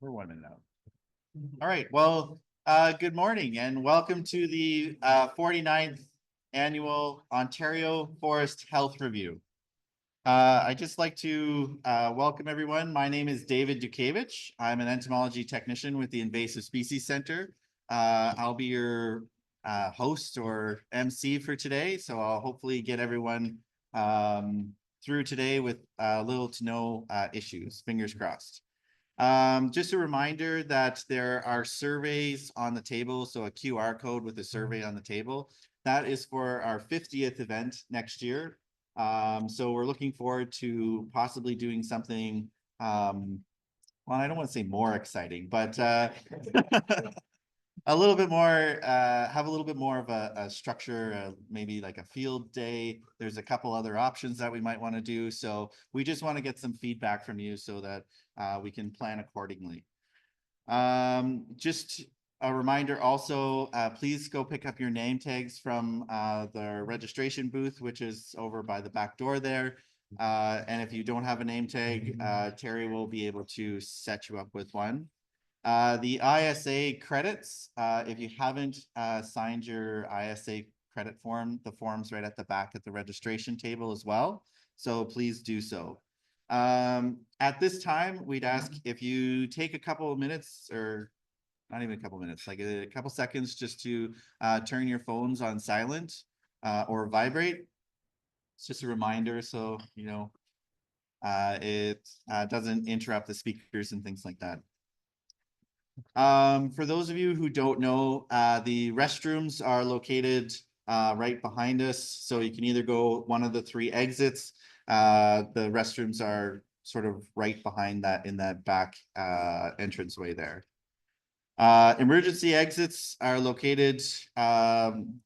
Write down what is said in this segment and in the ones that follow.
We're 1 minute out. All right. Well, good morning and welcome to the 49th annual Ontario Forest Health Review. I'd just like to welcome everyone. My name is David Dukevich. I'm an entomology technician with the Invasive Species Centre. I'll be your host or MC for today. So I'll hopefully get everyone through today with little to no issues, fingers crossed. Just a reminder that there are surveys on the table. So a QR code with a survey on the table. That is for our 50th event next year. So we're looking forward to possibly doing something, well, I don't want to say more exciting, but a little bit more, have a little bit more of a structure, maybe like a field day. There's a couple other options that we might want to do. So we just want to get some feedback from you so that we can plan accordingly. Just a reminder also, please go pick up your name tags from the registration booth, which is over by the back door there. And if you don't have a name tag, Terry will be able to set you up with one. The ISA credits, if you haven't signed your ISA credit form, the form's right at the back at the registration table as well. So please do so. At this time, we'd ask if you take a couple of minutes, or not even a couple minutes, like a couple seconds, just to turn your phones on silent or vibrate. It's just a reminder, so you know it doesn't interrupt the speakers and things like that. For those of you who don't know, the restrooms are located right behind us, so you can either go one of the 3 exits. The restrooms are sort of right behind that in that back entranceway there. Emergency exits are located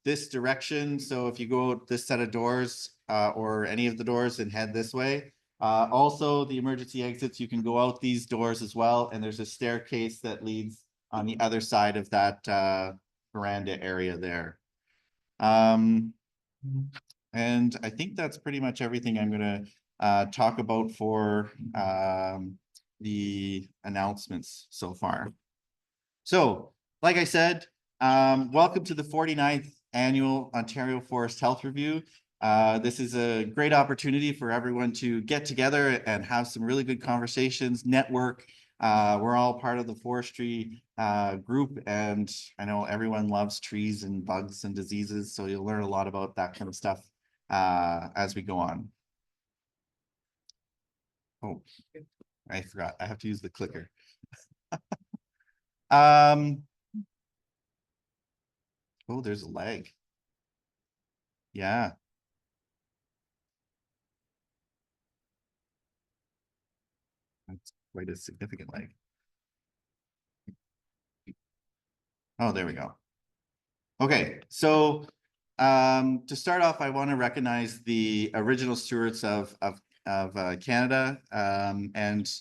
this direction. So if you go out this set of doors or any of the doors and head this way. Also, the emergency exits, you can go out these doors as well. And there's a staircase that leads on the other side of that veranda area there. And I think that's pretty much everything I'm going to talk about for the announcements so far. So, like I said, welcome to the 49th annual Ontario Forest Health Review. This is a great opportunity for everyone to get together and have some really good conversations, network. We're all part of the forestry group, and I know everyone loves trees and bugs and diseases, so you'll learn a lot about that kind of stuff as we go on. Oh, I forgot. I have to use the clicker. Oh, there's a lag. Yeah. That's quite a significant lag. Oh, there we go. Okay, so to start off, I want to recognize the original stewards of Canada and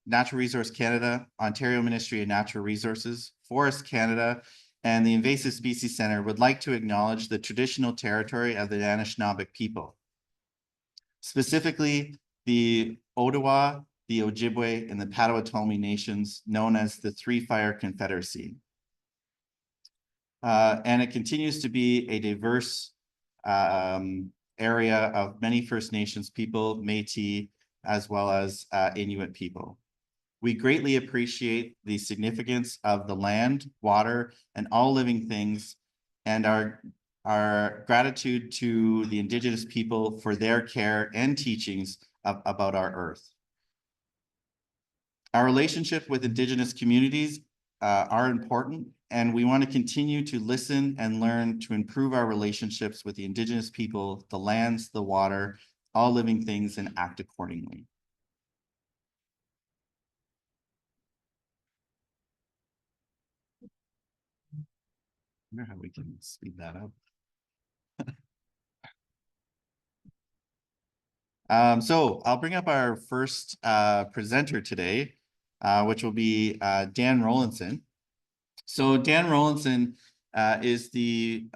Natural Resource Canada, Ontario Ministry of Natural Resources, Forest Canada, and the Invasive Species Centre would like to acknowledge the traditional territory of the Anishinaabeg people, specifically the Ottawa, the Ojibwe, and the Potawatomi nations, known as the Three Fire Confederacy. And it continues to be a diverse area of many First Nations people, Métis, as well as Inuit people. We greatly appreciate the significance of the land, water, and all living things, and our gratitude to the Indigenous people for their care and teachings about our earth. Our relationship with Indigenous communities are important, and we want to continue to listen and learn to improve our relationships with the Indigenous people, the lands, the water, all living things, and act accordingly. I wonder how we can speed that up. So I'll bring up our first presenter today, which will be Dan Rowlinson. So Dan Rowlinson is the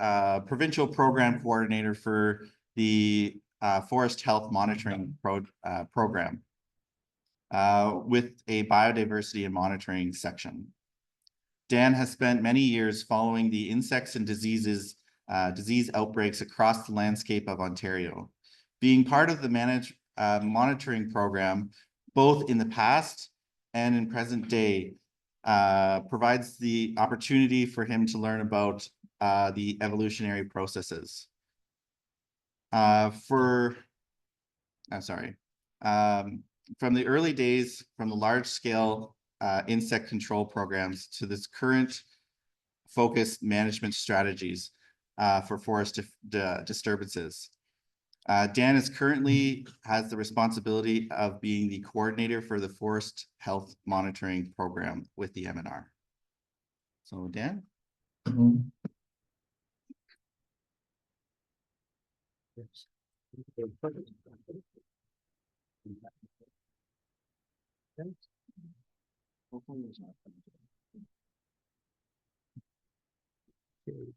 provincial program coordinator for the Forest Health Monitoring Program. with a biodiversity and monitoring section. Dan has spent many years following the insects and disease outbreaks across the landscape of Ontario. Being part of the monitoring program, both in the past and in present day, provides the opportunity for him to learn about the evolutionary processes. From the early days, from the large scale insect control programs to this current focused management strategies for forest disturbances. Dan is currently has the responsibility of being the coordinator for the forest health monitoring program with the MNR. So Dan? You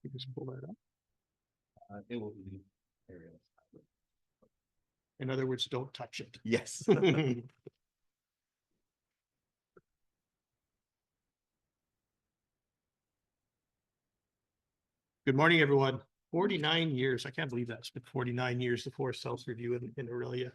can just pull that up. It will be aerial. In other words, don't touch it. Yes. Good morning, everyone. 49 years. I can't believe that. It's been 49 years, the Forest Health Review in Aurelia.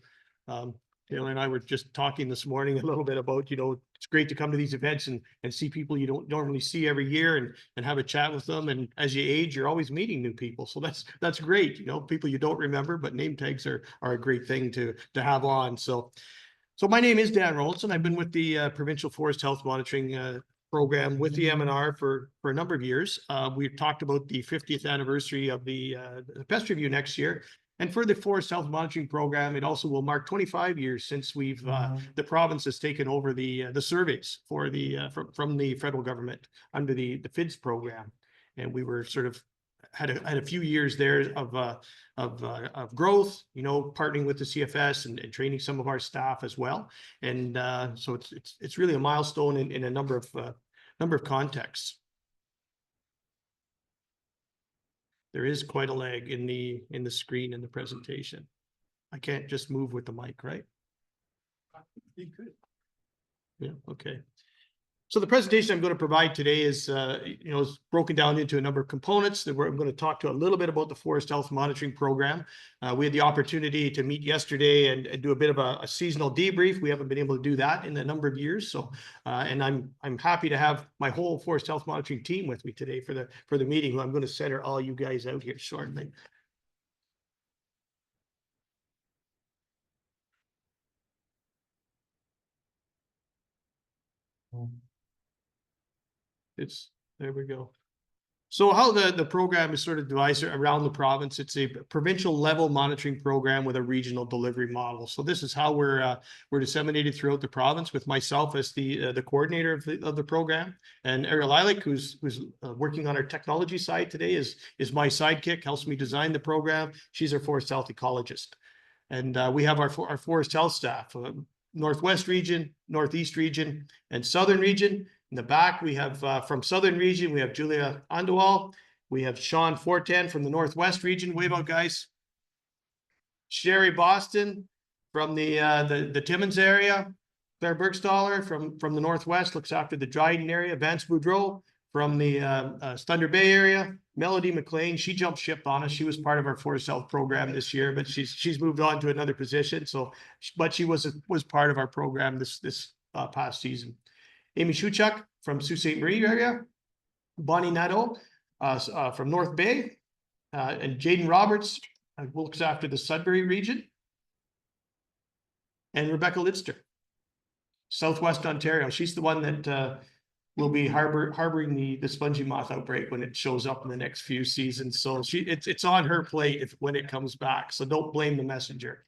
Taylor and I were just talking this morning a little bit about, it's great to come to these events and see people you don't normally see every year and have a chat with them. And as you age, you're always meeting new people. So that's great. People you don't remember, but name tags are a great thing to have on. So my name is Dan Rowlinson. I've been with the Provincial Forest Health Monitoring program with the MNR for a number of years. We've talked about the 50th anniversary of the pest review next year. And for the Forest Health Monitoring Program, it also will mark 25 years since we've the province has taken over the surveys for from the federal government under the FIDS program, and we were sort of had a few years there of growth, partnering with the CFS and training some of our staff as well, and so it's really a milestone in a number of contexts. There is quite a lag in the screen in the presentation. I can't just move with the mic, right? You could. Yeah, okay. So the presentation I'm going to provide today is, is broken down into a number of components. I'm going to talk to a little bit about the Forest Health Monitoring Program. We had the opportunity to meet yesterday and do a bit of a seasonal debrief. We haven't been able to do that in a number of years. So, and I'm happy to have my whole Forest Health Monitoring team with me today for the meeting. I'm going to center all you guys out here shortly. There we go. So how the program is sort of devised around the province, it's a provincial level monitoring program with a regional delivery model. So this is how we're disseminated throughout the province, with myself as the coordinator of the program, and Ariel Lilac, who's working on our technology side today, is my sidekick, helps me design the program. She's our forest health ecologist, and we have our forest health staff, Northwest region, Northeast region, and Southern region. In the back, we have from Southern region, we have Julia Andewal. We have Sean Fortan from the Northwest region. Wave out, guys. Sherry Boston from the Timmins area. Claire Bergstaller from the Northwest, looks after the Dryden area. Vance Boudreau from the Thunder Bay area. Melody McLean, she jumped ship on us. She was part of our Forest Health program this year, but she's moved on to another position. So, but she was part of our program this past season. Amy Shuchuk from Sault Ste. Marie area, Bonnie Nadeau from North Bay, and Jaden Roberts looks after the Sudbury region, and Rebecca Lidster, Southwest Ontario. She's the one that will be harboring the spongy moth outbreak when it shows up in the next few seasons. So it's on her plate when it comes back. So don't blame the messenger.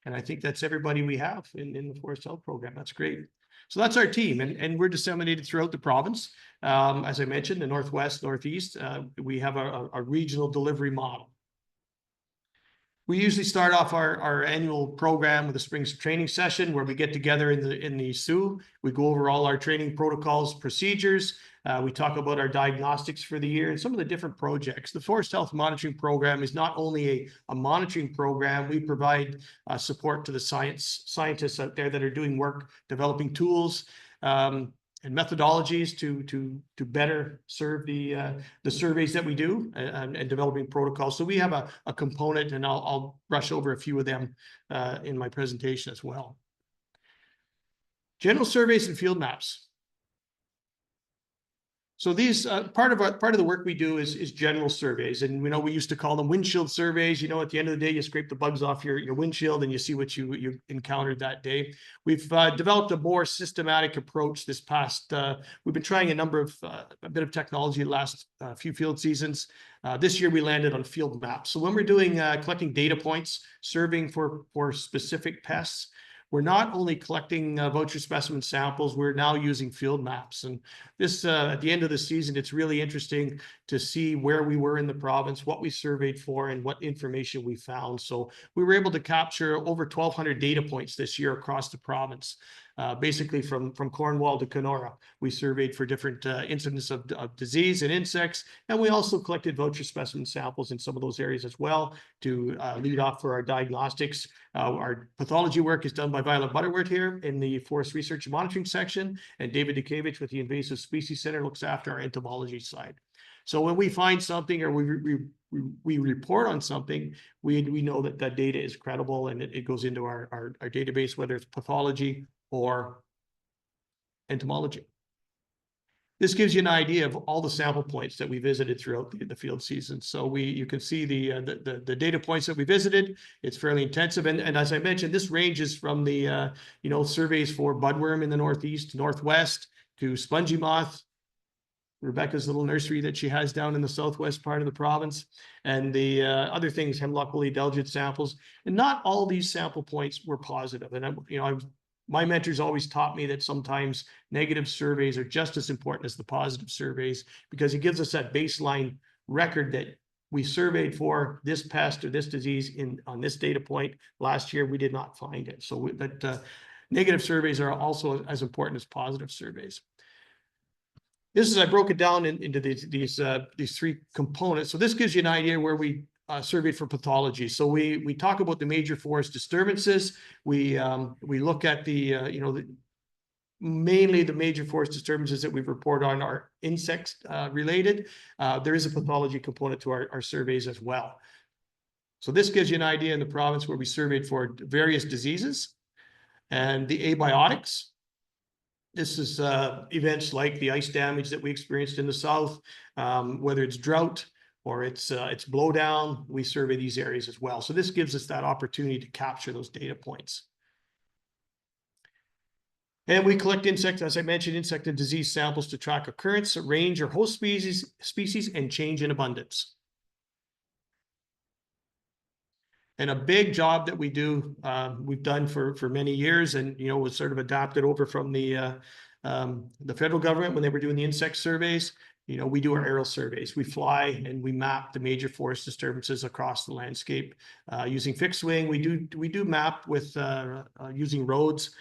And I think that's everybody we have in the Forest Health program. That's great. So that's our team, and we're disseminated throughout the province. As I mentioned, the Northwest, Northeast, we have a regional delivery model. We usually start off our annual program with a spring training session where we get together in the Sioux. We go over all our training protocols, procedures. We talk about our diagnostics for the year and some of the different projects. The Forest Health Monitoring Program is not only a monitoring program, we provide support to the scientists out there that are doing work, developing tools, and methodologies to better serve the surveys that we do and developing protocols. So we have a component, and I'll brush over a few of them in my presentation as well. General surveys and field maps. So these part of the work we do is general surveys, and we used to call them windshield surveys. At the end of the day, you scrape the bugs off your windshield and you see what you encountered that day. We've developed a more systematic approach this past. We've been trying a bit of technology the last few field seasons. This year we landed on field maps. So when we're doing collecting data points, surveying for specific pests, we're not only collecting voucher specimen samples, we're now using field maps. And this, at the end of the season, it's really interesting to see where we were in the province, what we surveyed for, and what information we found. So we were able to capture over 1,200 data points this year across the province. Basically from Cornwall to Kenora. We surveyed for different incidents of disease and insects, and we also collected voucher specimen samples in some of those areas as well to lead off for our diagnostics. Our pathology work is done by Violet Butterworth here in the Forest Research and Monitoring section, and David Dukevich with the Invasive Species Centre looks after our entomology side. So when we find something or we report on something, we know that that data is credible and it goes into our database, whether it's pathology or entomology. This gives you an idea of all the sample points that we visited throughout the field season. So you can see the data points that we visited. It's fairly intensive, and as I mentioned, this ranges from the surveys for budworm in the northeast, northwest, to spongy moth, Rebecca's little nursery that she has down in the southwest part of the province, and the other things, hemlock woolly delgid samples. And not all these sample points were positive. And my mentors always taught me that sometimes negative surveys are just as important as the positive surveys, because it gives us that baseline record that we surveyed for this pest or this disease on this data point. Last year, we did not find it. So negative surveys are also as important as positive surveys. I broke it down into these three components. So this gives you an idea where we surveyed for pathology. So we talk about the major forest disturbances. We look at mainly the major forest disturbances that we've reported on are insects related. There is a pathology component to our surveys as well. So this gives you an idea in the province where we surveyed for various diseases and the abiotics. This is events like the ice damage that we experienced in the south, whether it's drought or it's blowdown. We survey these areas as well. So this gives us that opportunity to capture those data points. And we collect insect, as I mentioned, insect and disease samples to track occurrence, range, or host species, and change in abundance. And a big job that we've done for many years, and was sort of adapted over from the federal government when they were doing the insect surveys. We do our aerial surveys. We fly and we map the major forest disturbances across the landscape using fixed wing. We do map with using roads.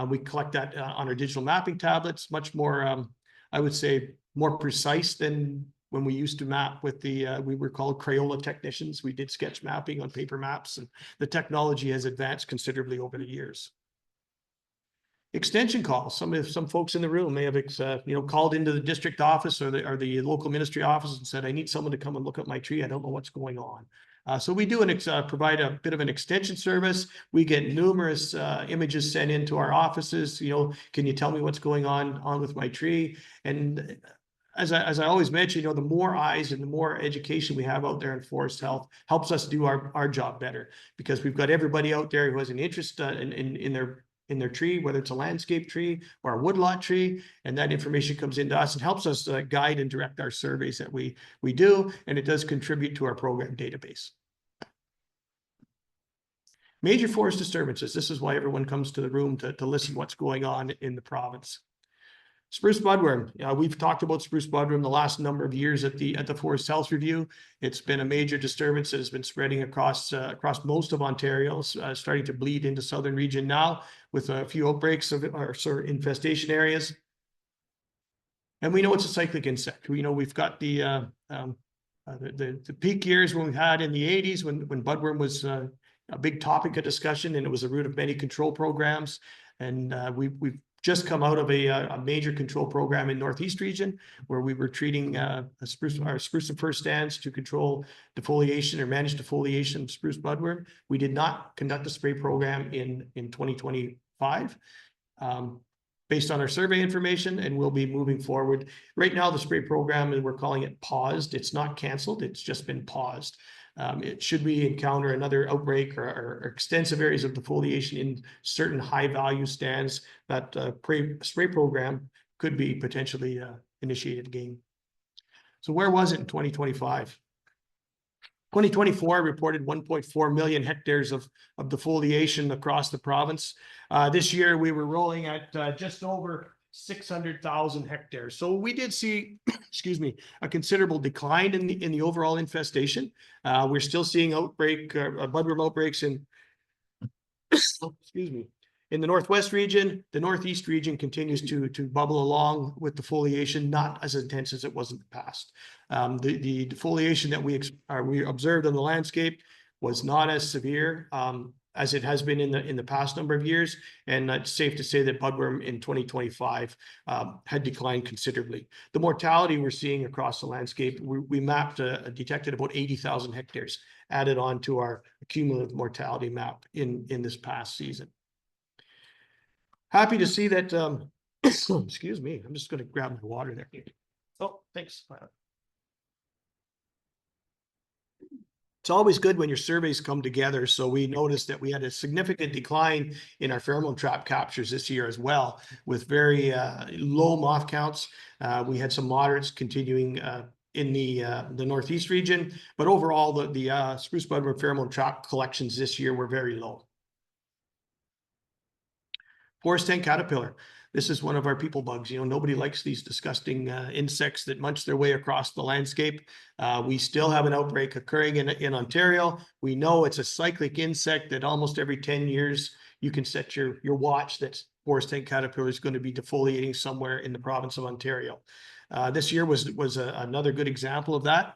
We collect that on our digital mapping tablets, much more, I would say, more precise than when we used to map with we were called Crayola technicians. We did sketch mapping on paper maps, and the technology has advanced considerably over the years. Extension calls. Some folks in the room may have called into the district office or the local ministry office and said, I need someone to come and look at my tree. I don't know what's going on. So we do provide a bit of an extension service. We get numerous images sent into our offices. Can you tell me what's going on with my tree? And as I always mention, the more eyes and the more education we have out there in forest health helps us do our job better, because we've got everybody out there who has an interest in their tree, whether it's a landscape tree or a woodlot tree, and that information comes into us and helps us guide and direct our surveys that we do, and it does contribute to our program database. Major forest disturbances. This is why everyone comes to the room to listen to what's going on in the province. Spruce budworm. We've talked about spruce budworm the last number of years at the Forest Health Review. It's been a major disturbance that has been spreading across most of Ontario, starting to bleed into southern region now with a few outbreaks of or sort of infestation areas. And we know it's a cyclic insect. We know we've got the peak years when we had in the 80s when budworm was a big topic of discussion, and it was the root of many control programs. And we've just come out of a major control program in Northeast region where we were treating our spruce and fir stands to control defoliation or manage defoliation of spruce budworm. We did not conduct a spray program in 2025. Based on our survey information, and we'll be moving forward. Right now, the spray program, we're calling it paused. It's not canceled, it's just been paused. It should we encounter another outbreak or extensive areas of defoliation in certain high value stands, that spray program could be potentially initiated again. So where was it in 2025? 2024 reported 1.4 million hectares of defoliation across the province. This year we were rolling at just over 600,000 hectares. So we did see, excuse me, a considerable decline in the overall infestation. We're still seeing budworm outbreaks in, excuse me, in the Northwest region. The Northeast region continues to bubble along with defoliation, not as intense as it was in the past. The defoliation that we observed on the landscape was not as severe as it has been in the past number of years, and it's safe to say that budworm in 2025 had declined considerably. The mortality we're seeing across the landscape, we mapped detected about 80,000 hectares added on to our cumulative mortality map in this past season. Happy to see that, excuse me, I'm just going to grab my water there. Oh, thanks. It's always good when your surveys come together. So we noticed that we had a significant decline in our pheromone trap captures this year as well, with very low moth counts. We had some moderates continuing in the Northeast region, but overall the spruce budworm pheromone trap collections this year were very low. Forest ant caterpillar. This is one of our people bugs. You know, nobody likes these disgusting insects that munch their way across the landscape. We still have an outbreak occurring in Ontario. We know it's a cyclic insect that almost every 10 years you can set your watch that forest ant caterpillar is going to be defoliating somewhere in the province of Ontario. This year was another good example of that.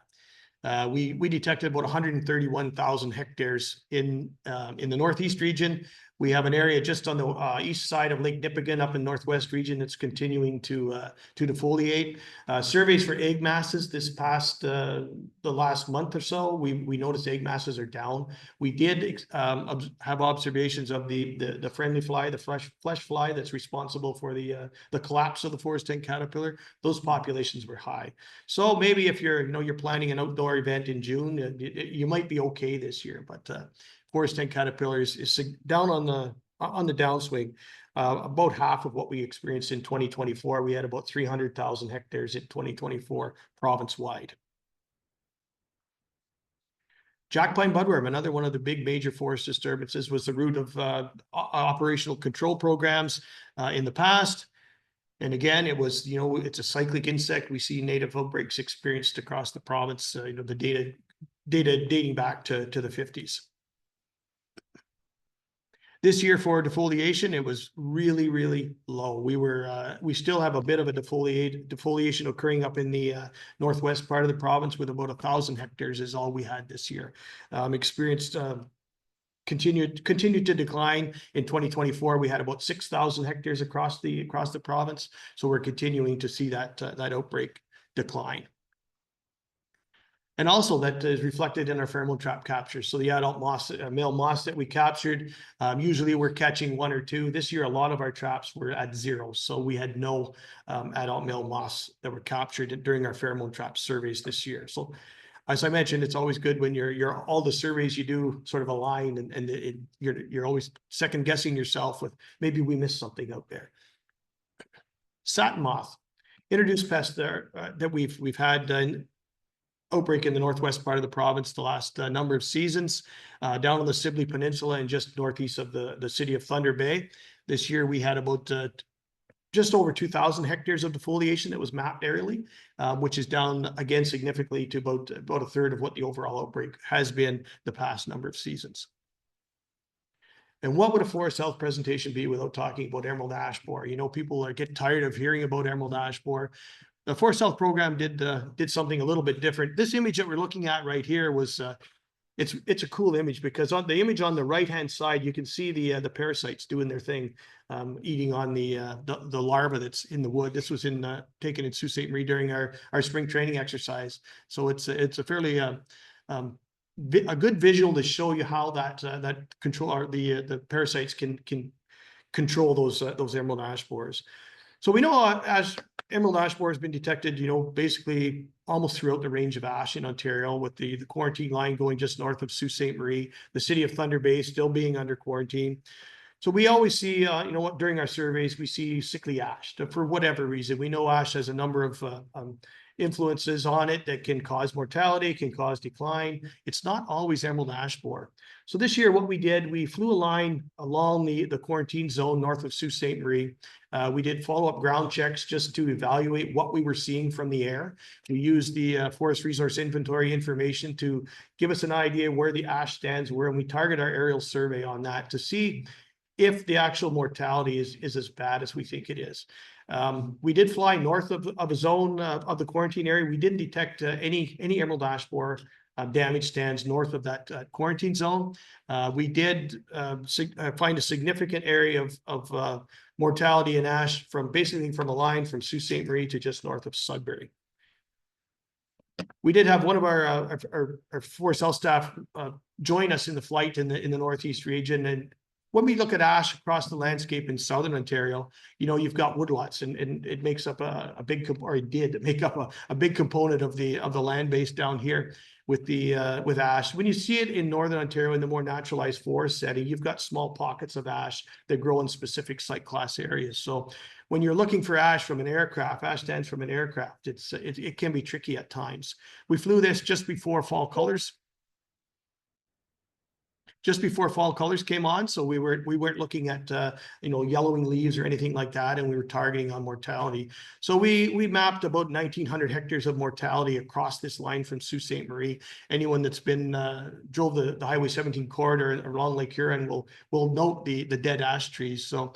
We detected about 131,000 hectares in the Northeast region. We have an area just on the east side of Lake Nipigon up in Northwest region that's continuing to defoliate. Surveys for egg masses this past the last month or so, we noticed egg masses are down. We did have observations of the friendly fly, the flesh fly that's responsible for the collapse of the forest ant caterpillar. Those populations were high. So maybe if you're planning an outdoor event in June, you might be okay this year, but forest ant caterpillar is down on the downswing. About half of what we experienced in 2024. We had about 300,000 hectares in 2024 province-wide. Jack pine budworm, another one of the big major forest disturbances, was the root of operational control programs in the past. And again, it was, it's a cyclic insect. We see native outbreaks experienced across the province, the data dating back to the 50s. This year for defoliation, it was really, really low. We still have a bit of a defoliation occurring up in the northwest part of the province, with about 1,000 hectares is all we had this year. Continued to decline. In 2024, we had about 6,000 hectares across the province. So we're continuing to see that outbreak decline. And also that is reflected in our pheromone trap captures. So the adult moths, male moths that we captured, usually we're catching 1 or 2. This year, a lot of our traps were at 0. So we had no adult male moths that were captured during our pheromone trap surveys this year. So as I mentioned, it's always good when all the surveys you do sort of align, and you're always second guessing yourself with maybe we missed something out there. Satin moth, introduced pest there that we've had outbreak in the northwest part of the province the last number of seasons, down on the Sibley Peninsula and just northeast of the city of Thunder Bay. This year we had about just over 2,000 hectares of defoliation that was mapped aerially, which is down again significantly to about a third of what the overall outbreak has been the past number of seasons. And what would a forest health presentation be without talking about emerald ash borer? You know, people are getting tired of hearing about emerald ash borer. The forest health program did something a little bit different. This image that we're looking at right here was it's a cool image, because on the image on the right hand side you can see the parasites doing their thing, eating on the larva that's in the wood. This was taken in Sault Ste. Marie during our spring training exercise. So it's a fairly a good visual to show you how that control or the parasites can control those emerald ash borers. So we know emerald ash borer has been detected, you know, basically almost throughout the range of ash in Ontario, with the quarantine line going just north of Sault Ste. Marie, the city of Thunder Bay still being under quarantine. So we always see, you know what, during our surveys, we see sickly ash for whatever reason. We know ash has a number of influences on it that can cause mortality, can cause decline. It's not always emerald ash borer. So this year, what we did, we flew a line along the quarantine zone north of Sault Ste. Marie. We did follow-up ground checks just to evaluate what we were seeing from the air. We used the Forest Resource Inventory information to give us an idea where the ash stands were, and we target our aerial survey on that to see if the actual mortality is as bad as we think it is. We did fly north of a zone of the quarantine area. We didn't detect any emerald ash borer damage stands north of that quarantine zone. We did find a significant area of mortality in ash basically from a line from Sault Ste. Marie to just north of Sudbury. We did have one of our forest health staff join us in the flight in the Northeast region. And when we look at ash across the landscape in Southern Ontario, you know, you've got woodlots, and it makes up a big, or it did make up a big component of the land base down here with ash. When you see it in Northern Ontario in the more naturalized forest setting, you've got small pockets of ash that grow in specific site class areas. So when you're looking for ash from an aircraft, ash stands from an aircraft, it can be tricky at times. We flew this just before fall colors. Just before fall colors came on, so we weren't looking at you know, yellowing leaves or anything like that, and we were targeting on mortality. So we mapped about 1,900 hectares of mortality across this line from Sault Ste. Marie. Anyone that's been drove the Highway 17 corridor along Lake Huron will note the dead ash trees. So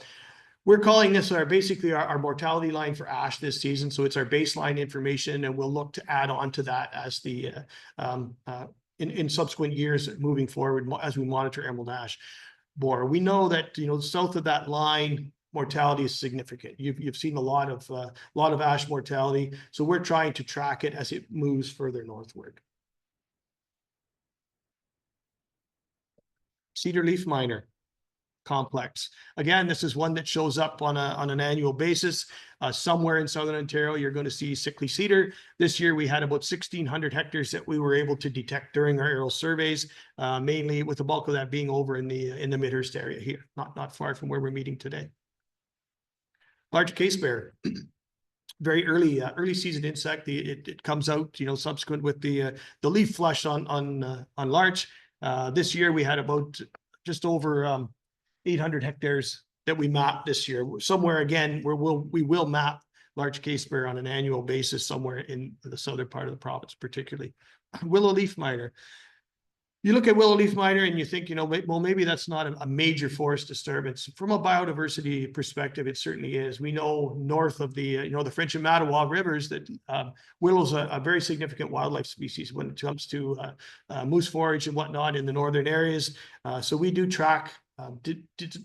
we're calling this basically our mortality line for ash this season. So it's our baseline information, and we'll look to add on to that as the in subsequent years moving forward as we monitor emerald ash borer. We know that, you know, south of that line, mortality is significant. You've seen a lot of ash mortality, so we're trying to track it as it moves further northward. Cedar leaf miner complex. Again, this is one that shows up on an annual basis. Somewhere in Southern Ontario, you're going to see sickly cedar. This year, we had about 1,600 hectares that we were able to detect during our aerial surveys, mainly with the bulk of that being over in the Midhurst area here, not far from where we're meeting today. Large case bear. Very early season insect. It comes out, you know, subsequent with the leaf flush on larch. This year, we had about just over 800 hectares that we mapped this year. Somewhere again where we will map large case bear on an annual basis somewhere in the southern part of the province, particularly. Willow leaf miner. You look at willow leaf miner and you think, you know, well, maybe that's not a major forest disturbance. From a biodiversity perspective, it certainly is. We know north of the, you know, the French and Mattawa rivers that willow's a very significant wildlife species when it comes to moose forage and whatnot in the northern areas. So we do track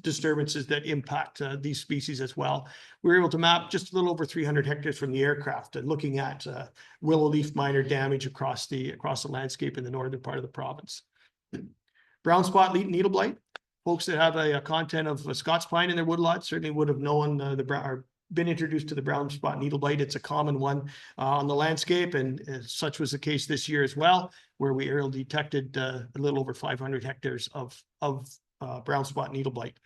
disturbances that impact these species as well. We were able to map just a little over 300 hectares from the aircraft, looking at willow leaf miner damage across the landscape in the northern part of the province. Brown spot needle blight. Folks that have a content of Scots pine in their woodlot certainly would have known or been introduced to the brown spot needle blight. It's a common one on the landscape, and such was the case this year as well, where we aerial detected a little over 500 hectares of brown spot needle blight.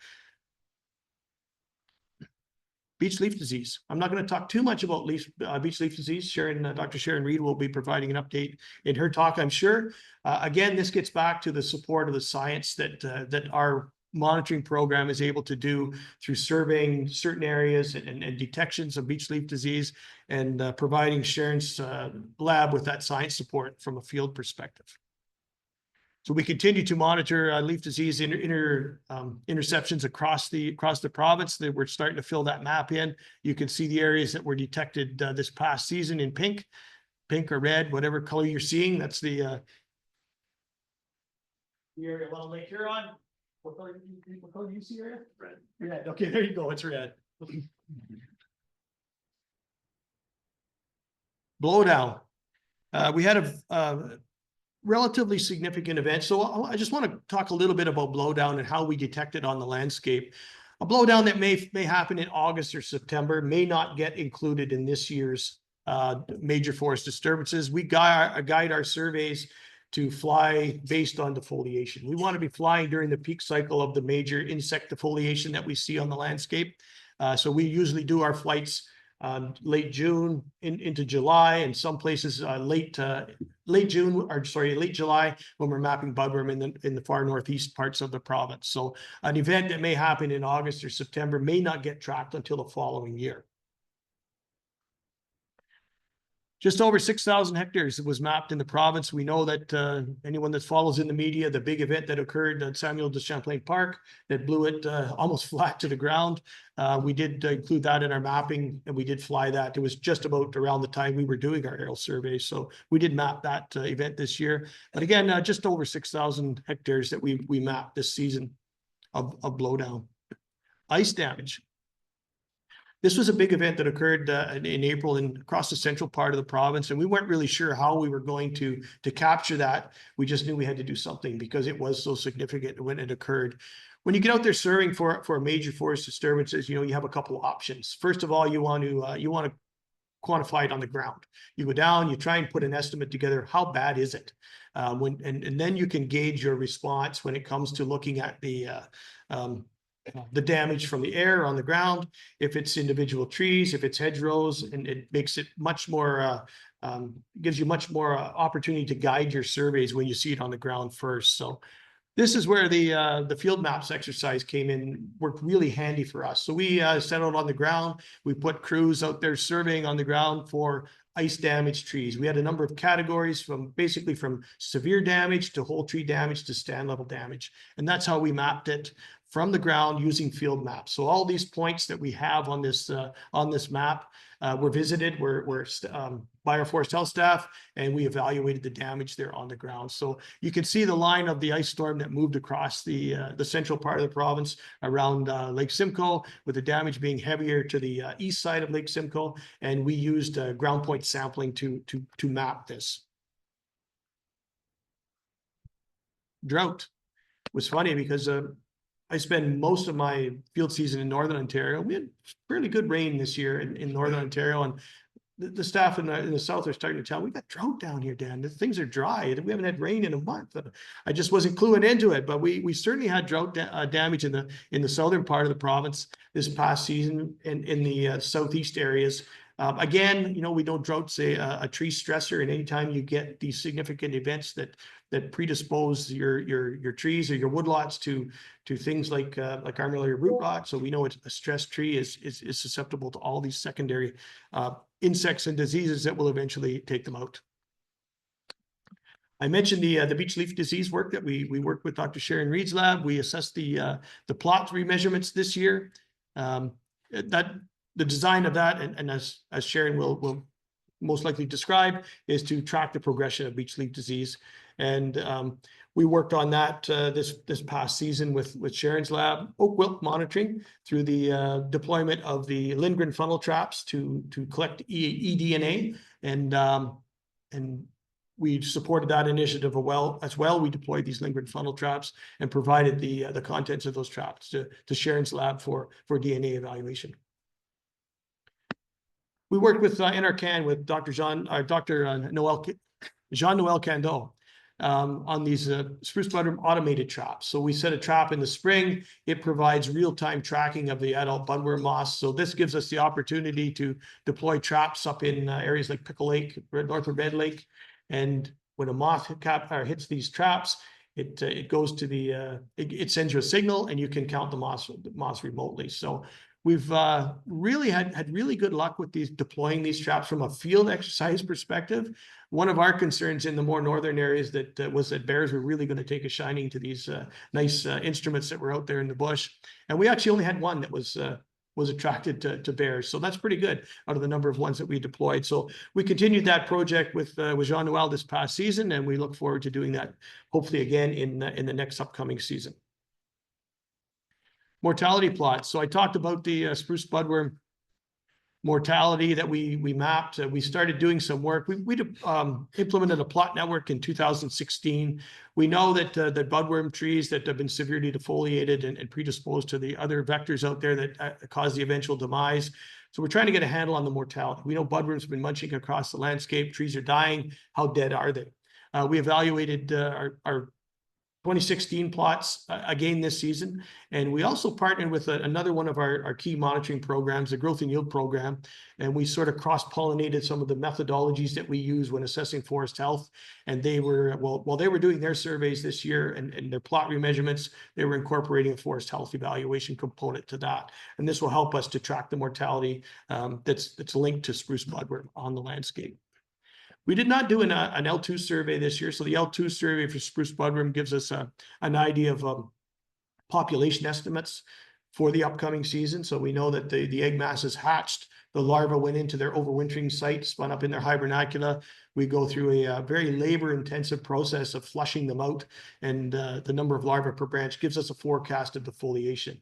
Beech leaf disease. I'm not going to talk too much about beech leaf disease. Dr. Sharon Reed will be providing an update in her talk, I'm sure. Again, this gets back to the support of the science that our monitoring program is able to do through surveying certain areas and detections of beech leaf disease, and providing Sharon's lab with that science support from a field perspective. So we continue to monitor leaf disease interceptions across the province. That we're starting to fill that map in. You can see the areas that were detected this past season in pink or red, whatever color you're seeing. That's the area along Lake Huron. What color do you see, area? Red. Red. Okay, there you go. It's red. Blowdown. We had a relatively significant event. So I just want to talk a little bit about blowdown and how we detect it on the landscape. A blowdown that may happen in August or September may not get included in this year's major forest disturbances. We guide our surveys to fly based on defoliation. We want to be flying during the peak cycle of the major insect defoliation that we see on the landscape. So we usually do our flights late June into July, and some places late July when we're mapping budworm in the far northeast parts of the province. So an event that may happen in August or September may not get tracked until the following year. Just over 6,000 hectares was mapped in the province. We know that anyone that follows in the media, the big event that occurred at Samuel de Champlain Park that blew it almost flat to the ground. We did include that in our mapping, and we did fly that. It was just about around the time we were doing our aerial survey. So we did map that event this year. But again, just over 6,000 hectares that we mapped this season of blowdown. Ice damage. This was a big event that occurred in April across the central part of the province, and we weren't really sure how we were going to capture that. We just knew we had to do something because it was so significant when it occurred. When you get out there surveying for major forest disturbances, you have a couple of options. First of all, you want to quantify it on the ground. You go down, you try and put an estimate together. How bad is it? And then you can gauge your response when it comes to looking at the damage from the air on the ground, if it's individual trees, if it's hedgerows, and it makes it much more, gives you much more opportunity to guide your surveys when you see it on the ground first. So this is where the field maps exercise worked really handy for us. So we settled on the ground. We put crews out there surveying on the ground for ice damaged trees. We had a number of categories basically from severe damage to whole tree damage to stand level damage. And that's how we mapped it from the ground using field maps. So all these points that we have on this map were visited by our forest health staff, and we evaluated the damage there on the ground. So you can see the line of the ice storm that moved across the central part of the province around Lake Simcoe, with the damage being heavier to the east side of Lake Simcoe, and we used ground point sampling to map this. Drought was funny because I spend most of my field season in Northern Ontario. We had fairly good rain this year in Northern Ontario, and the staff in the south are starting to tell, we got drought down here, Dan. Things are dry. We haven't had rain in a month. I just wasn't cluing into it, but we certainly had drought damage in the southern part of the province this past season, in the southeast areas. Again, we don't drought say a tree stressor, and anytime you get these significant events that predispose your trees or your woodlots to things like armillaria root rot. So we know a stressed tree is susceptible to all these secondary insects and diseases that will eventually take them out. I mentioned the beech leaf disease work that we worked with Dr. Sharon Reed's lab. We assessed the plot remeasurements this year. The design of that, and as Sharon will most likely describe, is to track the progression of beech leaf disease. And we worked on that this past season with Sharon's lab, oak wilt monitoring through the deployment of the Lindgren funnel traps to collect eDNA, and we supported that initiative as well. We deployed these Lindgren funnel traps and provided the contents of those traps to Sharon's lab for DNA evaluation. We worked with NRCan with Dr. Jean-Noel Cando on these spruce budworm automated traps. So we set a trap in the spring. It provides real-time tracking of the adult budworm moss. So this gives us the opportunity to deploy traps up in areas like Pickle Lake, north of Red Lake. And when a moth hits these traps, it goes to the it sends you a signal, and you can count the moths remotely. So we've really had really good luck with these deploying these traps from a field exercise perspective. One of our concerns in the more northern areas that was that bears were really going to take a shining to these nice instruments that were out there in the bush, and we actually only had one that was attracted to bears. So that's pretty good out of the number of ones that we deployed. So we continued that project with Jean Noel this past season, and we look forward to doing that hopefully again in the next upcoming season. Mortality plots. So I talked about the spruce budworm mortality that we mapped. We started doing some work. We implemented a plot network in 2016. We know that that budworm trees that have been severely defoliated and predisposed to the other vectors out there that cause the eventual demise. So we're trying to get a handle on the mortality. We know budworms have been munching across the landscape. Trees are dying. How dead are they? We evaluated our 2016 plots again this season. And we also partnered with another one of our key monitoring programs, the growth and yield program. And we sort of cross-pollinated some of the methodologies that we use when assessing forest health. And they were, while they were doing their surveys this year and their plot remeasurements, they were incorporating a forest health evaluation component to that. And this will help us to track the mortality that's linked to spruce budworm on the landscape. We did not do an L2 survey this year. So the L2 survey for spruce budworm gives us an idea of population estimates for the upcoming season. So we know that the egg mass is hatched. The larvae went into their overwintering site, spun up in their hibernacula. We go through a very labor-intensive process of flushing them out, and the number of larvae per branch gives us a forecast of defoliation.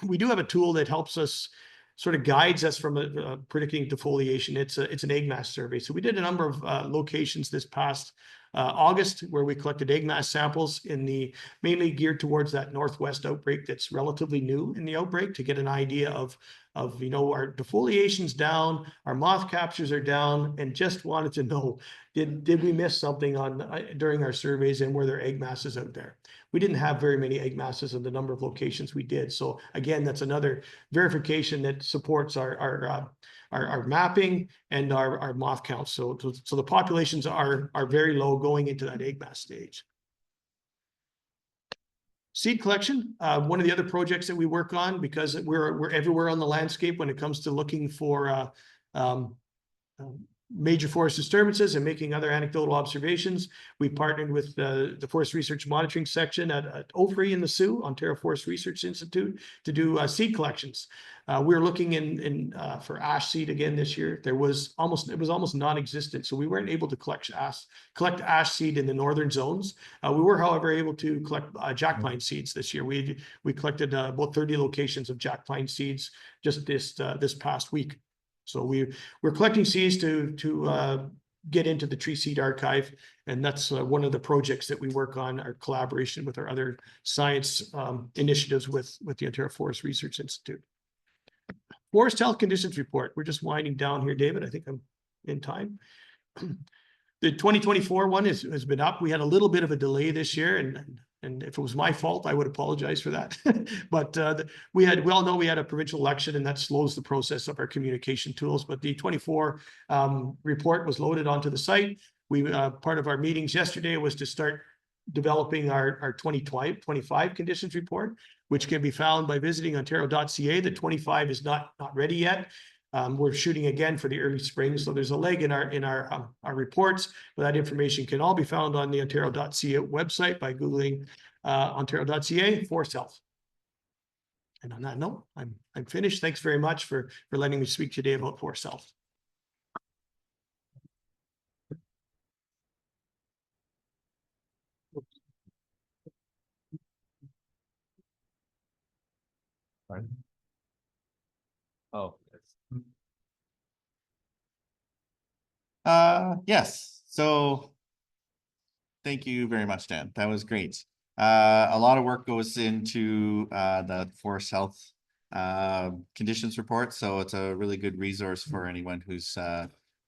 We do have a tool that helps us sort of guides us from predicting defoliation. It's an egg mass survey. So we did a number of locations this past August where we collected egg mass samples mainly geared towards that northwest outbreak that's relatively new in the outbreak, to get an idea of our defoliation's down, our moth captures are down, and just wanted to know, did we miss something during our surveys, and were there egg masses out there? We didn't have very many egg masses in the number of locations we did. So again, that's another verification that supports our mapping and our moth counts. So the populations are very low going into that egg mass stage. Seed collection, one of the other projects that we work on, because we're everywhere on the landscape when it comes to looking for major forest disturbances and making other anecdotal observations. We partnered with the Forest Research Monitoring Section at OFRI in the Sioux, Ontario Forest Research Institute, to do seed collections. We were looking for ash seed again this year. It was almost non-existent, so we weren't able to collect ash seed in the northern zones. We were, however, able to collect jack pine seeds this year. We collected about 30 locations of jack pine seeds just this past week. So we're collecting seeds to get into the tree seed archive, and that's one of the projects that we work on, our collaboration with our other science initiatives with the Ontario Forest Research Institute. Forest Health Conditions Report. We're just winding down here, David. I think I'm in time. The 2024 one has been up. We had a little bit of a delay this year, and if it was my fault, I would apologize for that. But we all know we had a provincial election, and that slows the process of our communication tools. But the 24 report was loaded onto the site. Part of our meetings yesterday was to start developing our 2025 conditions report, which can be found by visiting ontario.ca. The 25 is not ready yet. We're shooting again for the early spring, so there's a leg in our reports, but that information can all be found on the ontario.ca website by googling ontario.ca forest health. And on that note, I'm finished. Thanks very much for letting me speak today about forest health. Oh, yes. So thank you very much, Dan. That was great. A lot of work goes into the forest health conditions report. So it's a really good resource for anyone who's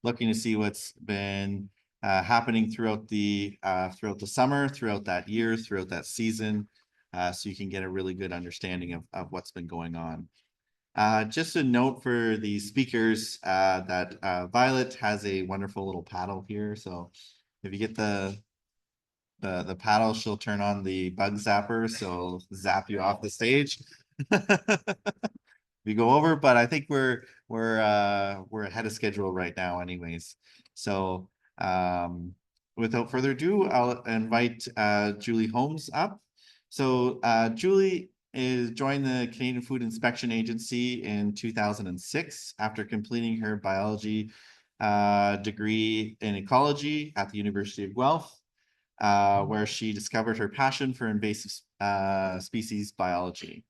looking to see what's been happening throughout the summer, throughout that year, throughout that season. So you can get a really good understanding of what's been going on. Just a note for the speakers that Violet has a wonderful little paddle here. So if you get the the paddle, she'll turn on the bug zapper, so it'll zap you off the stage. We go over, but I think we're ahead of schedule right now anyways. So without further ado, I'll invite Julie Holmes up. So Julie is joined the Canadian Food Inspection Agency in 2006 after completing her biology degree in ecology at the University of Guelph, where she discovered her passion for invasive species biology.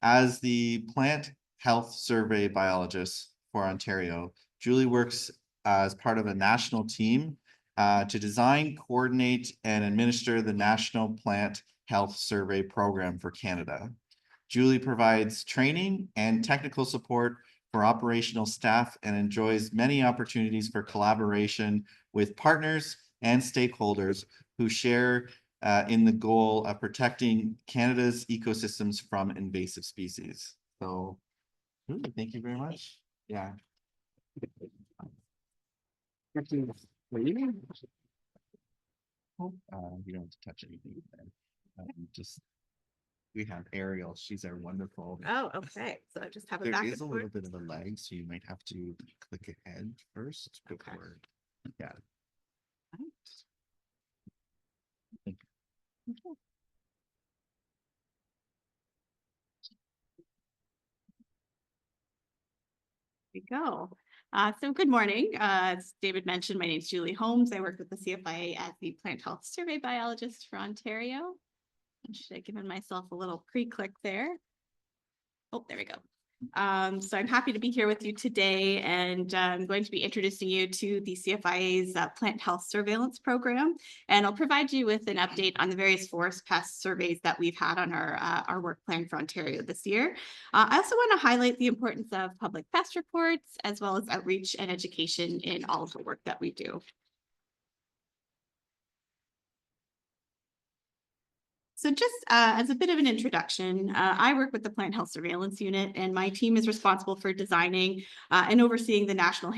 As the plant health survey biologist for Ontario, Julie works as part of a national team to design, coordinate, and administer the National Plant Health Survey Program for Canada. Julie provides training and technical support for operational staff and enjoys many opportunities for collaboration with partners and stakeholders who share in the goal of protecting Canada's ecosystems from invasive species. So, thank you very much. Yeah. You don't have to touch anything. Just we have Ariel. She's our wonderful. Oh, okay. So I just have a There back is and a little forth. bit of a lag, so you might have to click ahead first Okay. before. Yeah. We go. So good morning. As David mentioned, my name is Julie Holmes. I work with the CFIA as the plant health survey biologist for Ontario. And should have given myself a little pre-click there. Oh, there we go. So I'm happy to be here with you today, and I'm going to be introducing you to the CFIA's plant health surveillance program, and I'll provide you with an update on the various forest pest surveys that we've had on our work plan for Ontario this year. I also want to highlight the importance of public pest reports, as well as outreach and education in all of the work that we do. So just as a bit of an introduction, I work with the Plant Health Surveillance Unit, and my team is responsible for designing and overseeing the National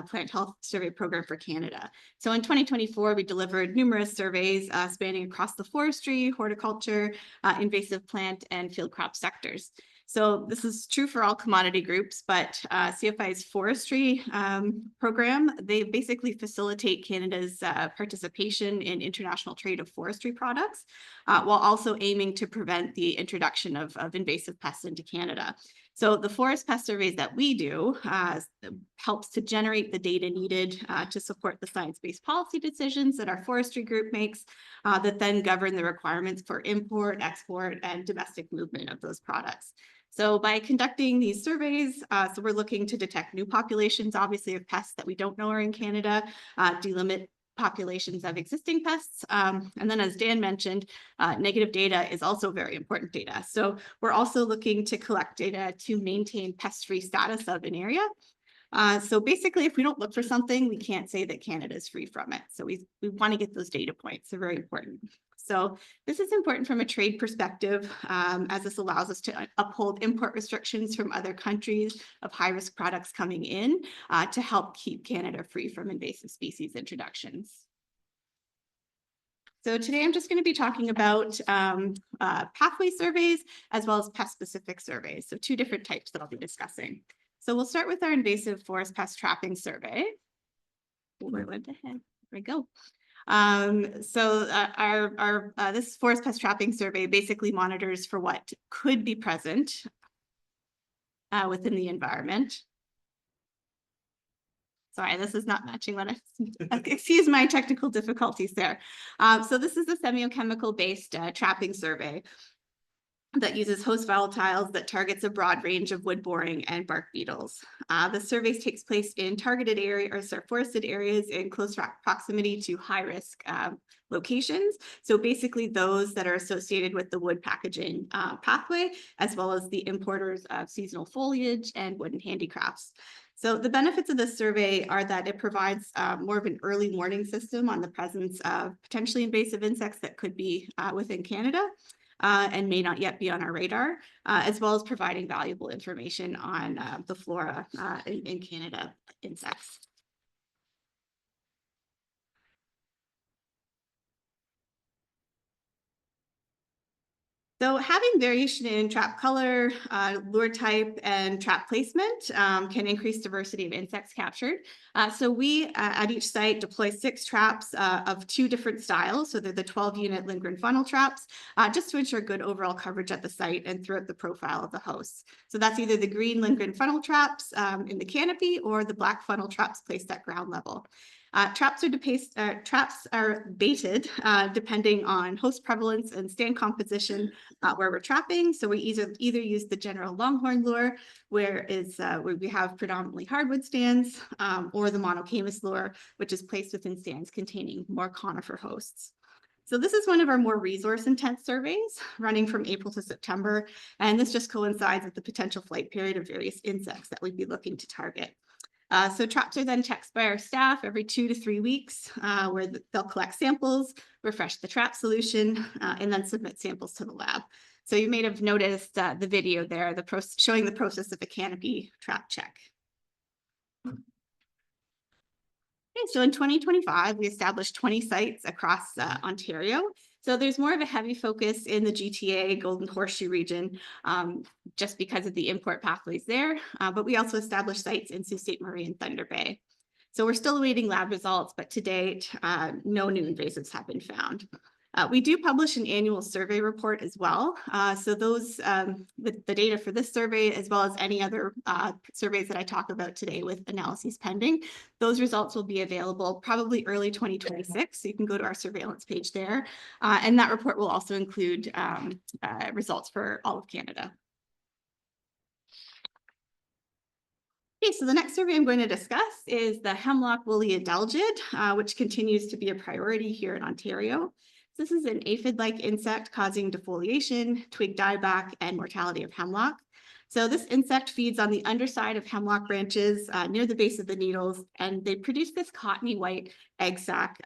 Plant Health Survey Program for Canada. So in 2024, we delivered numerous surveys spanning across the forestry, horticulture, invasive plant, and field crop sectors. So this is true for all commodity groups, but CFI's forestry program, they basically facilitate Canada's participation in international trade of forestry products, while also aiming to prevent the introduction of invasive pests into Canada. So the forest pest surveys that we do helps to generate the data needed to support the science-based policy decisions that our forestry group makes that then govern the requirements for import, export, and domestic movement of those products. So by conducting these surveys, so we're looking to detect new populations, obviously, of pests that we don't know are in Canada, delimit populations of existing pests. And then as Dan mentioned, negative data is also very important data. So we're also looking to collect data to maintain pest-free status of an area. So basically, if we don't look for something, we can't say that Canada is free from it. So we want to get those data points. They're very important. So this is important from a trade perspective, as this allows us to uphold import restrictions from other countries of high-risk products coming in to help keep Canada free from invasive species introductions. So today I'm just going to be talking about pathway surveys as well as pest-specific surveys. So two different types that I'll be discussing. So we'll start with our invasive forest pest trapping survey. Where went ahead? There we go. This forest pest trapping survey basically monitors for what could be present within the environment. Sorry, this is not matching what I, excuse my technical difficulties there. So this is a semiochemical based trapping survey that uses host volatiles that targets a broad range of wood boring and bark beetles. The survey takes place in targeted areas or forested areas in close proximity to high risk locations. So basically those that are associated with the wood packaging pathway, as well as the importers of seasonal foliage and wooden handicrafts. So the benefits of this survey are that it provides more of an early warning system on the presence of potentially invasive insects that could be within Canada. And may not yet be on our radar, as well as providing valuable information on the flora in Canada insects. So having variation in trap color, lure type, and trap placement can increase diversity of insects captured. So we at each site deploy 6 traps of 2 different styles. So they're the 12-unit Lindgren funnel traps, just to ensure good overall coverage at the site and throughout the profile of the hosts. So that's either the green Lindgren funnel traps in the canopy or the black funnel traps placed at ground level. Traps are baited depending on host prevalence and stand composition where we're trapping. So we either use the general longhorn lure, where we have predominantly hardwood stands, or the monocamus lure, which is placed within stands containing more conifer hosts. So this is one of our more resource-intense surveys running from April to September, and this just coincides with the potential flight period of various insects that we'd be looking to target. So traps are then checked by our staff every 2 to 3 weeks, where they'll collect samples, refresh the trap solution, and then submit samples to the lab. So you may have noticed the video there, showing the process of a canopy trap check. Okay, so in 2025, we established 20 sites across Ontario. So there's more of a heavy focus in the GTA Golden Horseshoe region, just because of the import pathways there. But we also established sites in Sault Ste. Marie and Thunder Bay. So we're still awaiting lab results, but to date, no new invasives have been found. We do publish an annual survey report as well. So those, the data for this survey, as well as any other surveys that I talk about today with analyses pending, those results will be available probably early 2026. So you can go to our surveillance page there. And that report will also include results for all of Canada. Okay, so the next survey I'm going to discuss is the hemlock woolly adelgid, which continues to be a priority here in Ontario. This is an aphid-like insect causing defoliation, twig dieback, and mortality of hemlock. So this insect feeds on the underside of hemlock branches near the base of the needles, and they produce this cottony white egg sac,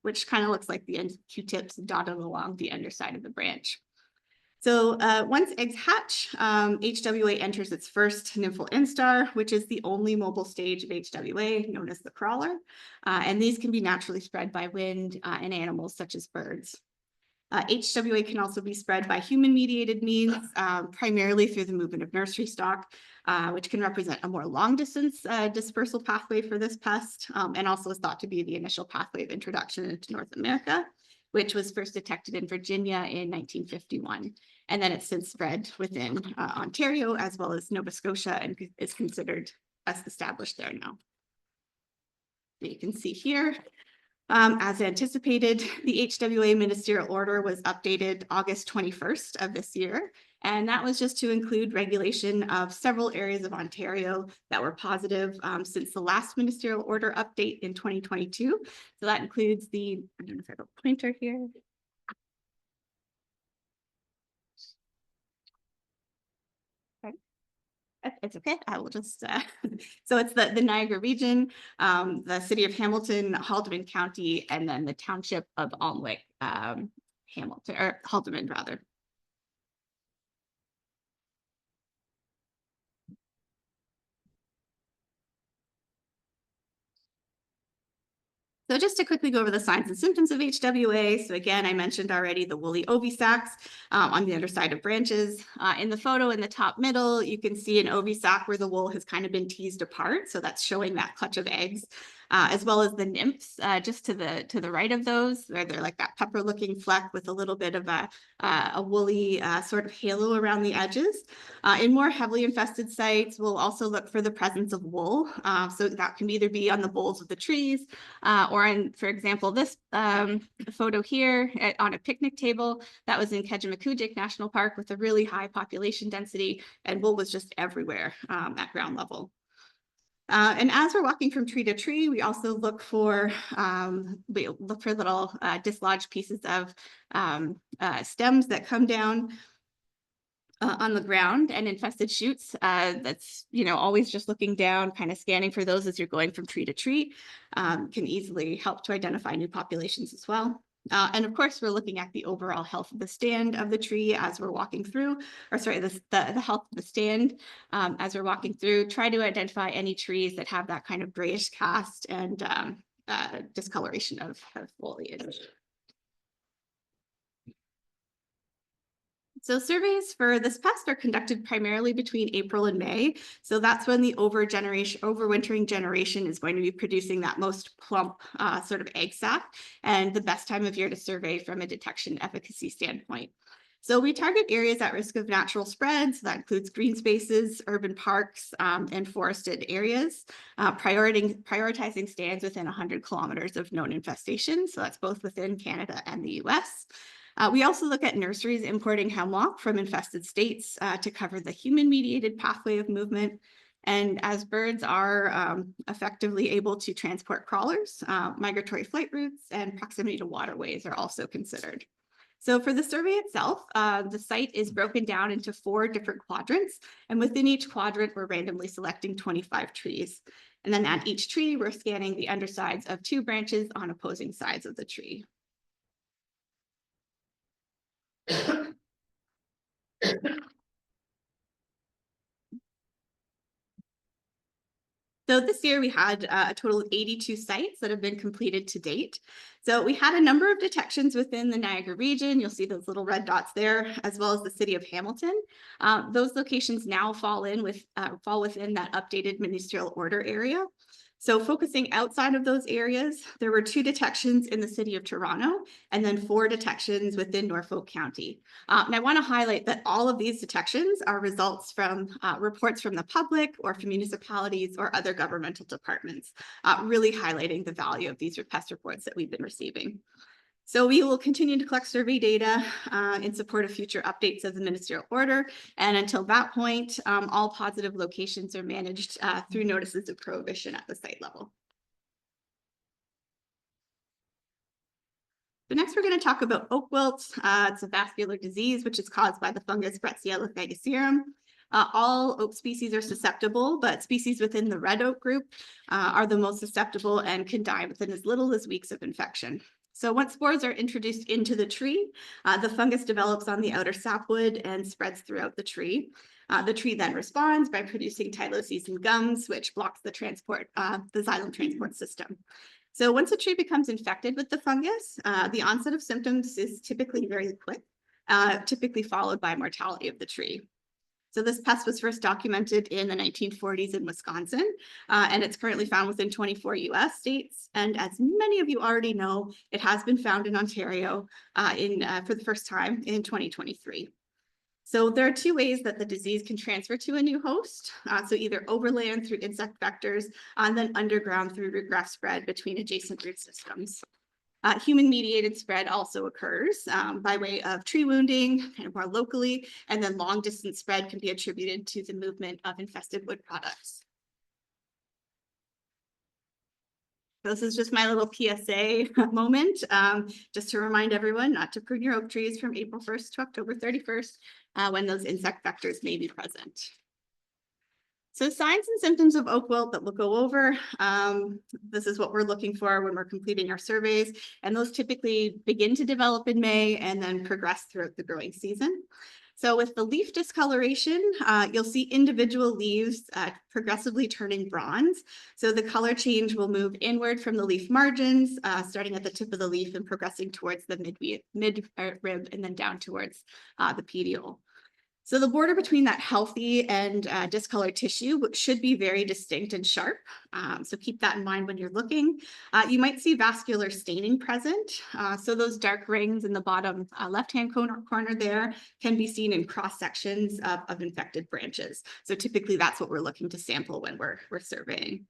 which kind of looks like the end of Q-tips dotted along the underside of the branch. So once eggs hatch, HWA enters its first nymphal instar, which is the only mobile stage of HWA, known as the crawler. And these can be naturally spread by wind and animals such as birds. HWA can also be spread by human-mediated means, primarily through the movement of nursery stock, which can represent a more long-distance dispersal pathway for this pest, and also is thought to be the initial pathway of introduction into North America, which was first detected in Virginia in 1951. And then it's since spread within Ontario as well as Nova Scotia and is considered as established there now. You can see here, as anticipated, the HWA ministerial order was updated August 21st of this year. And that was just to include regulation of several areas of Ontario that were positive since the last ministerial order update in 2022. So that includes I don't know if I have a pointer here. It's okay. I will just, so it's the Niagara region, the city of Hamilton, Haldimand County, and then the township of Alnwick, Hamilton, or Haldimand rather. So just to quickly go over the signs and symptoms of HWA. So again, I mentioned already the woolly ovisacs on the underside of branches. In the photo in the top middle, you can see an ovisac where the wool has kind of been teased apart. So that's showing that clutch of eggs, as well as the nymphs just to the right of those, where they're like that pepper looking fleck with a little bit of a woolly sort of halo around the edges. In more heavily infested sites, we'll also look for the presence of wool. So that can either be on the boles of the trees, or in, for example, this photo here on a picnic table that was in Kejimkujik National Park with a really high population density, and wool was just everywhere at ground level. And as we're walking from tree to tree, we also look for little dislodged pieces of stems that come down on the ground, and infested shoots. That's, always just looking down, kind of scanning for those as you're going from tree to tree, can easily help to identify new populations as well. And of course, we're looking at the overall health of the stand of the tree as we're walking through, or sorry, the health of the stand as we're walking through. Try to identify any trees that have that kind of grayish cast and discoloration of foliage. So surveys for this pest are conducted primarily between April and May. So that's when the overwintering generation is going to be producing that most plump sort of egg sac, and the best time of year to survey from a detection efficacy standpoint. So we target areas at risk of natural spread. So that includes green spaces, urban parks, and forested areas, prioritizing stands within 100 kilometers of known infestation. So that's both within Canada and the US. We also look at nurseries importing hemlock from infested states to cover the human-mediated pathway of movement. And as birds are effectively able to transport crawlers, migratory flight routes and proximity to waterways are also considered. So for the survey itself, the site is broken down into 4 different quadrants, and within each quadrant, we're randomly selecting 25 trees. And then at each tree, we're scanning the undersides of 2 branches on opposing sides of the tree. So this year we had a total of 82 sites that have been completed to date. So we had a number of detections within the Niagara region. You'll see those little red dots there, as well as the city of Hamilton. Those locations now fall within that updated ministerial order area. So focusing outside of those areas, there were 2 detections in the city of Toronto, and then 4 detections within Norfolk County. And I want to highlight that all of these detections are results from reports from the public or from municipalities or other governmental departments, really highlighting the value of these pest reports that we've been receiving. So we will continue to collect survey data in support of future updates of the ministerial order. And until that point, all positive locations are managed through notices of prohibition at the site level. So next, we're going to talk about oak wilt. It's a vascular disease which is caused by the fungus Bracciella thagacearum. All oak species are susceptible, but species within the red oak group are the most susceptible and can die within as little as weeks of infection. So once spores are introduced into the tree, the fungus develops on the outer sapwood and spreads throughout the tree. The tree then responds by producing tyloses and gums, which blocks the xylem transport system. So once a tree becomes infected with the fungus, the onset of symptoms is typically very quick, typically followed by mortality of the tree. So this pest was first documented in the 1940s in Wisconsin, and it's currently found within 24 US states. And as many of you already know, it has been found in Ontario for the first time in 2023. So there are 2 ways that the disease can transfer to a new host. So either overland through insect vectors, and then underground through root graft spread between adjacent root systems. Human-mediated spread also occurs by way of tree wounding, kind of more locally, and then long-distance spread can be attributed to the movement of infested wood products. This is just my little PSA moment, just to remind everyone not to prune your oak trees from April 1st to October 31st, when those insect vectors may be present. So signs and symptoms of oak wilt that we'll go over. This is what we're looking for when we're completing our surveys, and those typically begin to develop in May and then progress throughout the growing season. So with the leaf discoloration, you'll see individual leaves progressively turning bronze. So the color change will move inward from the leaf margins, starting at the tip of the leaf and progressing towards the mid-rib and then down towards the petiole. So the border between that healthy and discolored tissue should be very distinct and sharp. So keep that in mind when you're looking. You might see vascular staining present. So those dark rings in the bottom left-hand corner there can be seen in cross sections of infected branches. So typically that's what we're looking to sample when we're surveying.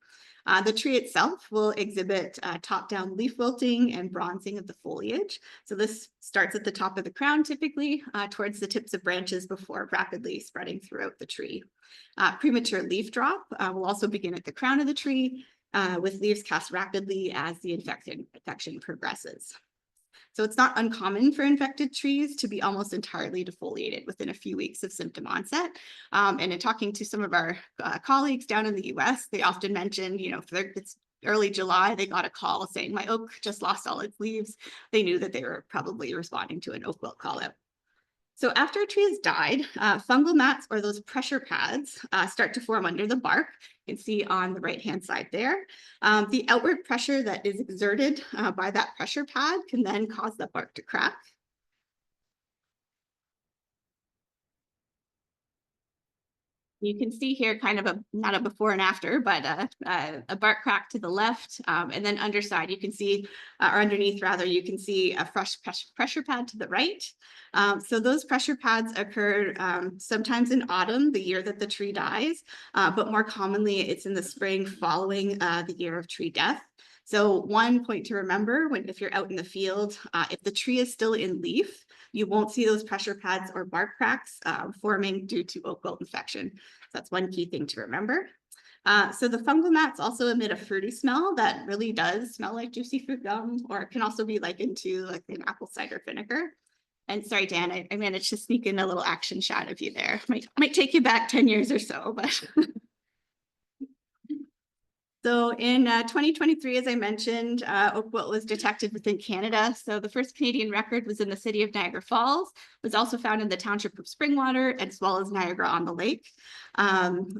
The tree itself will exhibit top-down leaf wilting and bronzing of the foliage. So this starts at the top of the crown typically towards the tips of branches before rapidly spreading throughout the tree. Premature leaf drop will also begin at the crown of the tree with leaves cast rapidly as the infection progresses. So it's not uncommon for infected trees to be almost entirely defoliated within a few weeks of symptom onset. And in talking to some of our colleagues down in the US, they often mention, if it's early July, they got a call saying my oak just lost all its leaves. They knew that they were probably responding to an oak wilt call out. So after a tree has died, fungal mats or those pressure pads start to form under the bark. You can see on the right-hand side there. The outward pressure that is exerted by that pressure pad can then cause the bark to crack. You can see here kind of not a before and after, but a bark crack to the left. And then underside, you can see, or underneath rather, you can see a fresh pressure pad to the right. So those pressure pads occur sometimes in autumn, the year that the tree dies, but more commonly it's in the spring following the year of tree death. So one point to remember if you're out in the field, if the tree is still in leaf, you won't see those pressure pads or bark cracks forming due to oak wilt infection. So that's one key thing to remember. So the fungal mats also emit a fruity smell that really does smell like juicy fruit gum, or it can also be likened to like an apple cider vinegar. And sorry, Dan, I managed to sneak in a little action shot of you there. Might take you back 10 years or so, but so in 2023, as I mentioned, oak wilt was detected within Canada. So the first Canadian record was in the city of Niagara Falls, was also found in the township of Springwater, as well as Niagara-on-the-Lake.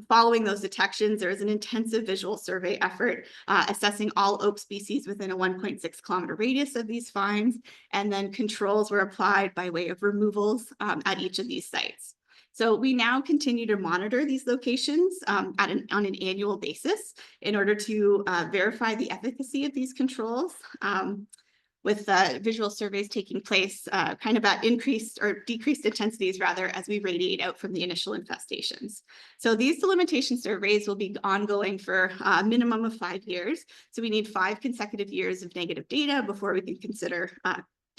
Following those detections, there was an intensive visual survey effort assessing all oak species within a 1.6 kilometer radius of these finds, and then controls were applied by way of removals at each of these sites. So we now continue to monitor these locations on an annual basis in order to verify the efficacy of these controls, with visual surveys taking place kind of at increased or decreased intensities rather as we radiate out from the initial infestations. So these delimitation surveys will be ongoing for a minimum of 5 years. So we need 5 consecutive years of negative data before we can consider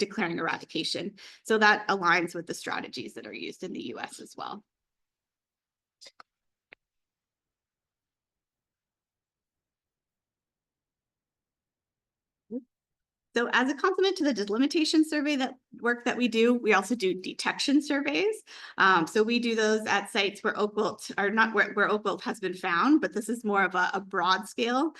declaring eradication. So that aligns with the strategies that are used in the US as well. So as a complement to the delimitation survey work that we do, we also do detection surveys. So we do those at sites where oak wilt, or not where oak wilt has been found, but this is more of a broad scale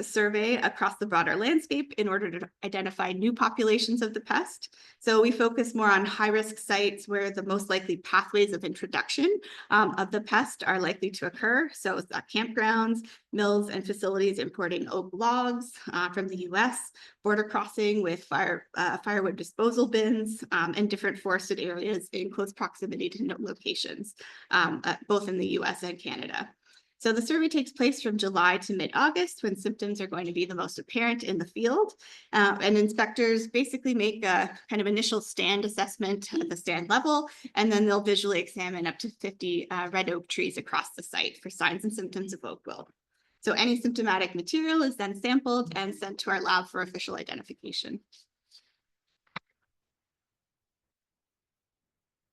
survey across the broader landscape in order to identify new populations of the pest. So we focus more on high-risk sites where the most likely pathways of introduction of the pest are likely to occur. So campgrounds, mills, and facilities importing oak logs from the US, border crossing with firewood disposal bins, and different forested areas in close proximity to known locations, both in the US and Canada. So the survey takes place from July to mid-August when symptoms are going to be the most apparent in the field. And inspectors basically make a kind of initial stand assessment at the stand level, and then they'll visually examine up to 50 red oak trees across the site for signs and symptoms of oak wilt. So any symptomatic material is then sampled and sent to our lab for official identification.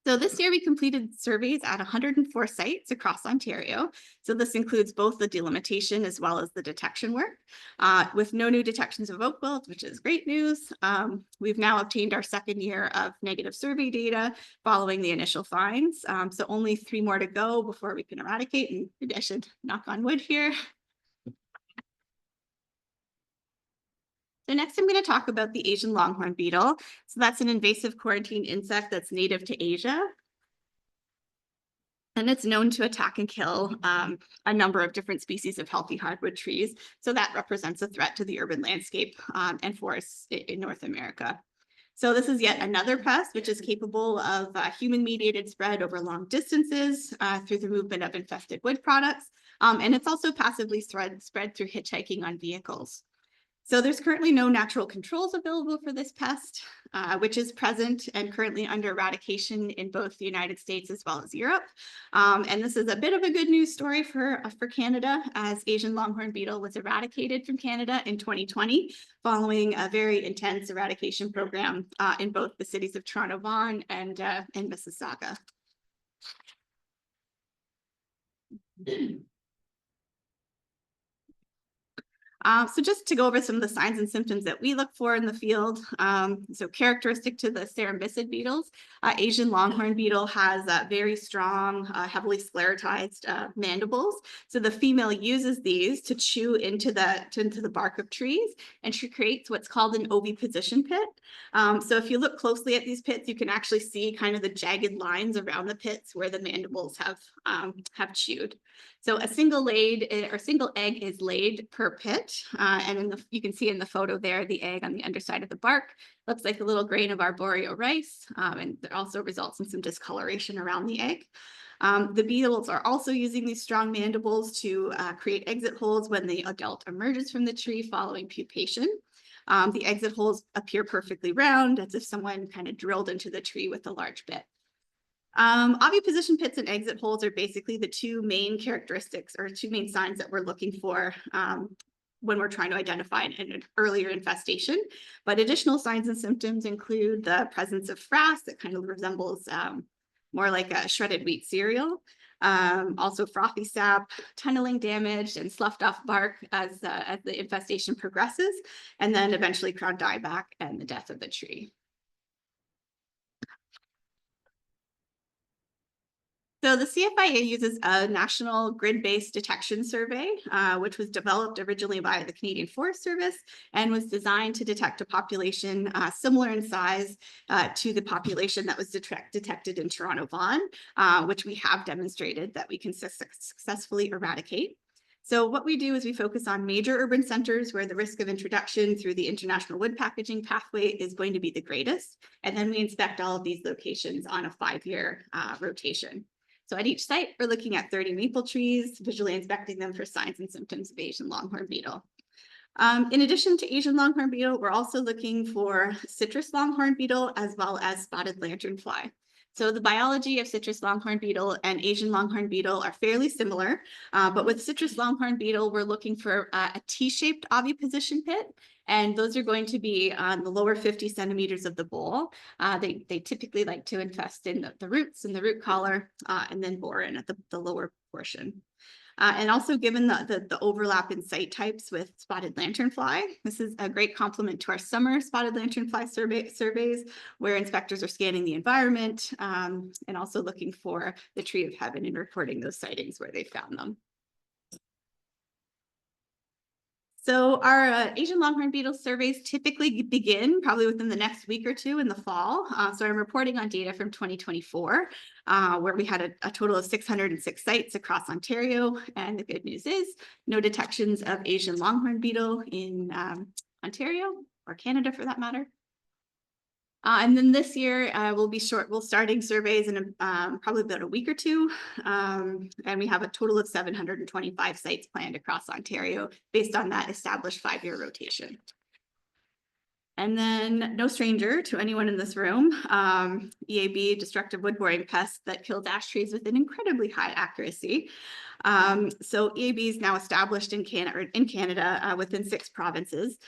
So this year we completed surveys at 104 sites across Ontario. So this includes both the delimitation as well as the detection work, with no new detections of oak wilt, which is great news. We've now obtained our second year of negative survey data following the initial finds. So only 3 more to go before we can eradicate, and maybe I should knock on wood here. So next I'm going to talk about the Asian longhorn beetle. So that's an invasive quarantine insect that's native to Asia. And it's known to attack and kill a number of different species of healthy hardwood trees. So that represents a threat to the urban landscape and forests in North America. So this is yet another pest which is capable of human-mediated spread over long distances through the movement of infested wood products. And it's also passively spread through hitchhiking on vehicles. So there's currently no natural controls available for this pest, which is present and currently under eradication in both the United States as well as Europe. And this is a bit of a good news story for Canada, as Asian longhorn beetle was eradicated from Canada in 2020, following a very intense eradication program in both the cities of Toronto, Vaughan, and Mississauga. So just to go over some of the signs and symptoms that we look for in the field. So characteristic to the cerambycid beetles, Asian longhorn beetle has very strong, heavily sclerotized mandibles. So the female uses these to chew into the bark of trees, and she creates what's called an oviposition pit. So if you look closely at these pits, you can actually see kind of the jagged lines around the pits where the mandibles have chewed. So a single egg is laid per pit, and you can see in the photo there the egg on the underside of the bark looks like a little grain of arboreal rice, and it also results in some discoloration around the egg. The beetles are also using these strong mandibles to create exit holes when the adult emerges from the tree following pupation. The exit holes appear perfectly round, as if someone kind of drilled into the tree with a large bit. Oviposition pits and exit holes are basically the two main characteristics or two main signs that we're looking for when we're trying to identify an earlier infestation. But additional signs and symptoms include the presence of frass that kind of resembles more like a shredded wheat cereal. Also frothy sap, tunneling damage, and sloughed off bark as the infestation progresses, and then eventually crown dieback and the death of the tree. So the CFIA uses a national grid-based detection survey, which was developed originally by the Canadian Forest Service and was designed to detect a population similar in size to the population that was detected in Toronto Vaughan, which we have demonstrated that we can successfully eradicate. So what we do is we focus on major urban centers where the risk of introduction through the international wood packaging pathway is going to be the greatest. And then we inspect all of these locations on a 5-year rotation. So at each site, we're looking at 30 maple trees, visually inspecting them for signs and symptoms of Asian longhorn beetle. In addition to Asian longhorn beetle, we're also looking for citrus longhorn beetle as well as spotted lanternfly. So the biology of citrus longhorn beetle and Asian longhorn beetle are fairly similar, but with citrus longhorn beetle, we're looking for a T-shaped oviposition pit, and those are going to be on the lower 50 centimeters of the bowl. They typically like to infest in the roots and the root collar, and then bore in at the lower portion. And also given the overlap in site types with spotted lanternfly, this is a great complement to our summer spotted lanternfly surveys, where inspectors are scanning the environment and also looking for the tree of heaven and reporting those sightings where they found them. So our Asian longhorn beetle surveys typically begin probably within the next week or two in the fall. So I'm reporting on data from 2024, where we had a total of 606 sites across Ontario. And the good news is no detections of Asian longhorn beetle in Ontario or Canada for that matter. And then this year we'll starting surveys in probably about a week or two. And we have a total of 725 sites planned across Ontario based on that established 5-year rotation. And then no stranger to anyone in this room, EAB, destructive wood boring pest that kills ash trees with an incredibly high accuracy. So EAB is now established in Canada within 6 provinces.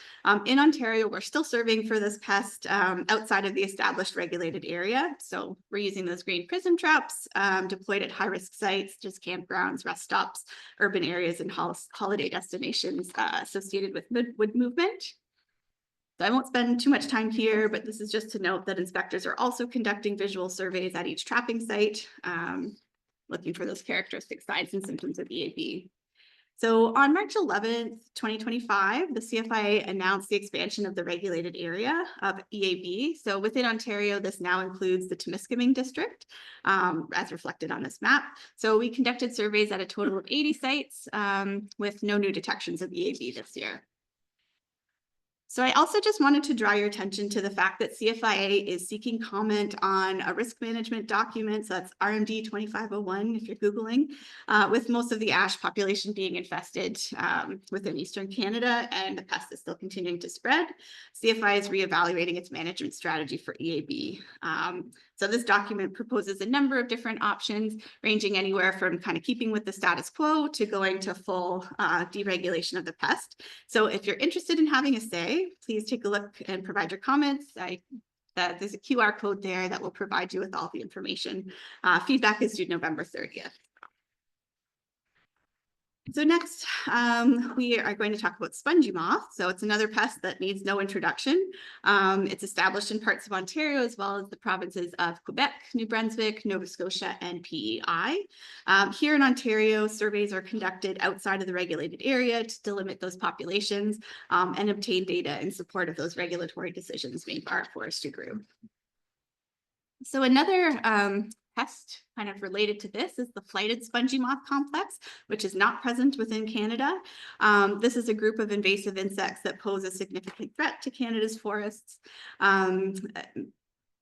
In Ontario, we're still serving for this pest outside of the established regulated area. So we're using those green prism traps deployed at high-risk sites, just campgrounds, rest stops, urban areas, and holiday destinations associated with wood movement. So I won't spend too much time here, but this is just to note that inspectors are also conducting visual surveys at each trapping site, looking for those characteristic signs and symptoms of EAB. So on March 11th, 2025, the CFIA announced the expansion of the regulated area of EAB. So within Ontario, this now includes the Temiskaming district, as reflected on this map. So we conducted surveys at a total of 80 sites with no new detections of EAB this year. So I also just wanted to draw your attention to the fact that CFIA is seeking comment on a risk management document. So that's RMD 2501 if you're Googling, with most of the ash population being infested within Eastern Canada and the pest is still continuing to spread. CFIA is reevaluating its management strategy for EAB. So this document proposes a number of different options, ranging anywhere from kind of keeping with the status quo to going to full deregulation of the pest. So if you're interested in having a say, please take a look and provide your comments. There's a QR code there that will provide you with all the information. Feedback is due November 30th. So next, we are going to talk about spongy moth. So it's another pest that needs no introduction. It's established in parts of Ontario as well as the provinces of Quebec, New Brunswick, Nova Scotia, and PEI. Here in Ontario, surveys are conducted outside of the regulated area to delimit those populations and obtain data in support of those regulatory decisions made by our forestry group. So another pest kind of related to this is the flighted spongy moth complex, which is not present within Canada. This is a group of invasive insects that pose a significant threat to Canada's forests.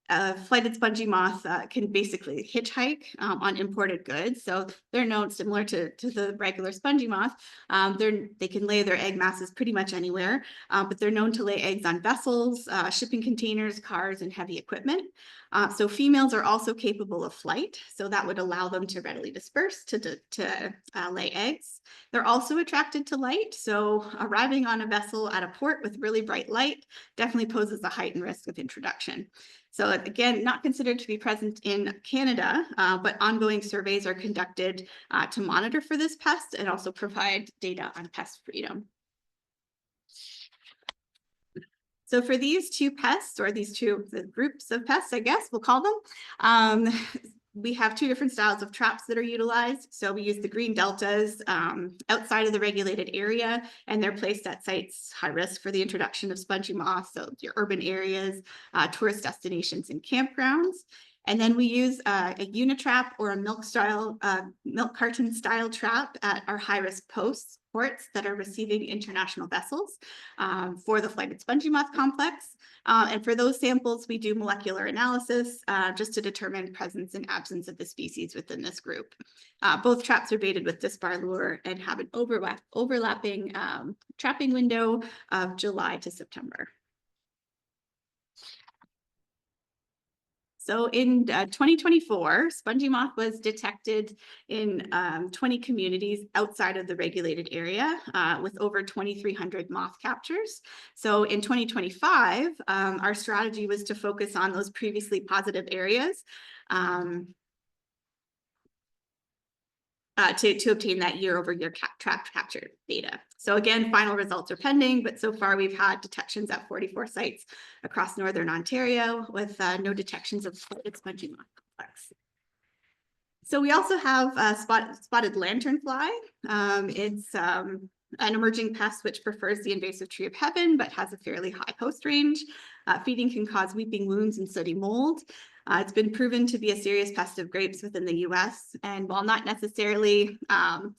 Flighted spongy moth can basically hitchhike on imported goods. So they're known similar to the regular spongy moth. They can lay their egg masses pretty much anywhere, but they're known to lay eggs on vessels, shipping containers, cars, and heavy equipment. So females are also capable of flight. So that would allow them to readily disperse to lay eggs. They're also attracted to light. So arriving on a vessel at a port with really bright light definitely poses a heightened risk of introduction. So again, not considered to be present in Canada, but ongoing surveys are conducted to monitor for this pest and also provide data on pest freedom. So for these two pests, or these two groups of pests, I guess we'll call them, we have two different styles of traps that are utilized. So we use the green deltas outside of the regulated area, and they're placed at sites high risk for the introduction of spongy moth. So your urban areas, tourist destinations, and campgrounds. And then we use a unitrap or a milk carton style trap at our high risk ports that are receiving international vessels for the flighted spongy moth complex. And for those samples, we do molecular analysis just to determine presence and absence of the species within this group. Both traps are baited with disbar lure and have an overlapping trapping window of July to September. So in 2024, spongy moth was detected in 20 communities outside of the regulated area with over 2,300 moth captures. So in 2025, our strategy was to focus on those previously positive areas to obtain that year-over-year trap capture data. So again, final results are pending, but so far we've had detections at 44 sites across Northern Ontario with no detections of flighted spongy moth complex. So we also have spotted lanternfly. It's an emerging pest which prefers the invasive tree of heaven, but has a fairly high host range. Feeding can cause weeping wounds and sooty mold. It's been proven to be a serious pest of grapes within the US, and while not necessarily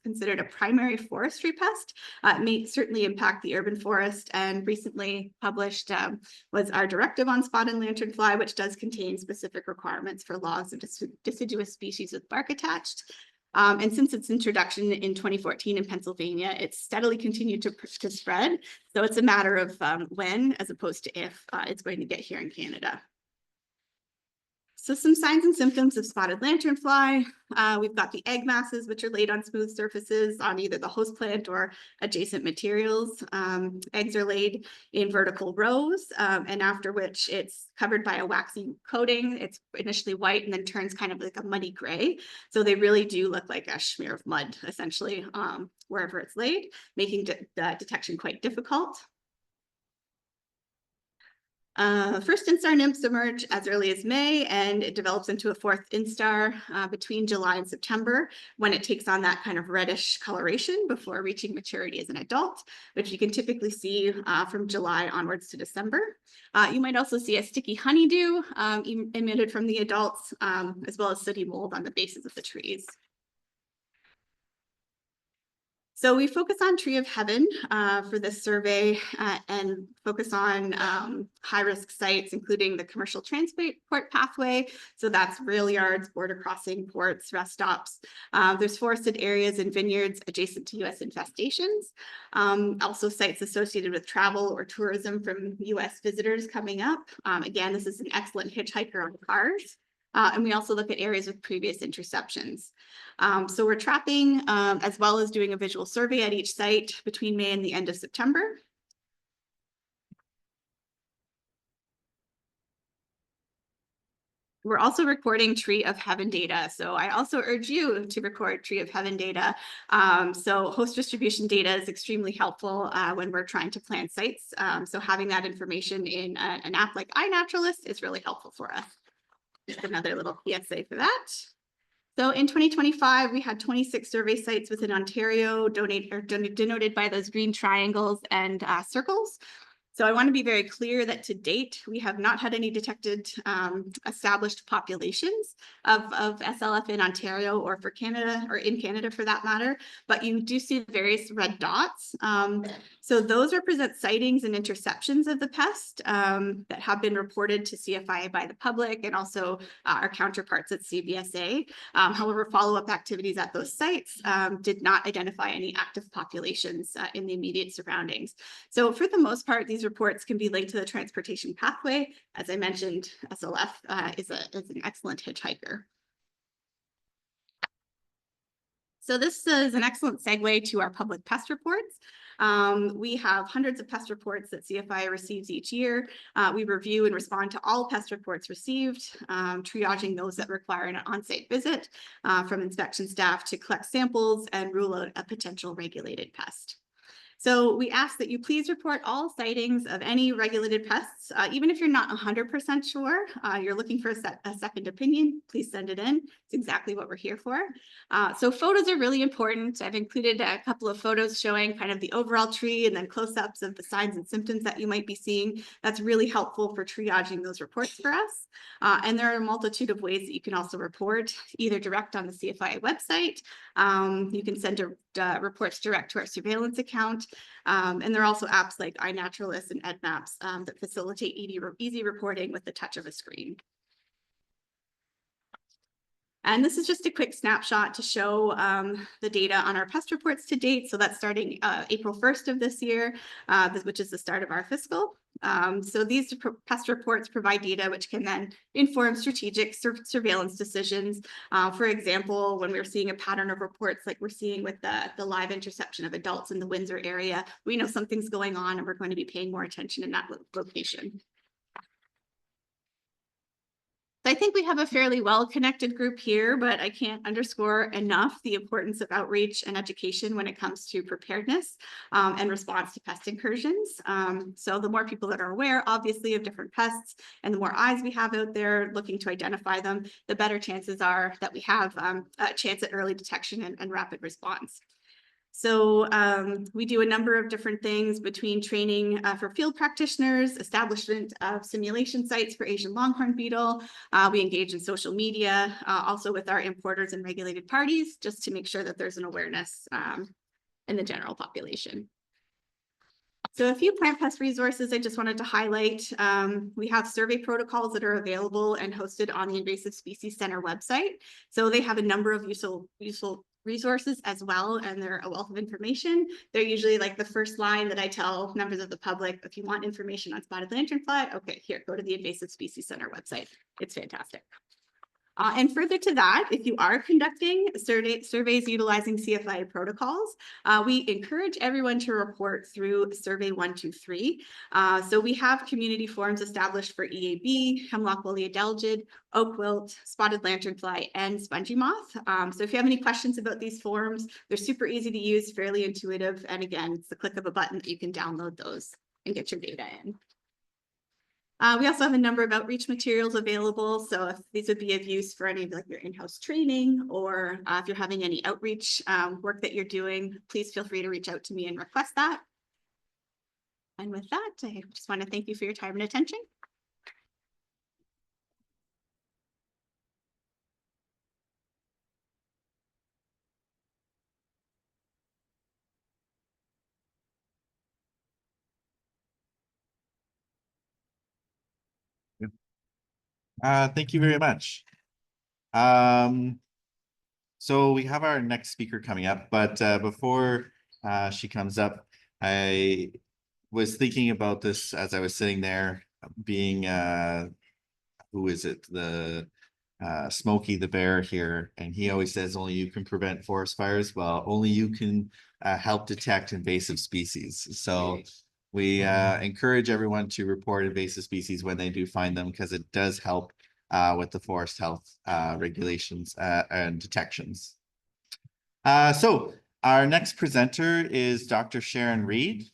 considered a primary forestry pest, it may certainly impact the urban forest. And recently published was our directive on spotted lanternfly, which does contain specific requirements for logs of deciduous species with bark attached. And since its introduction in 2014 in Pennsylvania, it's steadily continued to spread. So it's a matter of when, as opposed to if, it's going to get here in Canada. So some signs and symptoms of spotted lanternfly. We've got the egg masses, which are laid on smooth surfaces on either the host plant or adjacent materials. Eggs are laid in vertical rows, and after which it's covered by a waxy coating. It's initially white and then turns kind of like a muddy gray. So they really do look like a smear of mud, essentially, wherever it's laid, making detection quite difficult. First instar nymphs emerge as early as May, and it develops into a fourth instar between July and September, when it takes on that kind of reddish coloration before reaching maturity as an adult, which you can typically see from July onwards to December. You might also see a sticky honeydew emitted from the adults, as well as sooty mold on the bases of the trees. So we focus on Tree of Heaven for this survey and focus on high-risk sites, including the commercial transport pathway. So that's rail yards, border crossing ports, rest stops. There's forested areas and vineyards adjacent to US infestations. Also sites associated with travel or tourism from US visitors coming up. Again, this is an excellent hitchhiker on cars. And we also look at areas with previous interceptions. So we're trapping as well as doing a visual survey at each site between May and the end of September. We're also recording Tree of Heaven data. So I also urge you to record Tree of Heaven data. So host distribution data is extremely helpful when we're trying to plan sites. So having that information in an app like iNaturalist is really helpful for us. Just another little PSA for that. So in 2025, we had 26 survey sites within Ontario denoted by those green triangles and circles. So I want to be very clear that to date, we have not had any detected established populations of SLF in Ontario or for Canada or in Canada for that matter, but you do see the various red dots. So those represent sightings and interceptions of the pest that have been reported to CFIA by the public and also our counterparts at CBSA. However, follow-up activities at those sites did not identify any active populations in the immediate surroundings. So for the most part, these reports can be linked to the transportation pathway. As I mentioned, SLF is an excellent hitchhiker. So this is an excellent segue to our public pest reports. We have hundreds of pest reports that CFI receives each year. We review and respond to all pest reports received, triaging those that require an on-site visit from inspection staff to collect samples and rule out a potential regulated pest. So we ask that you please report all sightings of any regulated pests, even if you're not 100% sure, you're looking for a second opinion, please send it in. It's exactly what we're here for. So photos are really important. I've included a couple of photos showing kind of the overall tree and then close-ups of the signs and symptoms that you might be seeing. That's really helpful for triaging those reports for us. And there are a multitude of ways that you can also report, either direct on the CFIA website. You can send reports direct to our surveillance account. And there are also apps like iNaturalist and EdMaps that facilitate easy reporting with the touch of a screen. And this is just a quick snapshot to show the data on our pest reports to date. So that's starting April 1st of this year, which is the start of our fiscal. So these pest reports provide data which can then inform strategic surveillance decisions. For example, when we're seeing a pattern of reports like we're seeing with the live interception of adults in the Windsor area, we know something's going on and we're going to be paying more attention in that location. I think we have a fairly well-connected group here, but I can't underscore enough the importance of outreach and education when it comes to preparedness and response to pest incursions. So the more people that are aware, obviously, of different pests and the more eyes we have out there looking to identify them, the better chances are that we have a chance at early detection and rapid response. So we do a number of different things between training for field practitioners, establishment of simulation sites for Asian longhorn beetle. We engage in social media, also with our importers and regulated parties, just to make sure that there's an awareness in the general population. So a few plant pest resources I just wanted to highlight. We have survey protocols that are available and hosted on the Invasive Species Centre website. So they have a number of useful resources as well, and they're a wealth of information. They're usually like the first line that I tell members of the public, if you want information on spotted lanternfly, okay, here, go to the Invasive Species Centre website. It's fantastic. And further to that, if you are conducting surveys utilizing CFIA protocols, we encourage everyone to report through Survey 123. So we have community forums established for EAB, hemlock woolly adelgid, oak wilt, spotted lanternfly, and spongy moth. So if you have any questions about these forums, they're super easy to use, fairly intuitive. And again, it's the click of a button that you can download those and get your data in. We also have a number of outreach materials available. So if these would be of use for any of like your in-house training, or if you're having any outreach work that you're doing, please feel free to reach out to me and request that. And with that, I just want to thank you for your time and attention. Thank you very much. So we have our next speaker coming up, but before she comes up, I was thinking about this as I was sitting there, being who is it? The Smokey the bear here, and he always says only you can prevent forest fires. Well, only you can help detect invasive species. So we encourage everyone to report invasive species when they do find them, because it does help with the forest health regulations and detections. So our next presenter is Dr. Sharon Reed.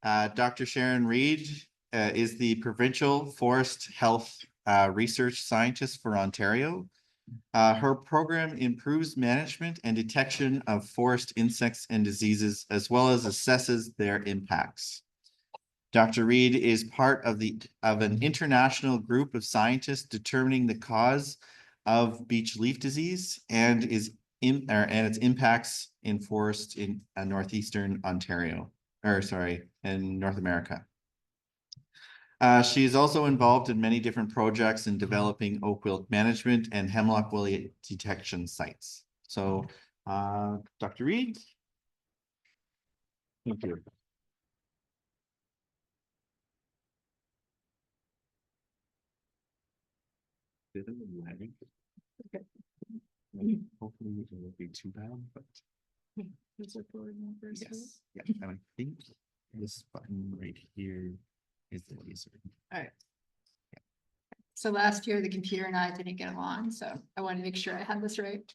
Dr. Sharon Reed is the Provincial Forest Health Research Scientist for Ontario. Her program improves management and detection of forest insects and diseases, as well as assesses their impacts. Dr. Reed is part of an international group of scientists determining the cause of beech leaf disease and its impacts in forests in northeastern Ontario, in North America. She is also involved in many different projects in developing oak wilt management and hemlock woolly detection sites. So, Dr. Reed. Thank you. Hopefully it won't be too bad, but yes, yeah, and I think this button right here is the laser. All right. So last year, the computer and I didn't get along, so I wanted to make sure I had this right.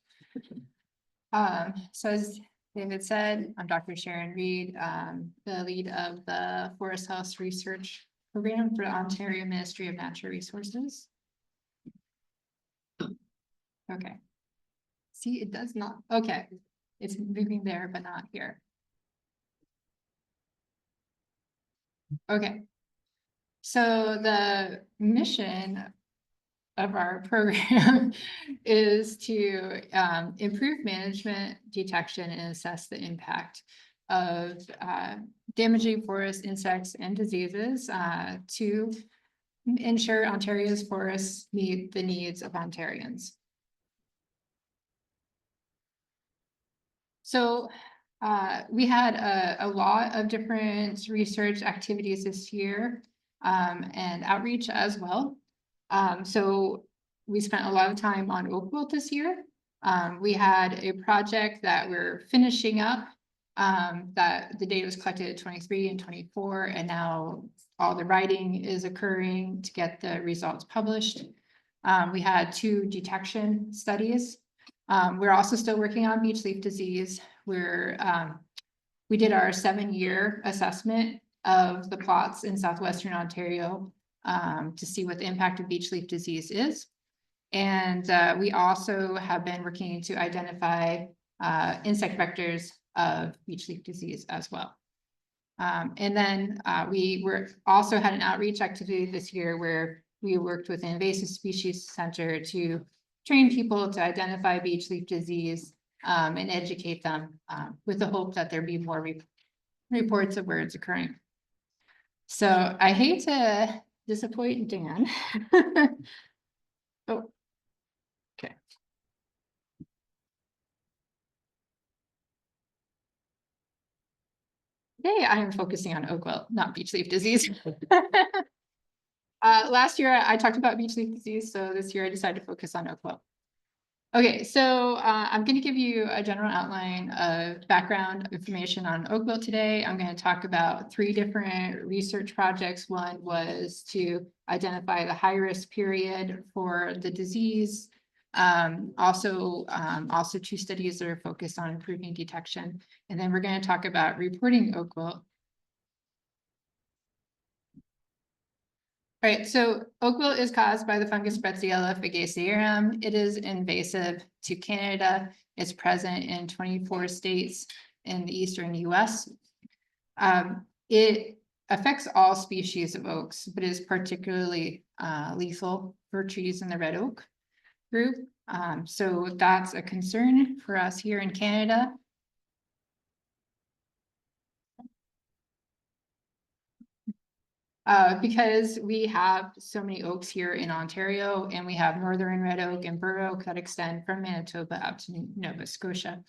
So as David said, I'm Dr. Sharon Reed, the lead of the Forest Health Research Program for the Ontario Ministry of Natural Resources. Okay. See, it does not, okay, it's moving there, but not here. Okay. So the mission of our program is to improve management, detection, and assess the impact of damaging forest insects and diseases to ensure Ontario's forests meet the needs of Ontarians. So we had a lot of different research activities this year and outreach as well. So we spent a lot of time on oak wilt this year. We had a project that we're finishing up that the data was collected at 23 and 24, and now all the writing is occurring to get the results published. We had 2 detection studies. We're also still working on beech leaf disease. We did our 7-year assessment of the plots in southwestern Ontario to see what the impact of beech leaf disease is. And we also have been working to identify insect vectors of beech leaf disease as well. And then we also had an outreach activity this year where we worked with Invasive Species Centre to train people to identify beech leaf disease and educate them with the hope that there be more reports of where it's occurring. So I hate to disappoint Dan. Oh, okay. Today I am focusing on oak wilt, not beech leaf disease. Last year I talked about beech leaf disease, so this year I decided to focus on oak wilt. Okay, so I'm going to give you a general outline of background information on oak wilt today. I'm going to talk about 3 different research projects. One was to identify the high risk period for the disease. Also 2 studies that are focused on improving detection. And then we're going to talk about reporting oak wilt. All right, so oak wilt is caused by the fungus Brachyella fagacearum. It is invasive to Canada. It's present in 24 states in the eastern US. It affects all species of oaks, but is particularly lethal for trees in the red oak group. So that's a concern for us here in Canada. Because we have so many oaks here in Ontario, and we have northern red oak and bur oak that extend from Manitoba up to Nova Scotia.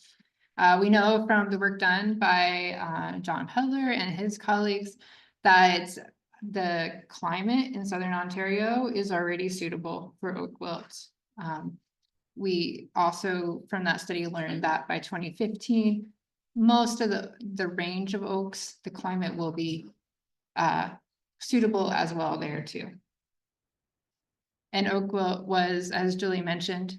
We know from the work done by John Pedler and his colleagues that the climate in southern Ontario is already suitable for oak wilt. We also from that study learned that by 2015, most of the range of oaks, the climate will be suitable as well there too. And oak wilt was, as Julie mentioned,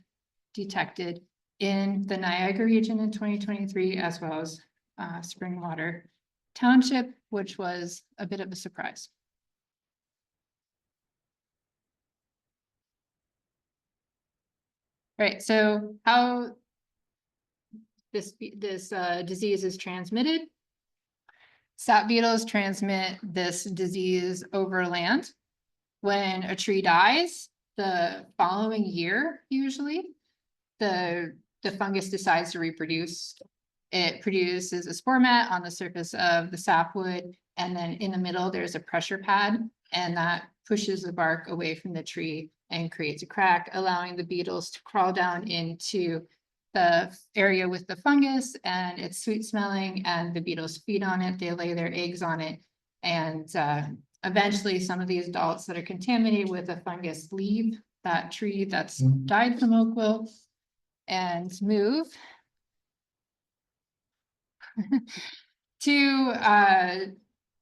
detected in the Niagara region in 2023, as well as Springwater Township, which was a bit of a surprise. Right, so how this disease is transmitted. Sap beetles transmit this disease over land. When a tree dies, the following year, usually, the fungus decides to reproduce. It produces a spore mat on the surface of the sapwood, and then in the middle, there's a pressure pad, and that pushes the bark away from the tree and creates a crack, allowing the beetles to crawl down into the area with the fungus, and it's sweet smelling, and the beetles feed on it, they lay their eggs on it, and eventually some of these adults that are contaminated with the fungus leave that tree that's died from oak wilt and move to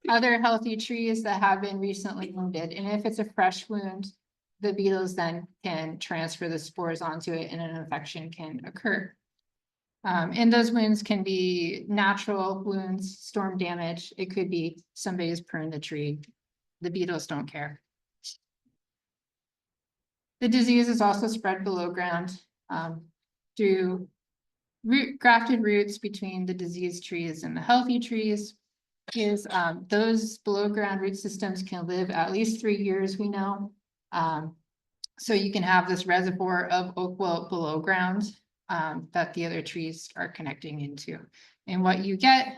other healthy trees that have been recently wounded. And if it's a fresh wound, the beetles then can transfer the spores onto it and an infection can occur. And those wounds can be natural wounds, storm damage. It could be somebody's pruned the tree. The beetles don't care. The disease is also spread below ground through grafted roots between the diseased trees and the healthy trees. Those below ground root systems can live at least 3 years, we know. So you can have this reservoir of oak wilt below ground that the other trees are connecting into. And what you get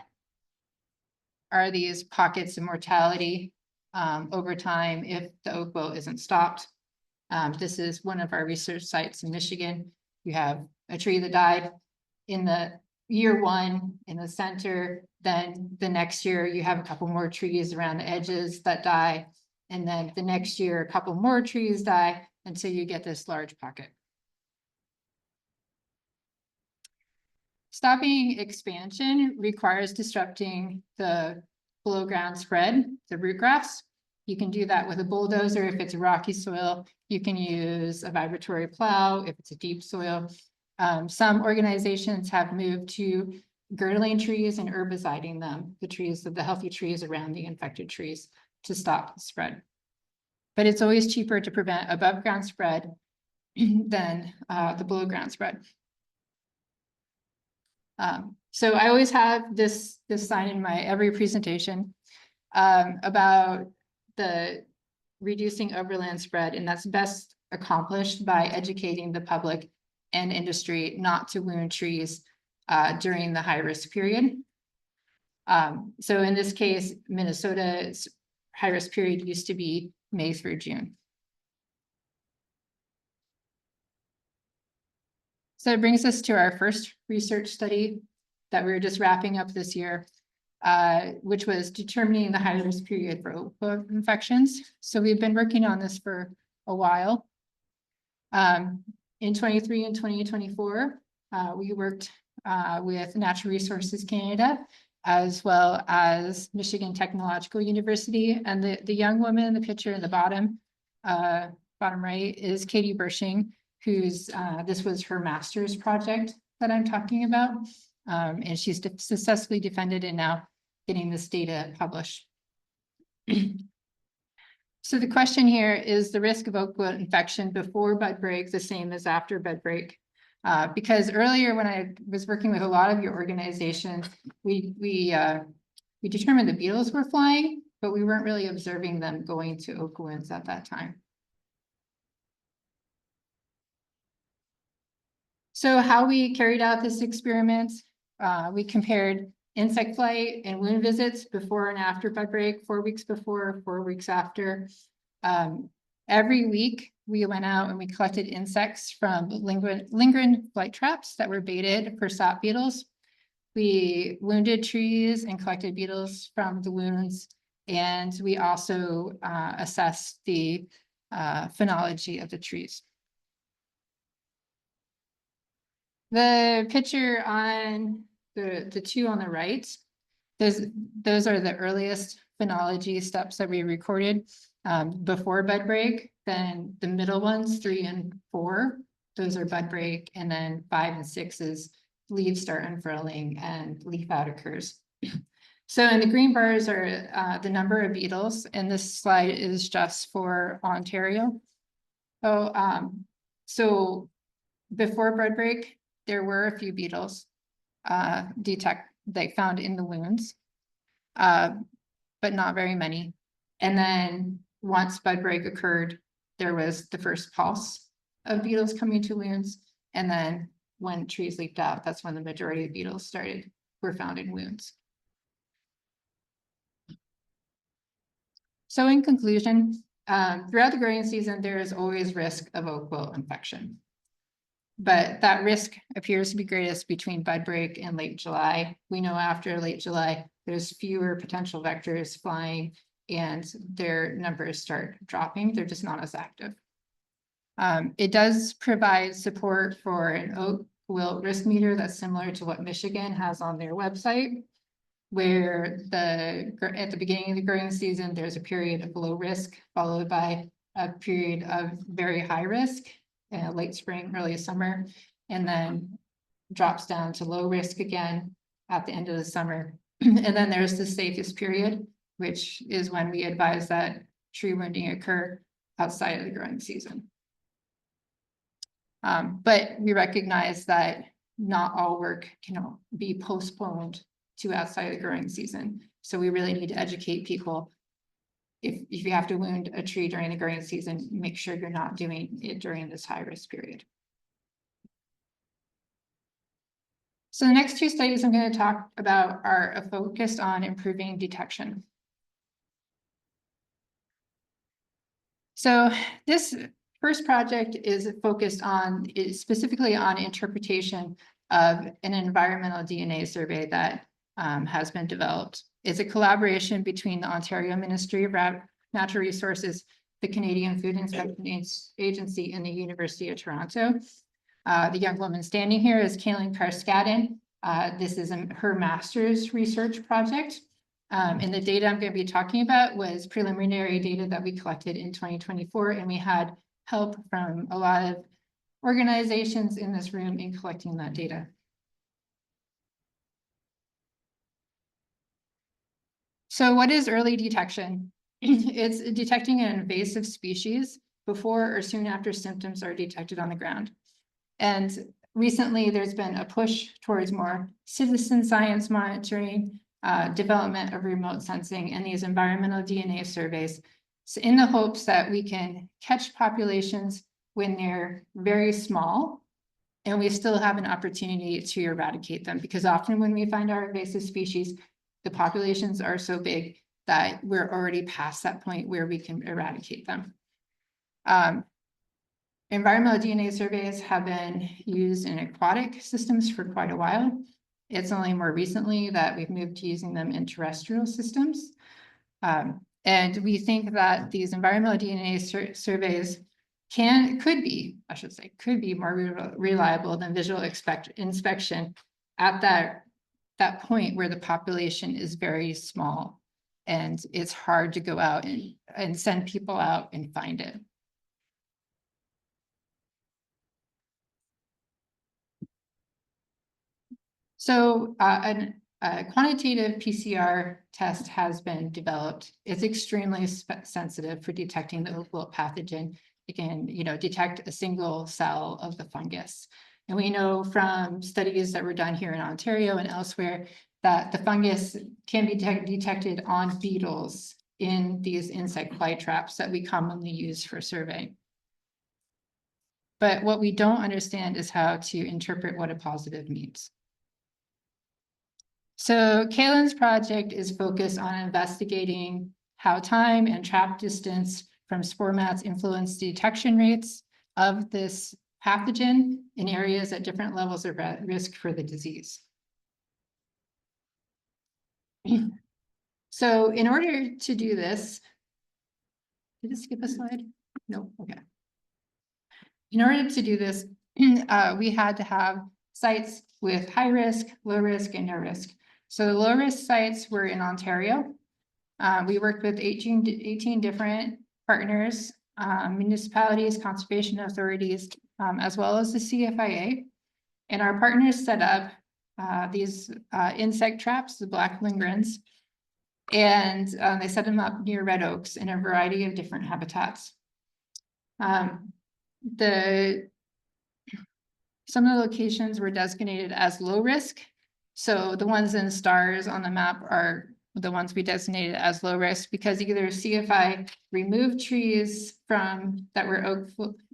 are these pockets of mortality over time if the oak wilt isn't stopped. This is one of our research sites in Michigan. You have a tree that died in the year 1 in the center, then the next year you have a couple more trees around the edges that die, and then the next year a couple more trees die until you get this large pocket. Stopping expansion requires disrupting the below ground spread, the root grafts. You can do that with a bulldozer. If it's a rocky soil, you can use a vibratory plow. If it's a deep soil, some organizations have moved to girdling trees and herbiciding them, the healthy trees around the infected trees, to stop the spread. But it's always cheaper to prevent above ground spread than the below ground spread. So I always have this sign in my every presentation about the reducing overland spread, and that's best accomplished by educating the public and industry not to wound trees during the high risk period. So in this case, Minnesota's high risk period used to be May through June. So it brings us to our first research study that we were just wrapping up this year, which was determining the high risk period for oak wilt infections. So we've been working on this for a while. In 23 and 2024, we worked with Natural Resources Canada, as well as Michigan Technological University. And the young woman in the picture in the bottom right is Katie Bershing, who's this was her master's project that I'm talking about. And she's successfully defended and now getting this data published. So the question here is the risk of oak wilt infection before bud break the same as after bud break? Because earlier when I was working with a lot of your organizations, we determined the beetles were flying, but we weren't really observing them going to oak wounds at that time. So how we carried out this experiment, we compared insect flight and wound visits before and after bud break, 4 weeks before, 4 weeks after. Every week we went out and we collected insects from lingering flight traps that were baited for sap beetles. We wounded trees and collected beetles from the wounds. And we also assessed the phenology of the trees. The picture on the two on the right, those are the earliest phenology steps that we recorded before bud break. Then the middle ones, 3 and 4, those are bud break, and then 5 and 6 is leaves start unfurling and leaf out occurs. So in the green bars are the number of beetles, and this slide is just for Ontario. So before bud break, there were a few beetles found in the wounds. but not very many. And then once bud break occurred, there was the first pulse of beetles coming to wounds. And then when trees leafed out, that's when the majority of beetles were found in wounds. So in conclusion, throughout the growing season, there is always risk of oak wilt infection. But that risk appears to be greatest between bud break and late July. We know after late July, there's fewer potential vectors flying and their numbers start dropping. They're just not as active. It does provide support for an oak wilt risk meter that's similar to what Michigan has on their website, where at the beginning of the growing season, there's a period of low risk followed by a period of very high risk, late spring, early summer, and then drops down to low risk again at the end of the summer. And then there's the safest period, which is when we advise that tree wounding occur outside of the growing season. But we recognize that not all work can be postponed to outside the growing season. So we really need to educate people. If you have to wound a tree during the growing season, make sure you're not doing it during this high risk period. So the next two studies I'm going to talk about are focused on improving detection. So this first project is focused on specifically on interpretation of an environmental DNA survey that has been developed. It's a collaboration between the Ontario Ministry of Natural Resources, the Canadian Food Inspection Agency, and the University of Toronto. The young woman standing here is Kaylin Karskadin. This is her master's research project. And the data I'm going to be talking about was preliminary data that we collected in 2024, and we had help from a lot of organizations in this room in collecting that data. So what is early detection? It's detecting an invasive species before or soon after symptoms are detected on the ground. And recently there's been a push towards more citizen science monitoring, development of remote sensing, and these environmental DNA surveys, so in the hopes that we can catch populations when they're very small and we still have an opportunity to eradicate them, because often when we find our invasive species, the populations are so big that we're already past that point where we can eradicate them. Environmental DNA surveys have been used in aquatic systems for quite a while. It's only more recently that we've moved to using them in terrestrial systems. And we think that these environmental DNA surveys could be more reliable than visual inspection at that point where the population is very small and it's hard to go out and send people out and find it. So a quantitative PCR test has been developed. It's extremely sensitive for detecting the oak wilt pathogen. It can, detect a single cell of the fungus. And we know from studies that were done here in Ontario and elsewhere that the fungus can be detected on beetles in these insect fly traps that we commonly use for surveying. But what we don't understand is how to interpret what a positive means. So Kaylin's project is focused on investigating how time and trap distance from spore mats influence the detection rates of this pathogen in areas at different levels of risk for the disease. So in order to do this, did it skip a slide? No, okay. In order to do this, we had to have sites with high risk, low risk, and no risk. So the low risk sites were in Ontario. We worked with 18 different partners, municipalities, conservation authorities, as well as the CFIA. And our partners set up these insect traps, the black lingerins, and they set them up near red oaks in a variety of different habitats. Some of the locations were designated as low risk. So the ones in stars on the map are the ones we designated as low risk, because either CFI removed trees from that were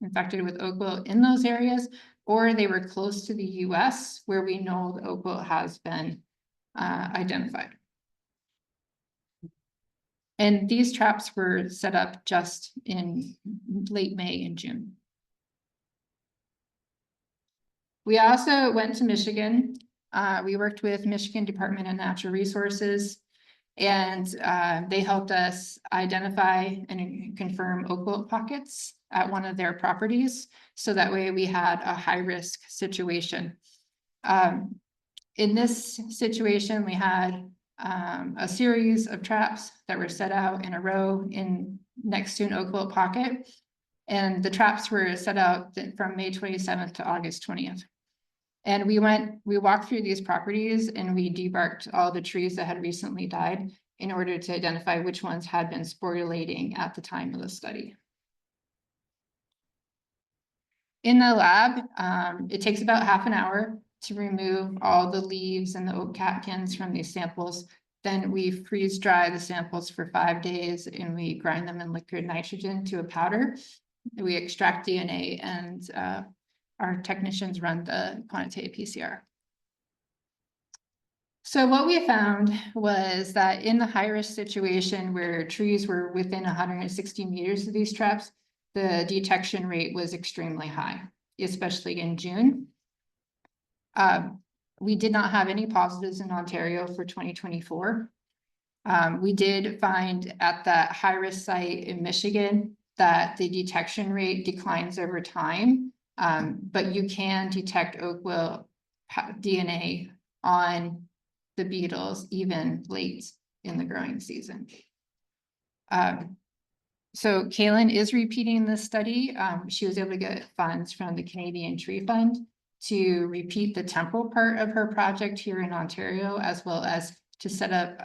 infected with oak wilt in those areas, or they were close to the US where we know the oak wilt has been identified. And these traps were set up just in late May and June. We also went to Michigan. We worked with Michigan Department of Natural Resources, and they helped us identify and confirm oak wilt pockets at one of their properties. So that way we had a high risk situation. In this situation, we had a series of traps that were set out in a row next to an oak wilt pocket. And the traps were set out from May 27th to August 20th. And we walked through these properties and we debarked all the trees that had recently died in order to identify which ones had been sporulating at the time of the study. In the lab, it takes about half an hour to remove all the leaves and the oak catkins from these samples. Then we freeze dry the samples for 5 days and we grind them in liquid nitrogen to a powder. We extract DNA and our technicians run the quantitative PCR. So what we found was that in the high-risk situation where trees were within 160 meters of these traps, the detection rate was extremely high, especially in June. We did not have any positives in Ontario for 2024. We did find at that high-risk site in Michigan that the detection rate declines over time, but you can detect oak wilt DNA on the beetles even late in the growing season. So Kaylin is repeating this study. She was able to get funds from the Canadian Tree Fund to repeat the temporal part of her project here in Ontario, as well as to set up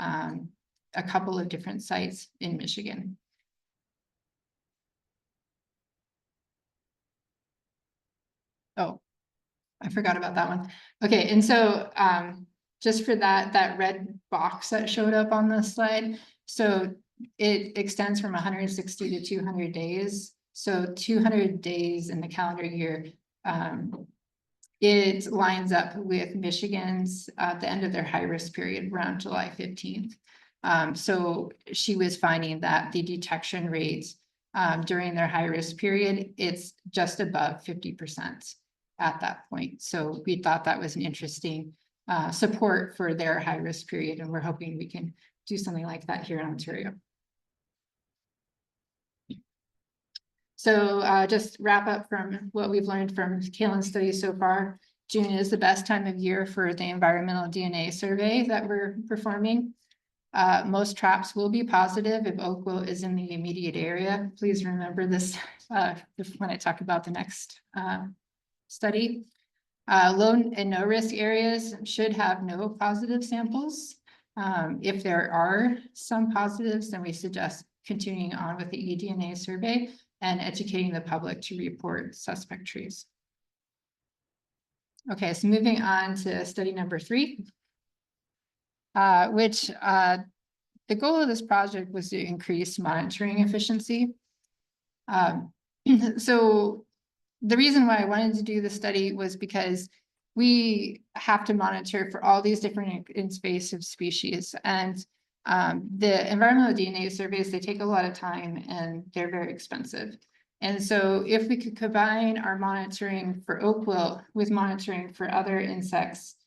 a couple of different sites in Michigan. Oh, I forgot about that one. Okay, and so just for that red box that showed up on the slide, so it extends from 160 to 200 days. So 200 days in the calendar year, it lines up with Michigan's at the end of their high risk period around July 15th. So she was finding that the detection rates during their high risk period, it's just above 50% at that point. So we thought that was an interesting support for their high risk period, and we're hoping we can do something like that here in Ontario. So just wrap up from what we've learned from Kaylin's study so far. June is the best time of year for the environmental DNA survey that we're performing. Most traps will be positive if oak wilt is in the immediate area. Please remember this when I talk about the next study. Low and no risk areas should have no positive samples. If there are some positives, then we suggest continuing on with the eDNA survey and educating the public to report suspect trees. Okay, so moving on to study number 3, which the goal of this project was to increase monitoring efficiency. So the reason why I wanted to do the study was because we have to monitor for all these different invasive species, and the environmental DNA surveys, they take a lot of time and they're very expensive. And so if we could combine our monitoring for oak wilt with monitoring for other insects,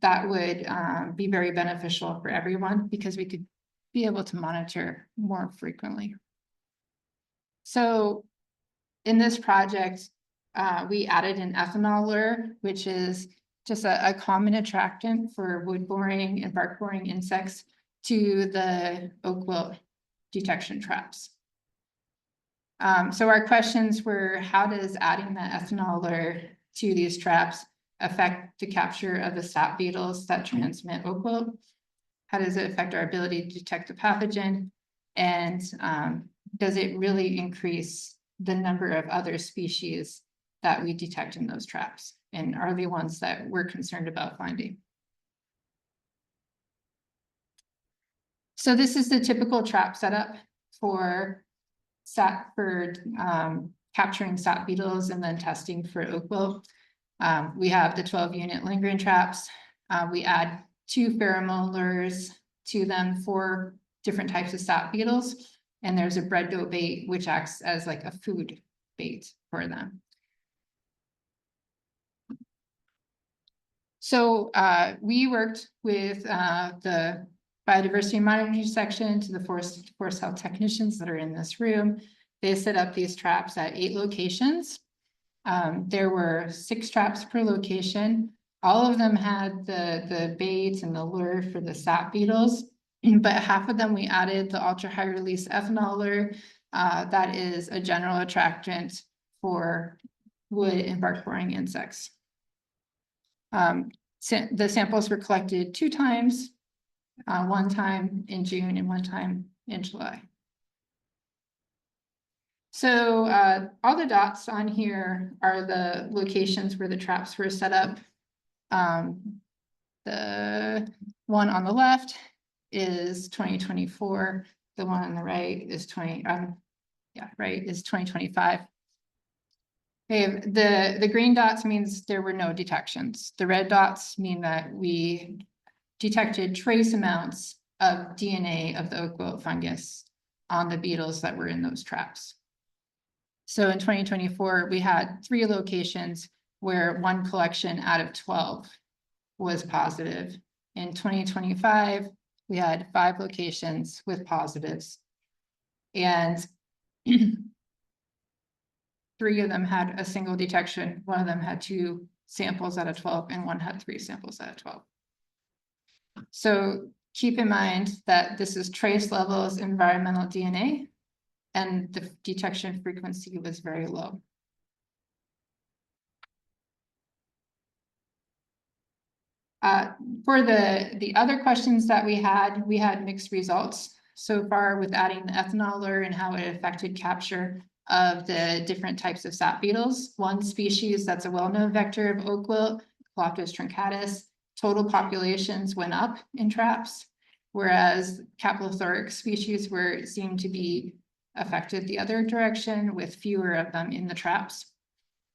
that would be very beneficial for everyone, because we could be able to monitor more frequently. So in this project, we added an ethanol lure, which is just a common attractant for wood boring and bark boring insects, to the oak wilt detection traps. So our questions were, how does adding the ethanol lure to these traps affect the capture of the sap beetles that transmit oak wilt? How does it affect our ability to detect the pathogen? And does it really increase the number of other species that we detect in those traps? And are they ones that we're concerned about finding? So this is the typical trap setup for capturing sap beetles and then testing for oak wilt. We have the 12-unit lingering traps. We add 2 pheromone lures to them for different types of sap beetles. And there's a bread dough bait, which acts as like a food bait for them. So we worked with the biodiversity monitoring section to the forest health technicians that are in this room. They set up these traps at 8 locations. There were 6 traps per location. All of them had the bait and the lure for the sap beetles, but half of them we added the ultra high release ethanol lure. That is a general attractant for wood and bark boring insects. The samples were collected 2 times, one time in June and one time in July. So all the dots on here are the locations where the traps were set up. The one on the left is 2024. The one on the right is 2025. Okay, the green dots means there were no detections. The red dots mean that we detected trace amounts of DNA of the oak wilt fungus on the beetles that were in those traps. So in 2024, we had 3 locations where 1 collection out of 12 was positive. In 2025, we had 5 locations with positives. And 3 of them had a single detection. 1 of them had 2 samples out of 12, and 1 had 3 samples out of 12. So keep in mind that this is trace levels environmental DNA, and the detection frequency was very low. For the other questions that we had mixed results so far with adding the ethanol lure and how it affected capture of the different types of sap beetles. One species that's a well-known vector of oak wilt, Coloptes truncatus, total populations went up in traps, whereas caplothorax species seemed to be affected the other direction with fewer of them in the traps.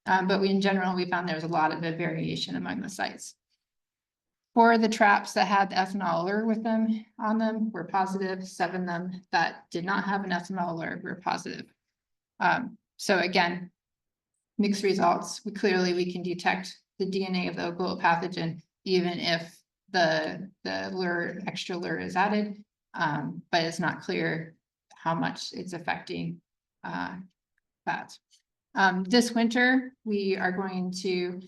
But in general, we found there was a lot of variation among the sites. For the traps that had the ethanol lure with them on them were positive. 7 of them that did not have an ethanol lure were positive. So again, mixed results. We can detect the DNA of the oak wilt pathogen, even if the extra lure is added, but it's not clear how much it's affecting that. This winter, we are going to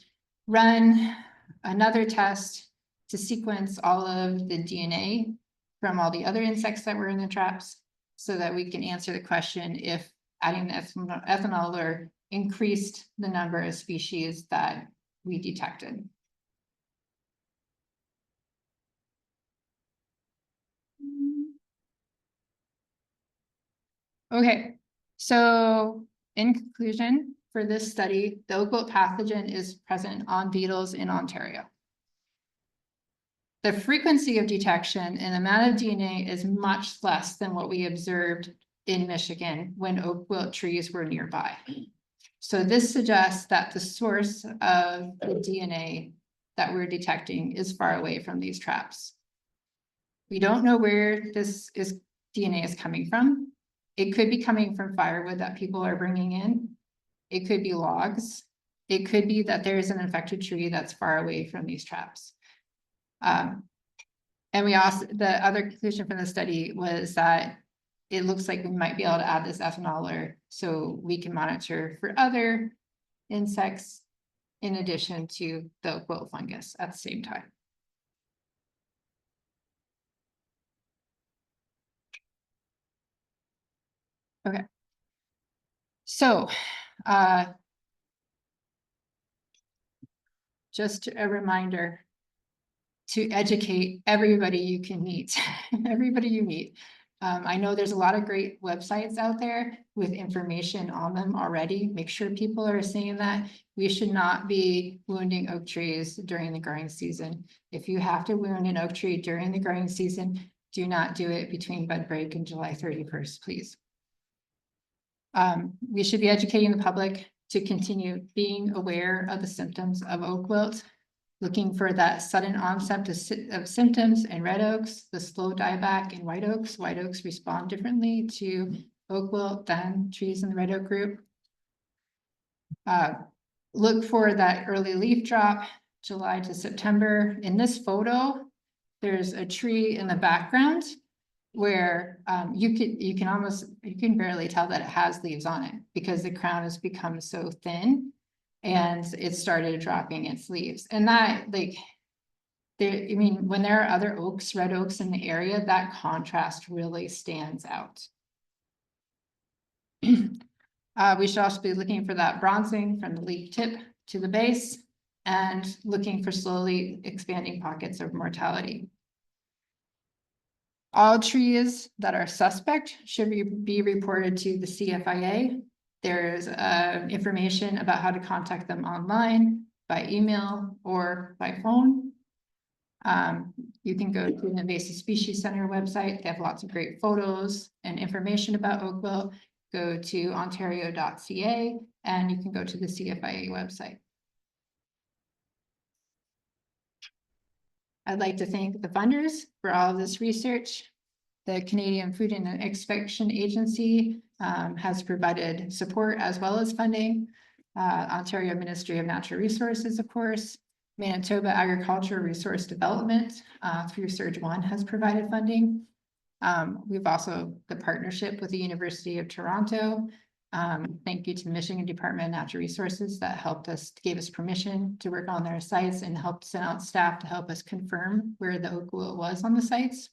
run another test to sequence all of the DNA from all the other insects that were in the traps so that we can answer the question if adding the ethanol lure increased the number of species that we detected. Okay, so in conclusion, for this study, the oak wilt pathogen is present on beetles in Ontario. The frequency of detection and amount of DNA is much less than what we observed in Michigan when oak wilt trees were nearby. So this suggests that the source of the DNA that we're detecting is far away from these traps. We don't know where DNA is coming from. It could be coming from firewood that people are bringing in. It could be logs. It could be that there is an infected tree that's far away from these traps. And the other conclusion from the study was that it looks like we might be able to add this ethanol lure so we can monitor for other insects in addition to the oak wilt fungus at the same time. Okay. So, just a reminder to educate everybody you can meet, everybody you meet. I know there's a lot of great websites out there with information on them already. Make sure people are saying that we should not be wounding oak trees during the growing season. If you have to wound an oak tree during the growing season, do not do it between bud break and July 31st, please. We should be educating the public to continue being aware of the symptoms of oak wilt, looking for that sudden onset of symptoms in red oaks, the slow dieback in white oaks. White oaks respond differently to oak wilt than trees in the red oak group. Look for that early leaf drop, July to September. In this photo, there's a tree in the background where you can barely tell that it has leaves on it because the crown has become so thin and it started dropping its leaves. And that when there are other oaks, red oaks in the area, that contrast really stands out. We should also be looking for that bronzing from the leaf tip to the base and looking for slowly expanding pockets of mortality. All trees that are suspect should be reported to the CFIA. There's information about how to contact them online, by email, or by phone. You can go to the Invasive Species Centre website. They have lots of great photos and information about oak wilt. Go to ontario.ca and you can go to the CFIA website. I'd like to thank the funders for all of this research. The Canadian Food and Inspection Agency has provided support as well as funding. Ontario Ministry of Natural Resources, of course. Manitoba Agricultural Resource Development through Surge 1 has provided funding. We've also the partnership with the University of Toronto. Thank you to the Michigan Department of Natural Resources that gave us permission to work on their sites and helped send out staff to help us confirm where the oak wilt was on the sites.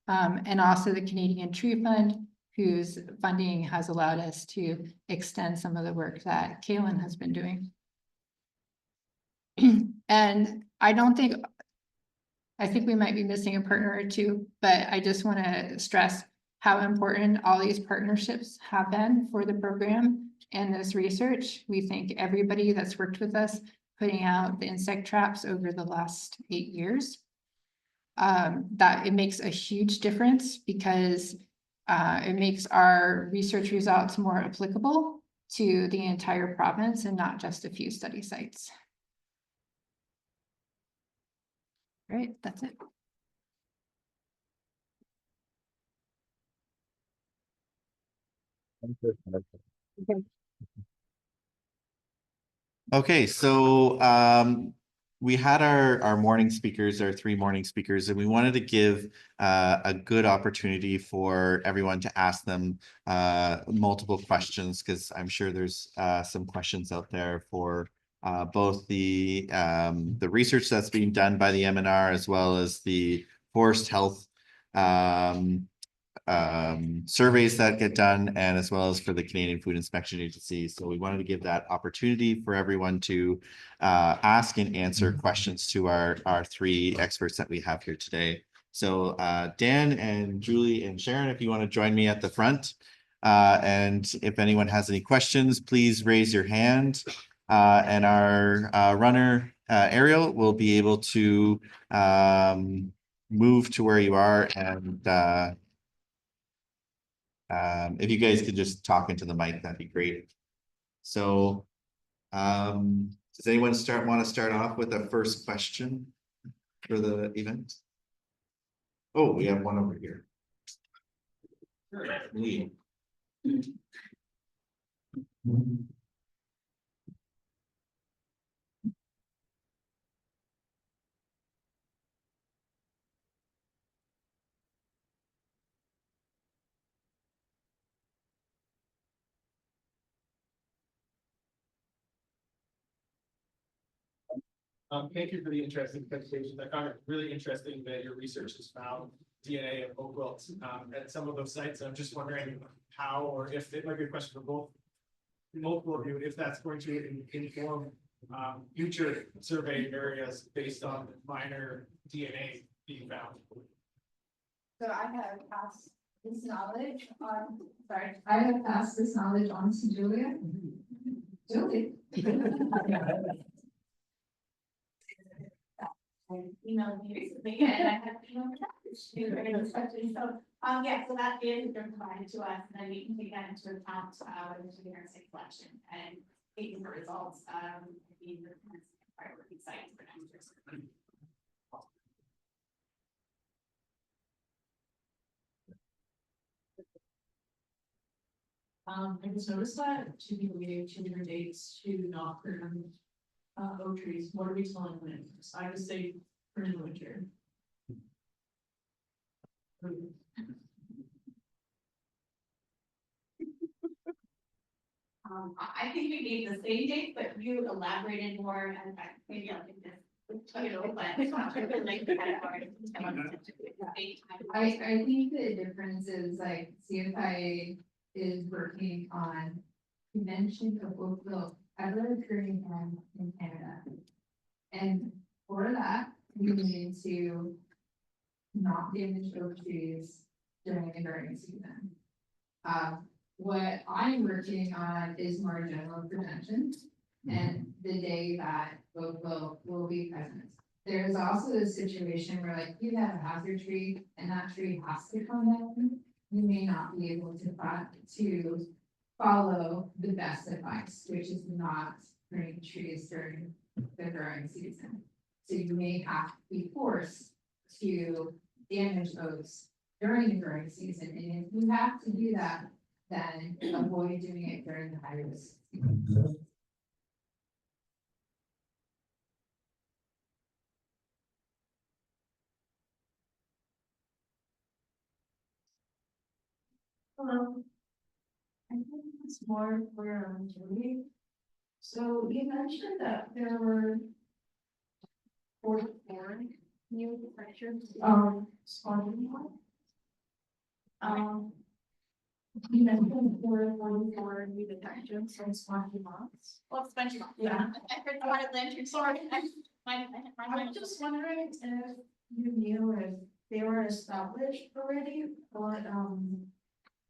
And also the Canadian Tree Fund, whose funding has allowed us to extend some of the work that Kaylin has been doing. And I think we might be missing a partner or two, but I just want to stress how important all these partnerships have been for the program and this research. We thank everybody that's worked with us putting out the insect traps over the last 8 years. That it makes a huge difference because it makes our research results more applicable to the entire province and not just a few study sites. Right, that's it. Okay, so we had our morning speakers, our 3 morning speakers, and we wanted to give a good opportunity for everyone to ask them multiple questions, because I'm sure there's some questions out there for both the research that's being done by the MNR as well as the forest health surveys that get done, and as well as for the Canadian Food Inspection Agency. So we wanted to give that opportunity for everyone to ask and answer questions to our 3 experts that we have here today. So Dan and Julie and Sharon, if you want to join me at the front, and if anyone has any questions, please raise your hand, and our runner Ariel will be able to move to where you are, and if you guys could just talk into the mic, that'd be great. So does anyone want to start off with a first question for the event? Oh, we have one over here. Lee. Thank you for the interesting presentation. I found it really interesting that your research has found DNA of oak wilt at some of those sites. I'm just wondering how, or if it might be a question for multiple of you, if that's going to inform future survey areas based on minor DNA being found. So I have passed this knowledge on, I have passed this knowledge on to Julia. Julie. I emailed me recently and I have emailed back. Yeah, so that is provided to us, and then we can take that into account, when we're doing our site selection and taking the results, being the priority sites for next year. I just noticed that to be waiting 2 different dates to not prune oak trees. What are we telling them? I would say prune in winter. I think we gave the same date, but you elaborated more and maybe I'll get this. You know, but it's not really like the kind of hard. I think the difference is like CFI is working on prevention of oak ever occurring in Canada. And for that, we need to not damage oak trees during the growing season. What I'm working on is more general prevention and the day that oak will be present. There's also a situation where like you have a hazard tree and that tree has to come down. You may not be able to follow the best advice, which is not pruning trees during the growing season. So you may have to be forced to damage oaks during the growing season. And if you have to do that, then avoid doing it during the high risk. Hello. I think it's more for Julie. So you mentioned that there were 44 new detections spawning. You mentioned there were 44 new detections on spawning months. Well, it's a bunch of, Yeah. I heard the word lantern, sorry. I'm just wondering if you knew if they were established already, or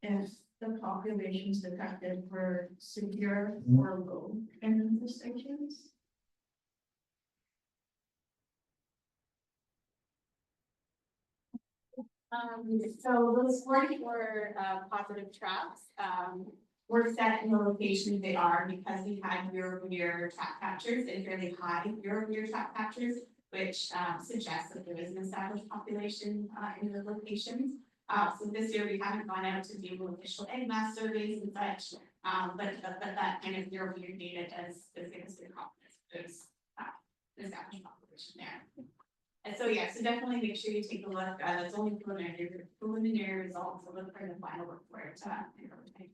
if the populations detected were severe or low in the stations. So those 44 positive traps were set in the locations they are because we had year-over-year trap captures and fairly high year-over-year trap captures, which suggests that there is an established population in the locations. So this year we haven't gone out to do official egg mass surveys and such, but that kind of year-over-year data does give us good confidence. There's an established population there. And so, yeah, so definitely make sure you take a look. That's only preliminary results. So look for the final report. In early 2026.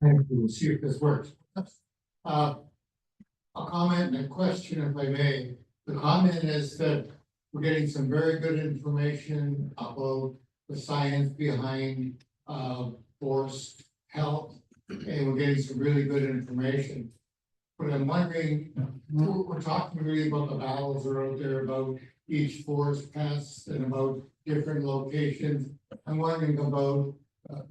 And we'll see if this works. A comment and a question, if I may. The comment is that we're getting some very good information about the science behind forest health, and we're getting some really good information. But I'm wondering, we're talking really about the battles that are out there about each forest pest and about different locations. I'm wondering about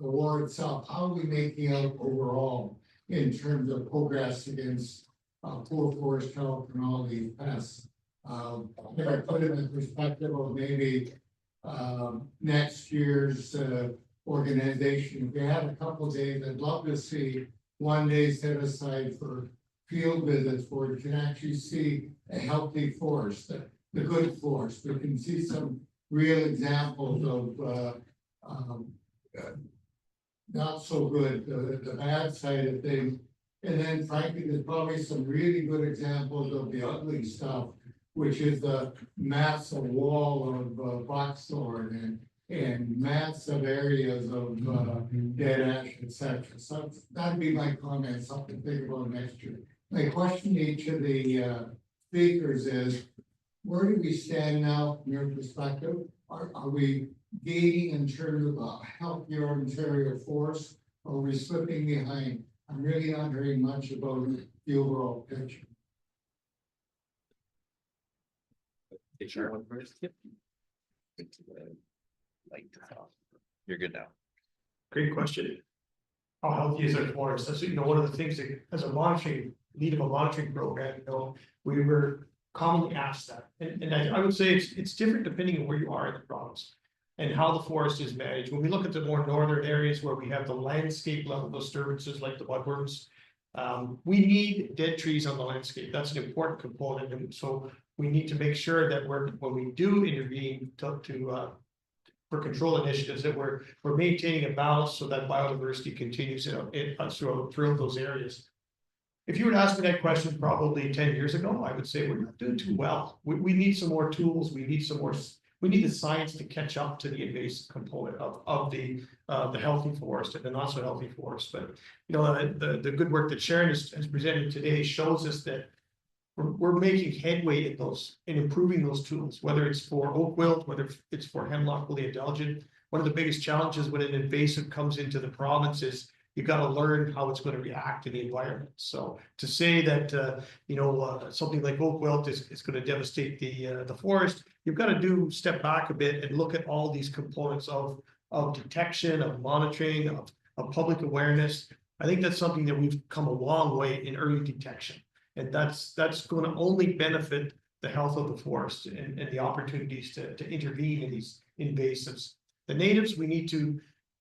the war itself. How are we making out overall in terms of progress against poor forest health and all these pests? If I put it in perspective of maybe next year's organization, if we had a couple of days, I'd love to see 1 day set aside for field visits where you can actually see a healthy forest, the good forest. We can see some real examples of not so good, the bad side of things. And then frankly, there's probably some really good examples of the ugly stuff, which is the massive wall of boxthorn and massive areas of dead ash, etc. So that'd be my comment, something to think about next year. My question to each of the speakers is, where do we stand now from your perspective? Are we gaining in terms of a healthier Ontario forest, or are we slipping behind? I'm really not hearing much about the overall picture. One first. Yep. Light this off. You're good now. Great question. how healthy is our forest? That's, one of the things that, as a lead of a monitoring program, we were commonly asked that. And I would say it's different depending on where you are in the province and how the forest is managed. When we look at the more northern areas where we have the landscape level disturbances like the budworms, we need dead trees on the landscape. That's an important component. And so we need to make sure that when we do intervene for control initiatives, that we're maintaining a balance so that biodiversity continues throughout those areas. If you were to ask me that question probably 10 years ago, I would say we're not doing too well. We need some more tools. We need the science to catch up to the invasive component of the healthy forest and the not so healthy forest. But the good work that Sharon has presented today shows us that we're making headway in improving those tools, whether it's for oak wilt, whether it's for hemlock woolly adelgid. One of the biggest challenges when an invasive comes into the province is you've got to learn how it's going to react to the environment. So to say that something like oak wilt is going to devastate the forest, you've got to step back a bit and look at all these components of detection, of monitoring, of public awareness. I think that's something that we've come a long way in early detection. And that's going to only benefit the health of the forest and the opportunities to intervene in these invasives. The natives, we need to,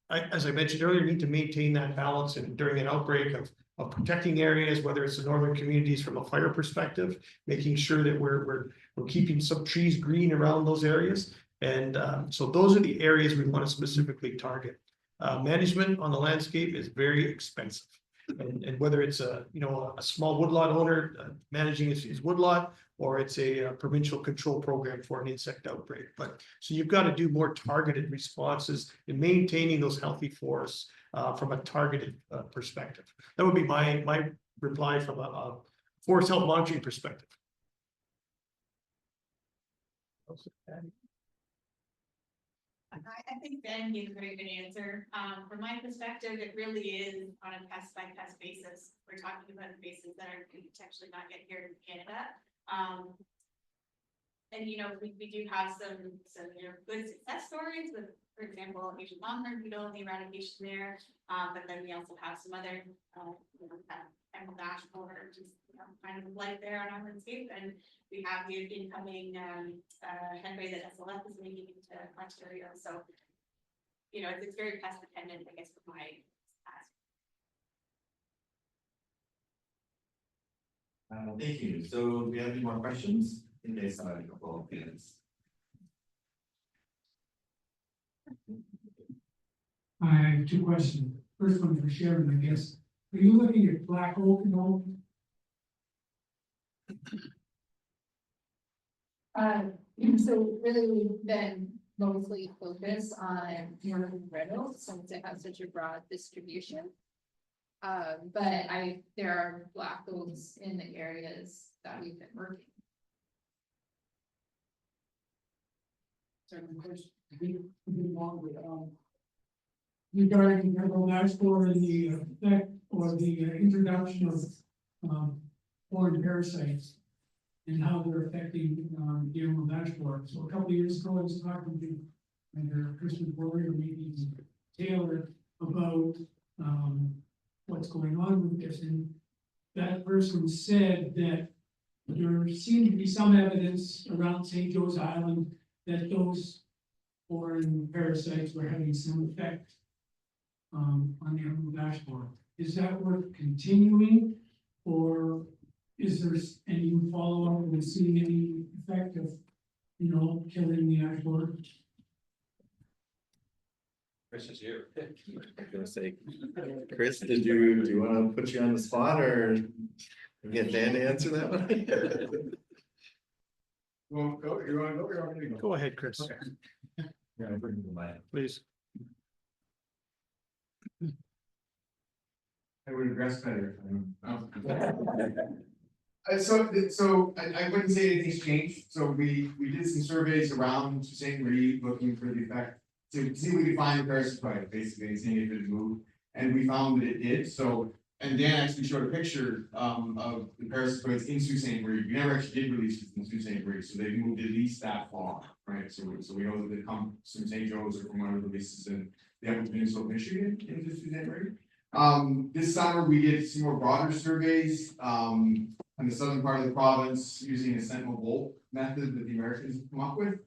as I mentioned earlier, need to maintain that balance and during an outbreak of protecting areas, whether it's the northern communities from a fire perspective, making sure that we're keeping some trees green around those areas. And so those are the areas we want to specifically target. Management on the landscape is very expensive. And whether it's a small woodlot owner managing his woodlot, or it's a provincial control program for an insect outbreak. But so you've got to do more targeted responses in maintaining those healthy forests from a targeted perspective. That would be my reply from a forest health monitoring perspective. I think Ben gave a very good answer. From my perspective, it really is on a pest by pest basis. We're talking about invasives that are potentially not yet here in Canada. And we do have some good success stories with, for example, Asian longhorn beetle and the eradication there. But then we also have some other emerald ash borer, just kind of light there on our landscape, and we have the incoming headway that SLF is making into Ontario. So it's very pest dependent, I guess, for my ask. Thank you. So do we have any more questions? In case I have a couple of minutes. I have two questions. First one for Sharon, I guess. Are you looking at black oak and all? So really we've been mostly focused on northern red oak since it has such a broad distribution. But there are black oaks in the areas that we've been working. Second question, regarding emerald ash borer and the effect or the introduction of foreign parasites and how they're affecting the emerald ash borer. So a couple of years ago, I was talking to either Christian Boyer or maybe Taylor about what's going on with this, and that person said that there seemed to be some evidence around St. Joe's Island that those foreign parasites were having some effect on the emerald ash borer. Is that worth continuing, or is there any follow-up and seeing any effect of, killing the ash borer? Chris is you. I'm gonna say, Chris, do you want to put you on the spot or get Dan to answer that one? Well, you want to go? Or you Go ahead, Chris. Okay. Yeah, bring the mic. Please. I would address better. So I wouldn't say anything's changed. So we did some surveys around St. Marie looking for the effect to see if we could find the parasite, basically, and seeing if it moved. And we found that it did. So, and Dan actually showed a picture of the parasitoids in Sault Ste. Marie. We never actually did release it in Sault Ste. Marie, so they moved at least that far, right? So we know that they come from St. Joe's or from one of the releases in the upper peninsula of Michigan into Sault Ste. Marie. This summer, we did some more broader surveys, in the southern part of the province using a sentinel bolt method that the Americans have come up with.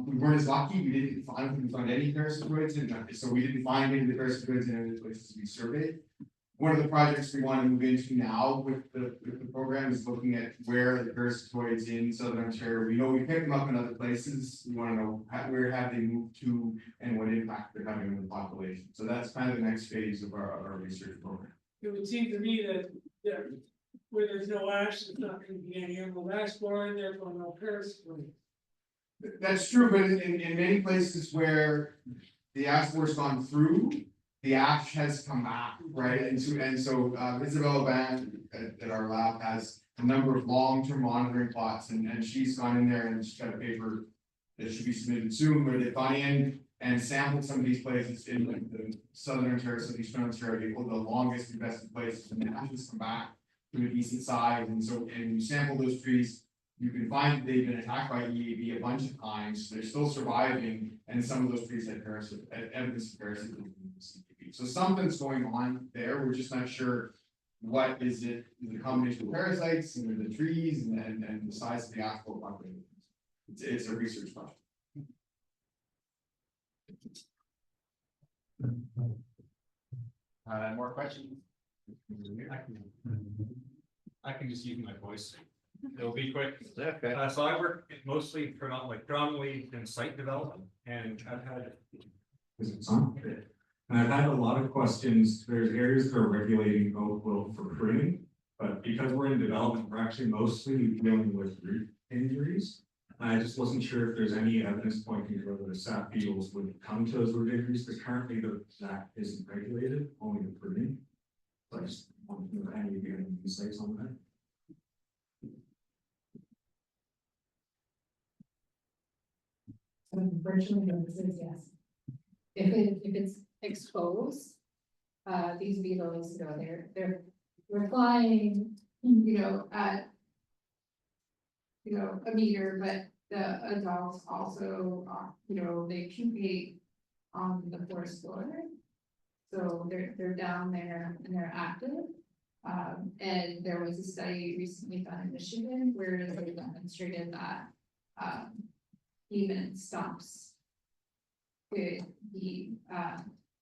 We weren't as lucky, we didn't find any parasitoids, and so we didn't find any of the parasitoids in any of the places we surveyed. One of the projects we want to move into now with the program is looking at where the parasitoids in southern Ontario. We know we pick them up in other places. We want to know where have they moved to and what impact they're having on the population. So that's kind of the next phase of our research program. It would seem to me that, where there's no ash, there's not gonna be any animal ash borne, therefore no parasite. That's true, but in many places where the ash bore's gone through, the ash has come back, right? And so Isabella Band at our lab has a number of long-term monitoring plots, and she's gone in there and she's got a paper that should be submitted soon, where they've gone in and sampled some of these places in like the southern Ontario, southeastern Ontario, the longest invested places, and the ash has come back to a decent size, and you sample those trees, you can find that they've been attacked by EAB a bunch of times, they're still surviving, and some of those trees had evidence of parasitism. So something's going on there, we're just not sure what is it, the combination of parasites and the trees and the size of the actual population. It's a research question. More questions? I can just use my voice. It'll be quick. Okay. So I work mostly predominantly in site development, and I've had. Is it on? And I've had a lot of questions. There's areas that are regulating oak wilt for pruning, but because we're in development, we're actually mostly dealing with root injuries. I just wasn't sure if there's any evidence pointing to whether the sap beetles would come to those root injuries, because currently that isn't regulated, only the pruning. So I just wanted to know if any of you have any insights on that. Virtually no, this is yes. If it's exposed, these beetles, they're flying, at a meter, but the adults also, they pupate on the forest floor. So they're down there and they're active. And there was a study recently done in Michigan where they demonstrated that even stumps could be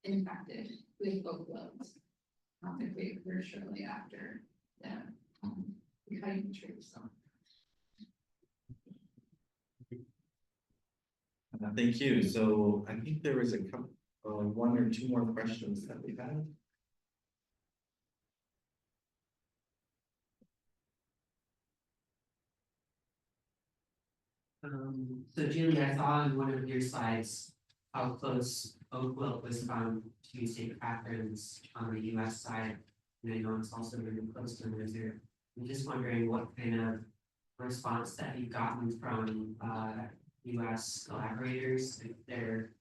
infected with oak wilt if they occur shortly after the cutting the tree. So. Thank you. So I think there was a couple, one or two more questions that we had. So Julie, I saw on one of your slides how close oak wilt was found to St. Catharines on the US side. And I know it's also really close to Windsor. I'm just wondering what kind of response that you've gotten from US collaborators, if they're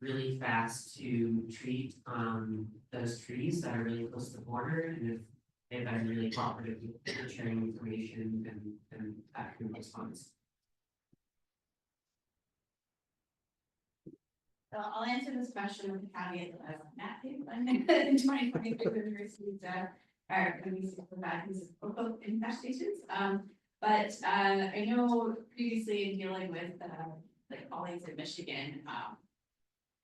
really fast to treat those trees that are really close to the border, and if they've been really cooperative with sharing information and that kind of response. So I'll answer this question with the caveat that I was not paid in 2023 universities are going to be providing oak infestations. But I know previously in dealing with like colleagues in Michigan,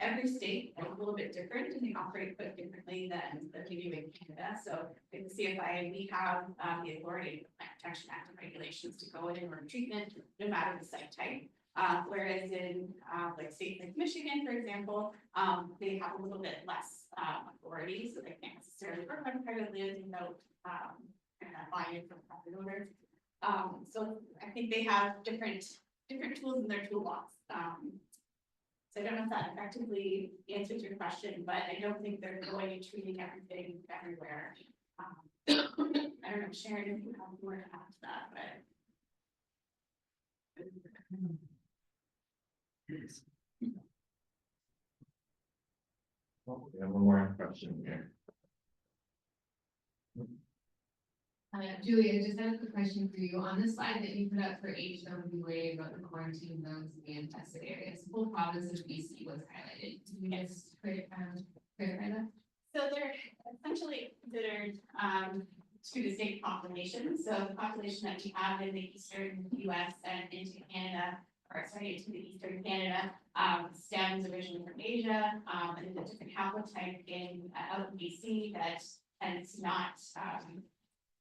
every state is a little bit different and they operate quite differently than we do in Canada. So in the CFIA, we have the authority of Plant Protection Act and regulations to go in and order treatment, no matter the site type. Whereas in like states like Michigan, for example, they have a little bit less authority, so they can't necessarily work on private land without buy-in from private owners. So I think they have different tools in their toolbox. So I don't know if that effectively answers your question, but I don't think they're going and treating everything everywhere. I don't know, Sharon, if you have more to add to that, but. Well, we have one more question here. Julie, I just had a quick question for you. On the slide that you put up for HWA about the quarantine zones in the infested areas, the whole province of BC was highlighted. Can you guys clarify that? So they're essentially considered two distinct populations. So the population that we have in the eastern US and into Canada, or sorry, into the eastern Canada, stems originally from Asia, and a different haplotype in out in BC that tends not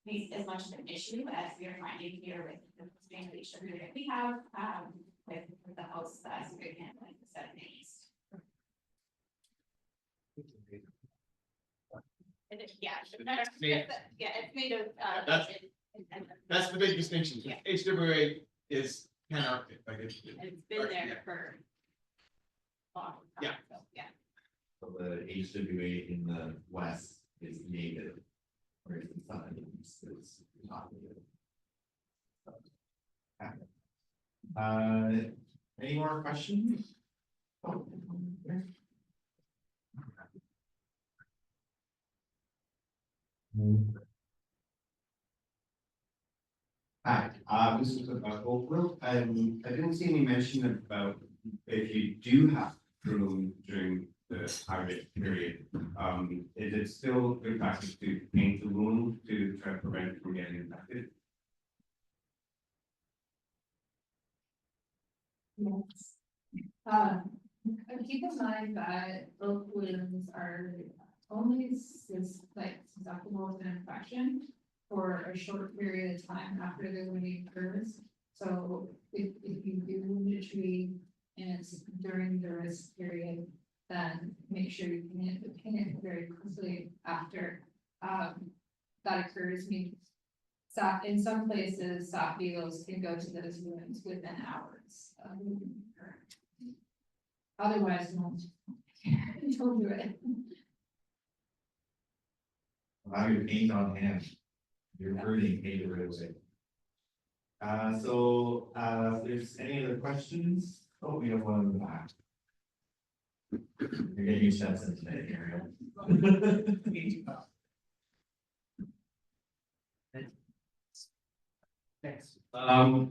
be as much of an issue as we are finding here with the population that we have with the house severe Canada, like the 7 east. Yeah, it's made of. That's the big distinction. Yeah. HWA is Pan-Arctic, like It's been there for long time. Yeah. So, yeah. So the HWA in the west is native, whereas the south and east is not native. Any more questions? Oh, there. Hi, this is about Oakville. I didn't see any mention about if you do have to prune during the harvest period. Is it still good practice to paint the wound to try to prevent it from getting infected? Yes. Keep in mind that oak wounds are only susceptible to infection for a short period of time after the wounding occurs. So if you do wound a tree and it's during the risk period, then make sure you paint it very quickly after that occurs. I mean, in some places, soft beetles can go to those wounds within hours of wounding occurring. Otherwise, don't do it. Allow your paint on hand. You're burning paint right away. If there's any other questions? Oh, we have one in the back. You're getting your steps in today, Ariel. Thanks.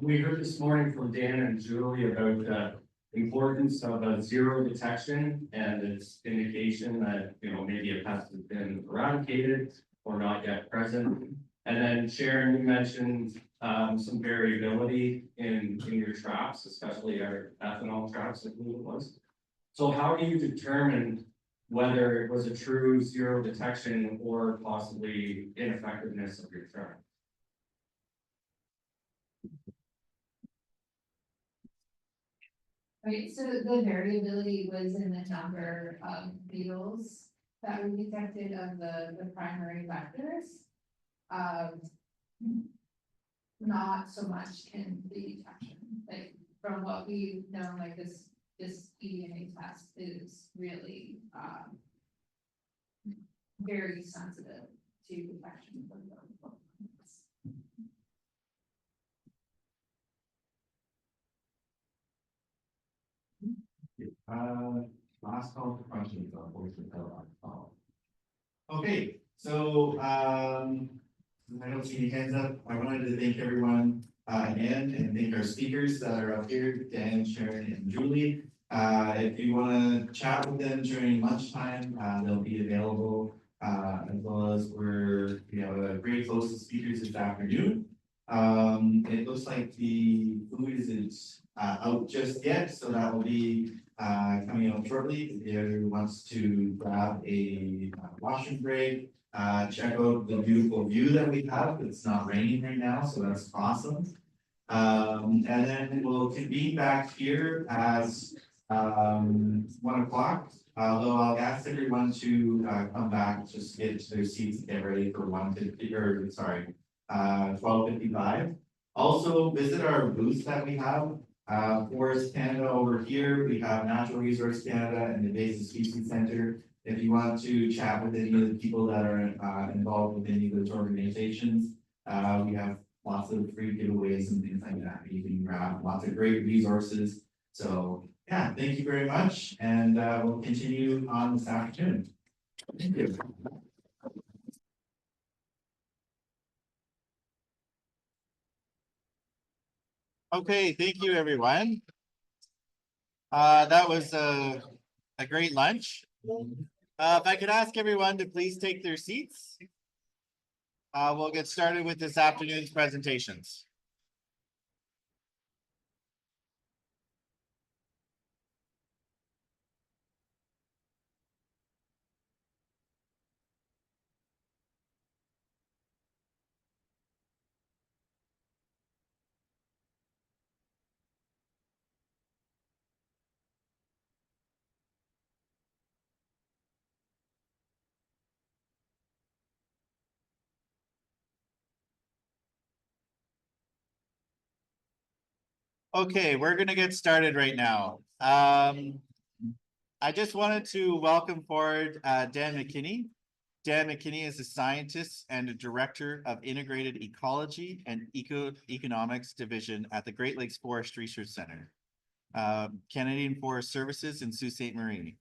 We heard this morning from Dan and Julie about the importance of a zero detection and its indication that, you know, maybe a pest has been eradicated or not yet present. And then Sharon, you mentioned some variability in your traps, especially our ethanol traps, I believe it was. So how do you determine whether it was a true zero detection or possibly ineffectiveness of your trap? Right, so the variability was in the number of beetles that were detected of the primary vectors. Not so much in the detection, like from what we know, like this eDNA test is really very sensitive to detection of the. Last call for questions on voice and call. Okay, so I don't see any hands up. I wanted to thank everyone again and thank our speakers that are up here, Dan, Sharon, and Julie. If you want to chat with them during lunchtime, they'll be available, as well as we have a great host of speakers this afternoon. It looks like the food isn't out just yet, so that will be coming out shortly. If anyone wants to grab a washroom break, check out the beautiful view that we have. It's not raining right now, so that's awesome. And then we'll convene back here as 1 o'clock. Although I'll ask everyone to come back, just get to their seats and get ready for 12:55. Also visit our booths that we have. Forest Canada over here, we have Natural Resource Canada and Invasive Species Centre. If you want to chat with any of the people that are involved with any of those organizations, we have lots of free giveaways and things like that. You can grab lots of great resources. So yeah, thank you very much. And we'll continue on this afternoon. Thank you. Okay, thank you, everyone. That was a great lunch. If I could ask everyone to please take their seats. We'll get started with this afternoon's presentations. Okay, we're gonna get started right now. I just wanted to welcome forward Dan McKinney. Dan McKinney is a scientist and a director of Integrated Ecology and Economics Division at the Great Lakes Forest Research Centre, Canadian Forest Services in Sault Ste. Marie.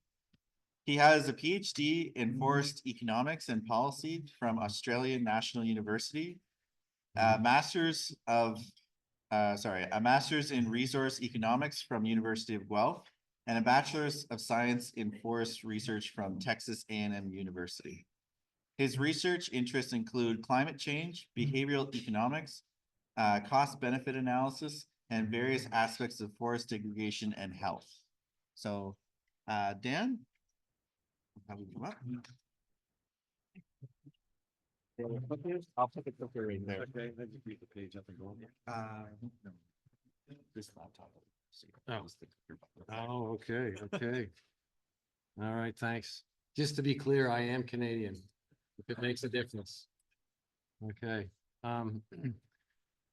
He has a PhD in forest economics and policy from Australian National University, a master's in resource economics from University of Guelph, and a bachelor's of science in forest research from Texas A&M University. His research interests include climate change, behavioral economics, cost-benefit analysis, and various aspects of forest degradation and health. So, Dan? How do we come up? I'll put the clicker right there. Okay, then you read the page up and go. No. This laptop. Oh, okay, okay. All right, thanks. Just to be clear, I am Canadian, if it makes a difference. Okay.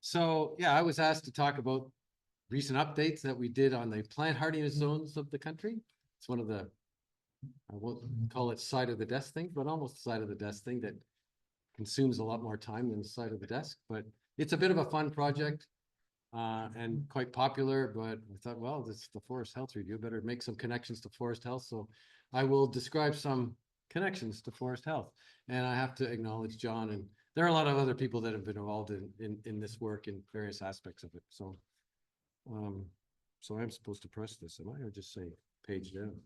So, yeah, I was asked to talk about recent updates that we did on the plant hardiness zones of the country. It's one of the, I won't call it side of the desk thing, but almost side of the desk thing that consumes a lot more time than the side of the desk, but it's a bit of a fun project and quite popular, but I thought, well, this is the Forest Health Review, better make some connections to Forest Health. So I will describe some connections to Forest Health. And I have to acknowledge John, and there are a lot of other people that have been involved in this work in various aspects of it. So, so I'm supposed to press this, am I, or just say page down?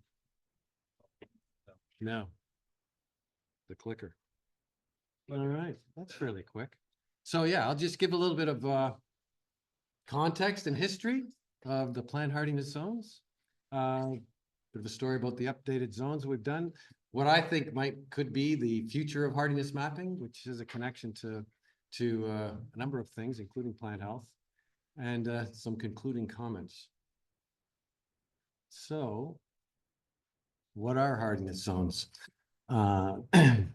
No. The clicker. All right, that's fairly quick. So yeah, I'll just give a little bit of context and history of the plant hardiness zones. Bit of a story about the updated zones we've done. What I think could be the future of hardiness mapping, which is a connection to a number of things, including plant health, and some concluding comments. So, what are hardiness zones?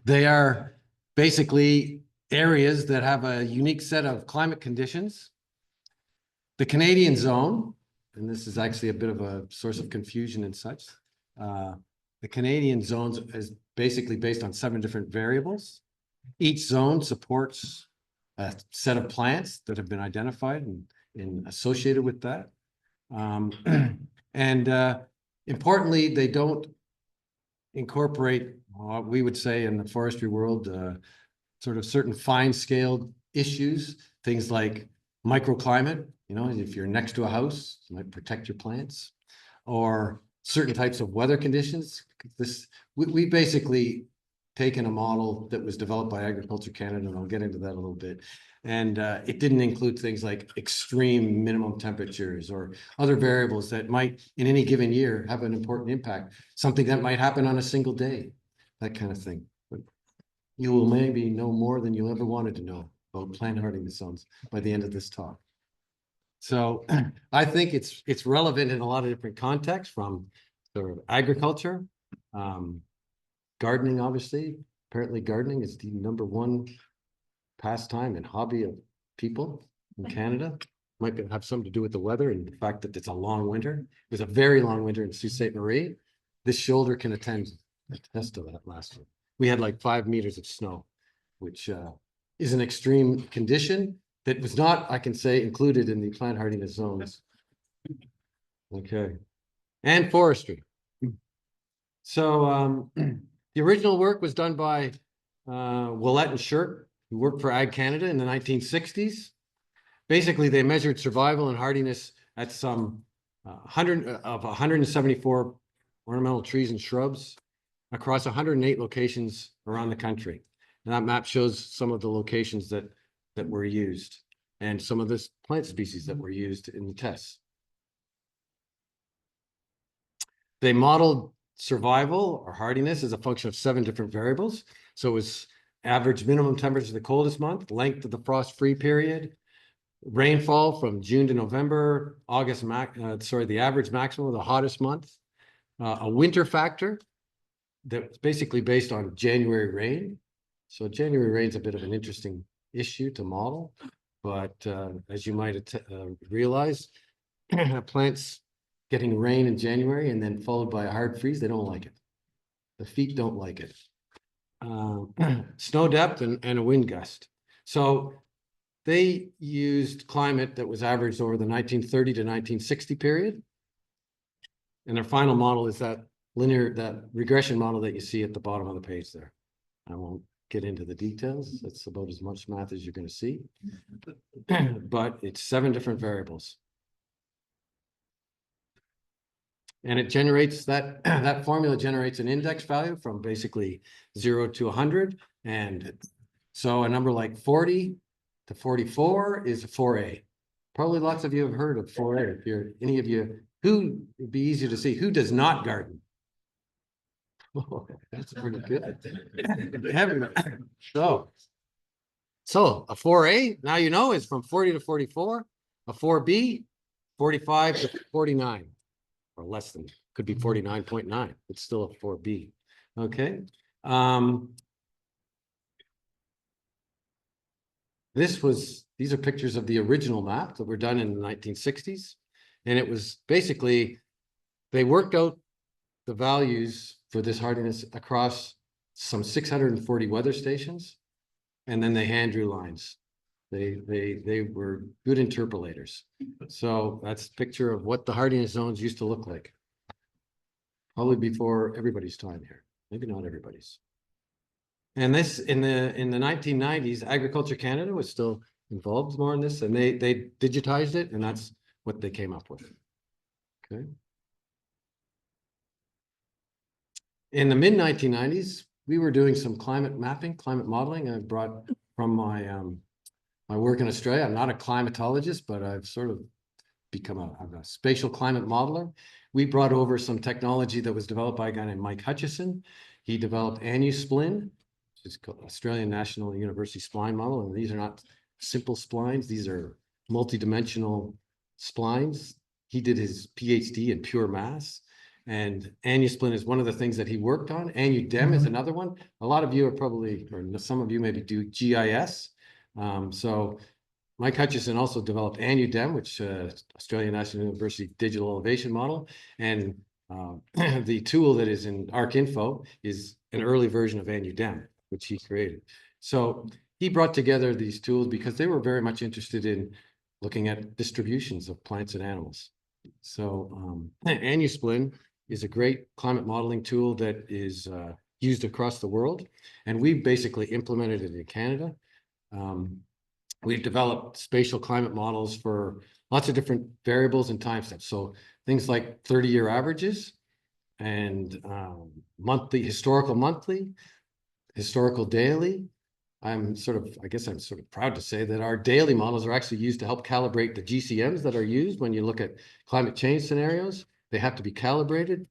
They are basically areas that have a unique set of climate conditions. The Canadian zone, and this is actually a bit of a source of confusion and such. The Canadian zones is basically based on 7 different variables. Each zone supports a set of plants that have been identified and associated with that. Importantly, they don't incorporate what we would say in the forestry world, sort of certain fine-scaled issues, things like microclimate, you know, if you're next to a house, you might protect your plants, or certain types of weather conditions. We basically taken a model that was developed by Agriculture Canada, and I'll get into that a little bit. And it didn't include things like extreme minimum temperatures or other variables that might, in any given year, have an important impact. Something that might happen on a single day, that kind of thing. But you will maybe know more than you ever wanted to know about plant hardiness zones by the end of this talk. So I think it's relevant in a lot of different contexts, from sort of agriculture, gardening, obviously. Apparently gardening is the #1 pastime and hobby of people in Canada. Might have something to do with the weather and the fact that it's a long winter. It was a very long winter in Sault Ste. Marie. This shoulder can attest to that last year. We had like 5 meters of snow, which is an extreme condition that was not, I can say, included in the plant hardiness zones. Okay. And forestry. So the original work was done by Willett and Shirk, who worked for Ag Canada in the 1960s. Basically, they measured survival and hardiness at some 174 ornamental trees and shrubs across 108 locations around the country. And that map shows some of the locations that were used and some of the plant species that were used in the tests. They modeled survival or hardiness as a function of 7 different variables. So it was average minimum temperature of the coldest month, length of the frost-free period, rainfall from June to November, the average maximum of the hottest month, a winter factor that's basically based on January rain. So January rain is a bit of an interesting issue to model, but as you might realize, plants getting rain in January and then followed by a hard freeze, they don't like it. The feet don't like it. Snow depth and a wind gust. So they used climate that was averaged over the 1930 to 1960 period. And their final model is that regression model that you see at the bottom of the page there. I won't get into the details. That's about as much math as you're going to see. But it's 7 different variables. And it generates that formula generates an index value from basically 0 to 100. And so a number like 40 to 44 is a 4A. Probably lots of you have heard of 4A. If you're any of you, who would be easy to see, who does not garden? Oh, that's pretty good. So a 4A, now you know, is from 40 to 44. A 4B, 45 to 49. Or less than, could be 49.9. It's still a 4B. Okay. These are pictures of the original map that were done in the 1960s. And it was basically, they worked out the values for this hardiness across some 640 weather stations. And then they hand drew lines. They were good interpolators. So that's a picture of what the hardiness zones used to look like. Probably before everybody's time here. Maybe not everybody's. And this in the 1990s, Agriculture Canada was still involved more in this, and they digitized it, and that's what they came up with. Okay. In the mid 1990s, we were doing some climate mapping, climate modeling. I brought from my work in Australia. I'm not a climatologist, but I've sort of become a spatial climate modeler. We brought over some technology that was developed by a guy named Mike Hutchison. He developed ANU-SPLIN, which is called Australian National University Spline Model. And these are not simple splines. These are multidimensional splines. He did his PhD in pure mass. And ANU-SPLIN is one of the things that he worked on. ANU-DEM is another one. A lot of you are probably, or some of you maybe do GIS. So Mike Hutchison also developed ANU-DEM, which Australian National University Digital Elevation Model. And the tool that is in ArcInfo is an early version of ANU-DEM, which he created. So he brought together these tools because they were very much interested in looking at distributions of plants and animals. So ANU-SPLIN is a great climate modeling tool that is used across the world. And we've basically implemented it in Canada. We've developed spatial climate models for lots of different variables and time steps. So things like 30-year averages and historical monthly, historical daily. I guess I'm sort of proud to say that our daily models are actually used to help calibrate the GCMs that are used when you look at climate change scenarios. They have to be calibrated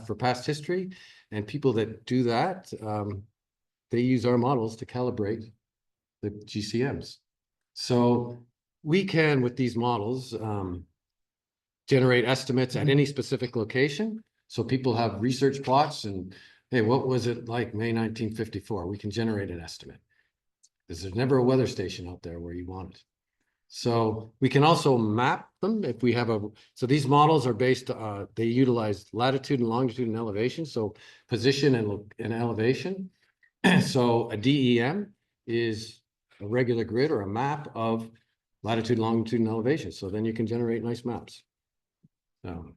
for past history. And people that do that, they use our models to calibrate the GCMs. So we can, with these models, generate estimates at any specific location. So people have research plots and, hey, what was it like May 1954? We can generate an estimate. Because there's never a weather station out there where you want it. So we can also map them if we have so these models are based, they utilize latitude and longitude and elevation. So position and elevation. So a DEM is a regular grid or a map of latitude, longitude, and elevation. So then you can generate nice maps. So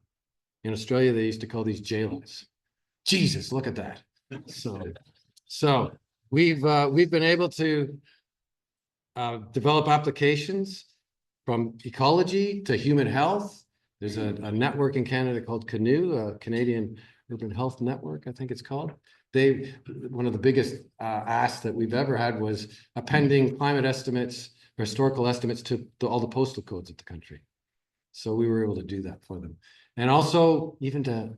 in Australia, they used to call these JLAs. Jesus, look at that. So we've been able to develop applications from ecology to human health. There's a network in Canada called CANU, Canadian Urban Health Network, I think it's called. One of the biggest asks that we've ever had was appending climate estimates, historical estimates to all the postal codes of the country. So we were able to do that for them. And also even to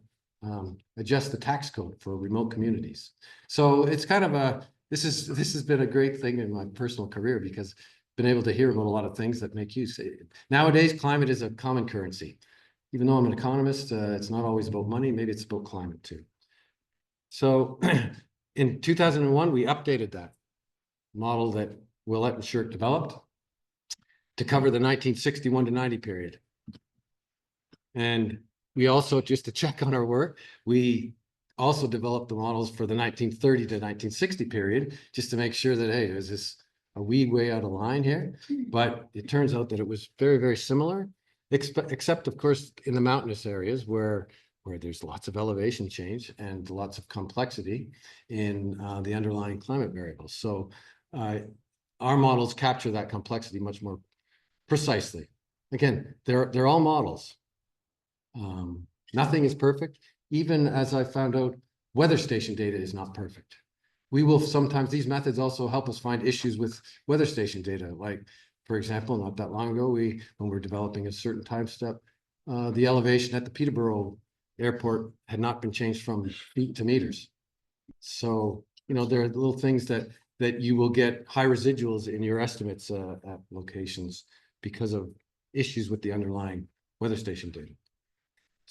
adjust the tax code for remote communities. So it's kind of this has been a great thing in my personal career because I've been able to hear about a lot of things that make use. Nowadays, climate is a common currency. Even though I'm an economist, it's not always about money. Maybe it's about climate too. So in 2001, we updated that model that Willett and Shirk developed to cover the 1961 to 90 period. And we also, just to check on our work, we also developed the models for the 1930 to 1960 period, just to make sure that, hey, is this a wee way out of line here? But it turns out that it was very, very similar, except of course, in the mountainous areas where there's lots of elevation change and lots of complexity in the underlying climate variables. So our models capture that complexity much more precisely. Again, they're all models. Nothing is perfect. Even as I found out, weather station data is not perfect. We will sometimes, these methods also help us find issues with weather station data. Like, for example, not that long ago, when we're developing a certain time step, the elevation at the Peterborough airport had not been changed from feet to meters. So, there are little things that you will get high residuals in your estimates at locations because of issues with the underlying weather station data.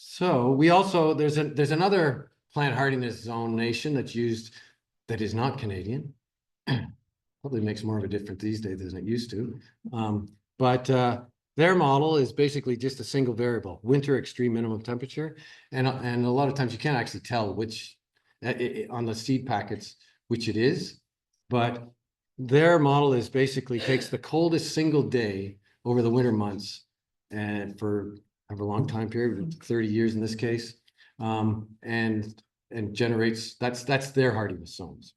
So we also, there's another plant hardiness zone nation that's used that is not Canadian. Probably makes more of a difference these days than it used to. But their model is basically just a single variable, winter extreme minimum temperature. And a lot of times you can't actually tell which, on the seed packets, which it is. But their model is basically takes the coldest single day over the winter months and for a long time period, 30 years in this case, and generates, that's their hardiness zones.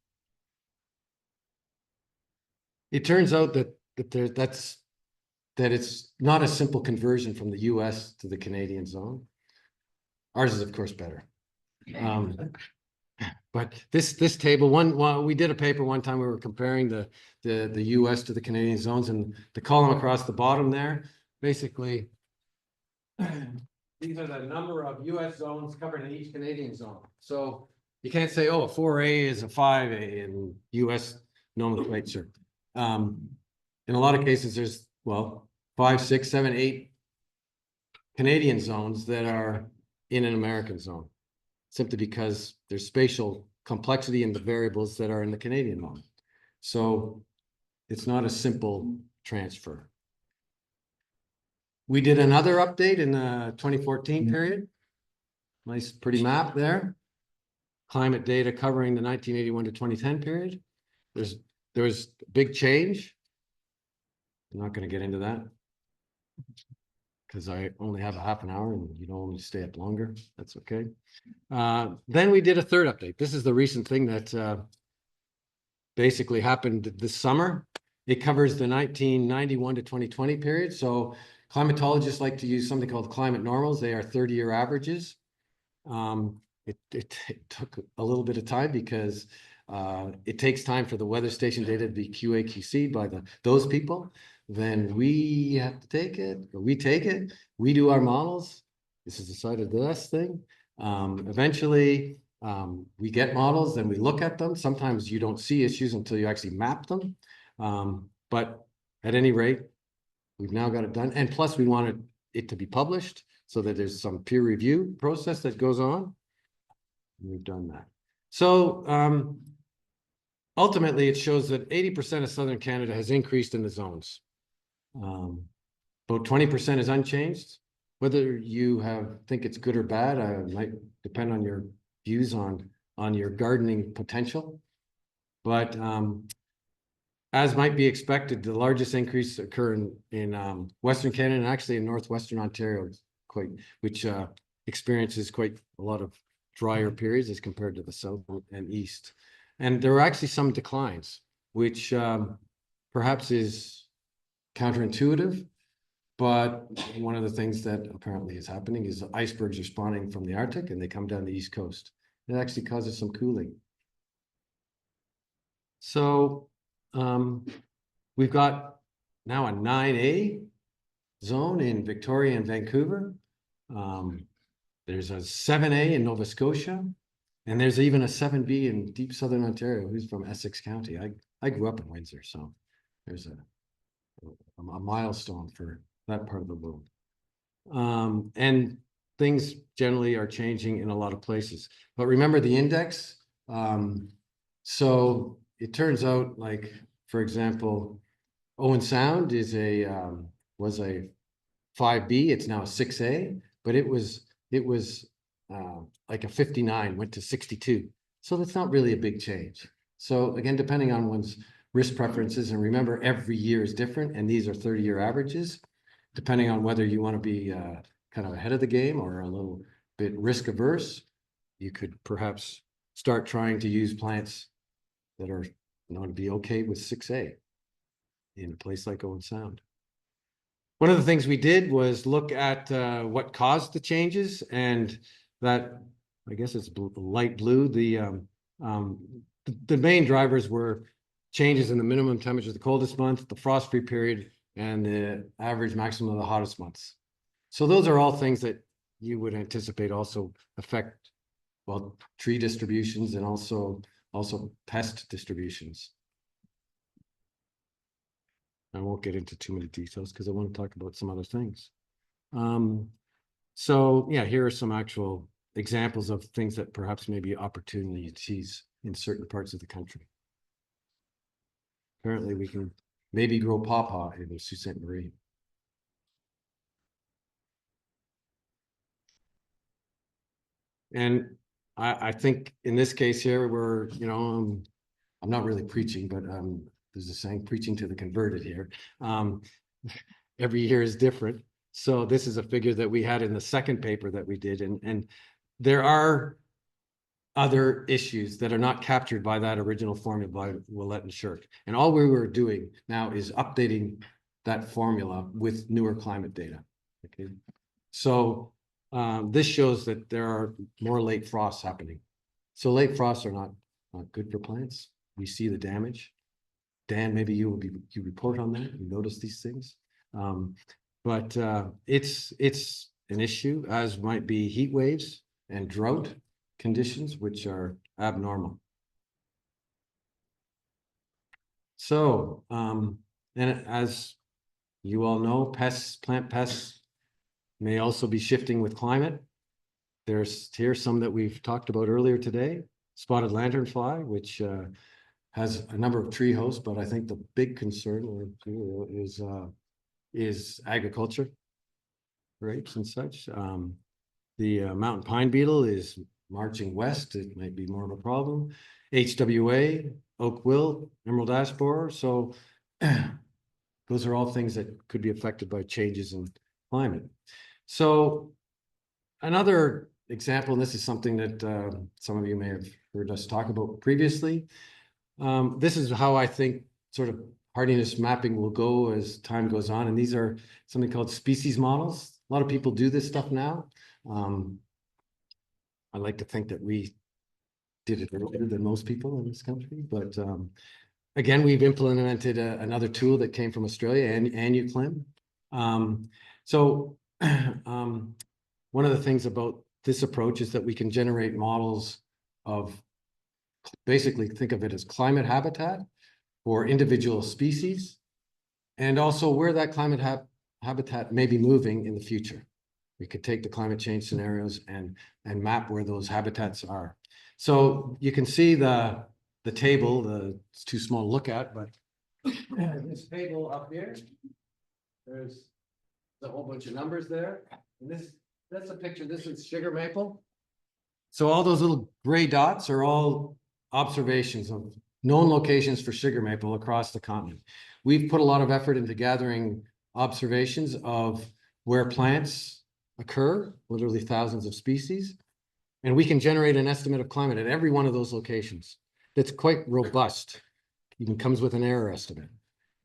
It turns out that it's not a simple conversion from the US to the Canadian zone. Ours is of course better. But this table, we did a paper one time, we were comparing the US to the Canadian zones, and the column across the bottom there, basically, these are the number of US zones covered in each Canadian zone. So you can't say, oh, a 4A is a 5A in US nomenclature. In a lot of cases, there's, 5, 6, 7, 8 Canadian zones that are in an American zone, simply because there's spatial complexity in the variables that are in the Canadian one. So it's not a simple transfer. We did another update in the 2014 period. Nice, pretty map there. Climate data covering the 1981 to 2010 period. There was big change. I'm not going to get into that because I only have a half an hour and you don't want me to stay up longer. That's okay. Then we did a third update. This is the recent thing that basically happened this summer. It covers the 1991 to 2020 period. So climatologists like to use something called climate normals. They are 30-year averages. It took a little bit of time because it takes time for the weather station data to be QA/QC'd by those people. Then we have to take it, or we take it. We do our models. This is the side of this thing. Eventually, we get models, then we look at them. Sometimes you don't see issues until you actually map them. But at any rate, we've now got it done. And plus, we wanted it to be published so that there's some peer review process that goes on. We've done that. So ultimately, it shows that 80% of southern Canada has increased in the zones. About 20% is unchanged. Whether you think it's good or bad, might depend on your views on your gardening potential. But as might be expected, the largest increase occur in Western Canada and actually in Northwestern Ontario, which experiences quite a lot of drier periods as compared to the south and east. And there are actually some declines, which perhaps is counterintuitive, But one of the things that apparently is happening is icebergs are spawning from the Arctic and they come down the East Coast. It actually causes some cooling. So we've got now a 9A zone in Victoria and Vancouver. There's a 7A in Nova Scotia. And there's even a 7B in deep southern Ontario. Who's from Essex County? I grew up in Windsor, so there's a milestone for that part of the world. And things generally are changing in a lot of places. But remember the index. So it turns out, like, for example, Owen Sound is was a 5B. It's now a 6A, but it was like a 59, went to 62. So that's not really a big change. So again, depending on one's risk preferences, and remember every year is different, and these are 30-year averages, depending on whether you want to be kind of ahead of the game or a little bit risk averse, you could perhaps start trying to use plants that are known to be okay with 6A in a place like Owen Sound. One of the things we did was look at what caused the changes, and that, I guess it's light blue. The main drivers were changes in the minimum temperature of the coldest month, the frost-free period, and the average maximum of the hottest months. So those are all things that you would anticipate also affect, well, tree distributions and also pest distributions. I won't get into too many details because I want to talk about some other things. So yeah, here are some actual examples of things that perhaps may be opportunities in certain parts of the country. Apparently we can maybe grow pawpaw in Sault Ste. Marie. And I think in this case here, we're, you know, I'm not really preaching, but there's a saying, preaching to the converted here. Every year is different. So this is a figure that we had in the second paper that we did. And there are other issues that are not captured by that original formula by Willett and Shirk. And all we were doing now is updating that formula with newer climate data. Okay. So this shows that there are more late frosts happening. So late frosts are not good for plants. We see the damage. Dan, maybe you report on that. You notice these things. But it's an issue, as might be heat waves and drought conditions, which are abnormal. So, and as you all know, plant pests may also be shifting with climate. Here's some that we've talked about earlier today. Spotted lanternfly, which has a number of tree hosts, but I think the big concern is agriculture, grapes and such. The mountain pine beetle is marching west. It might be more of a problem. HWA, oak wilt, emerald ash borer. So those are all things that could be affected by changes in climate. So another example, and this is something that some of you may have heard us talk about previously. This is how I think sort of hardiness mapping will go as time goes on. And these are something called species models. A lot of people do this stuff now. I like to think that we did it earlier than most people in this country, but again, we've implemented another tool that came from Australia, AnuClim. So one of the things about this approach is that we can generate models of, basically think of it as climate habitat for individual species, and also where that climate habitat may be moving in the future. We could take the climate change scenarios and map where those habitats are. So you can see the table, it's too small to look at, but this table up here, there's a whole bunch of numbers there. And that's a picture. This is sugar maple. So all those little gray dots are all observations of known locations for sugar maple across the continent. We've put a lot of effort into gathering observations of where plants occur, literally thousands of species, and we can generate an estimate of climate at every one of those locations. That's quite robust. Even comes with an error estimate.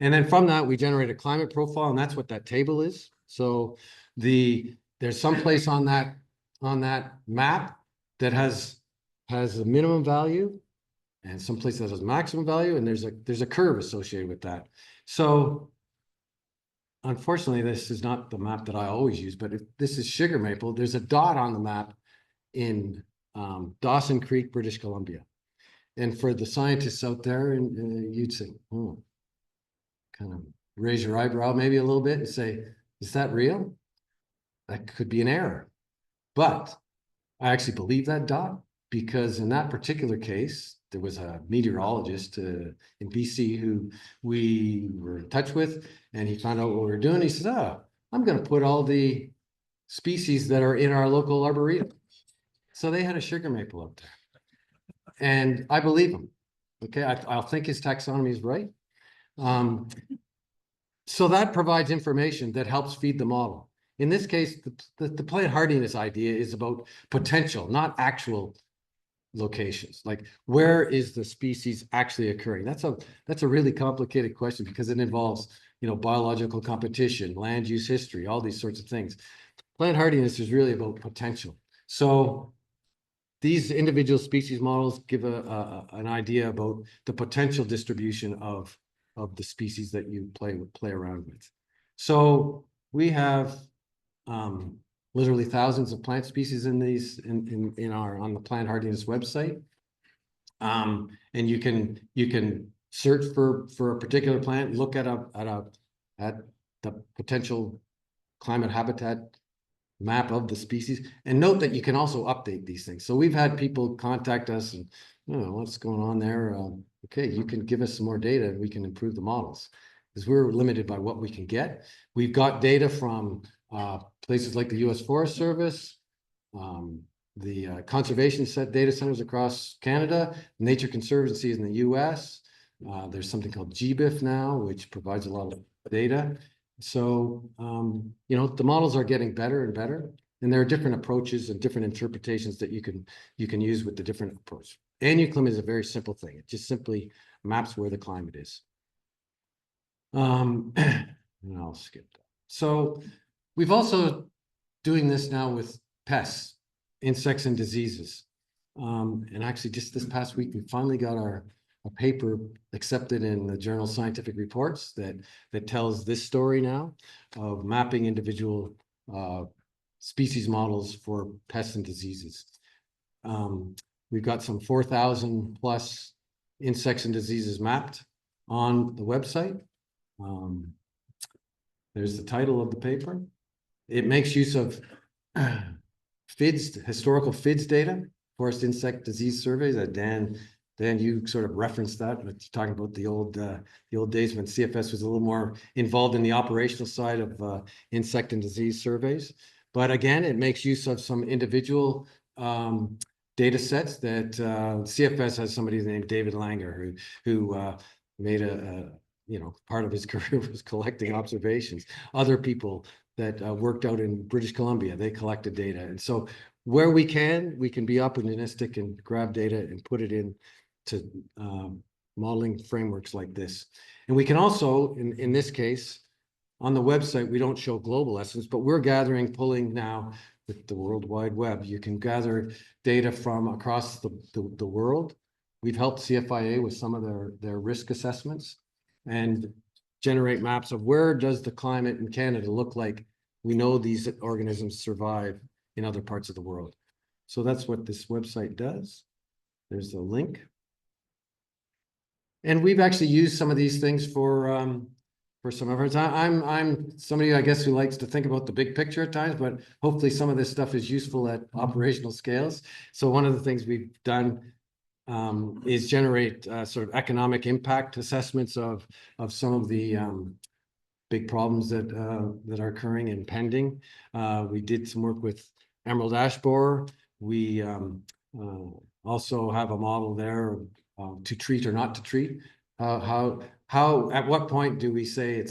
And then from that, we generate a climate profile, and that's what that table is. So there's some place on that map that has a minimum value and some place that has maximum value, and there's a curve associated with that. So unfortunately, this is not the map that I always use, but if this is sugar maple, there's a dot on the map in Dawson Creek, British Columbia. And for the scientists out there, and you'd say, kind of raise your eyebrow maybe a little bit and say, is that real? That could be an error. But I actually believe that dot, because in that particular case, there was a meteorologist in BC who we were in touch with, and he found out what we were doing. He said, I'm going to put all the species that are in our local arboretum. So they had a sugar maple up there. And I believe him. Okay, I'll think his taxonomy is right. So that provides information that helps feed the model. In this case, the plant hardiness idea is about potential, not actual locations. Like, where is the species actually occurring? That's a really complicated question, because it involves, biological competition, land use history, all these sorts of things. Plant hardiness is really about potential. So these individual species models give an idea about the potential distribution of the species that you play around with. So we have literally thousands of plant species in these on the plant hardiness website. And you can search for a particular plant, look at the potential climate habitat map of the species, and note that you can also update these things. So we've had people contact us and, what's going on there? Okay, you can give us some more data and we can improve the models, because we're limited by what we can get. We've got data from places like the US Forest Service, the conservation data centers across Canada, Nature Conservancy in the US. There's something called GBIF now, which provides a lot of data. So, the models are getting better and better, and there are different approaches and different interpretations that you can use with the different approach. Anuclim is a very simple thing. It just simply maps where the climate is. And I'll skip that. So we've also doing this now with pests, insects and diseases. And actually just this past week, we finally got a paper accepted in the journal Scientific Reports that tells this story now of mapping individual species models for pests and diseases. We've got some 4,000 plus insects and diseases mapped on the website. There's the title of the paper. It makes use of historical FIDS data, forest insect disease surveys. Dan, you sort of referenced that, but you're talking about the old days when CFS was a little more involved in the operational side of insect and disease surveys. But again, it makes use of some individual data sets that CFS has somebody named David Langer who made part of his career was collecting observations. Other people that worked out in British Columbia, they collected data. And so where we can be opportunistic and grab data and put it in to modeling frameworks like this. And we can also, in this case, on the website, we don't show global estimates, but we're pulling now with the World Wide Web. You can gather data from across the world. We've helped CFIA with some of their risk assessments and generate maps of where does the climate in Canada look like. We know these organisms survive in other parts of the world. So that's what this website does. There's the link. And we've actually used some of these things for some of ours. I'm somebody, I guess, who likes to think about the big picture at times, but hopefully some of this stuff is useful at operational scales. So one of the things we've done is generate sort of economic impact assessments of some of the big problems that are occurring and pending. We did some work with emerald ash borer. We also have a model there to treat or not to treat. At what point do we say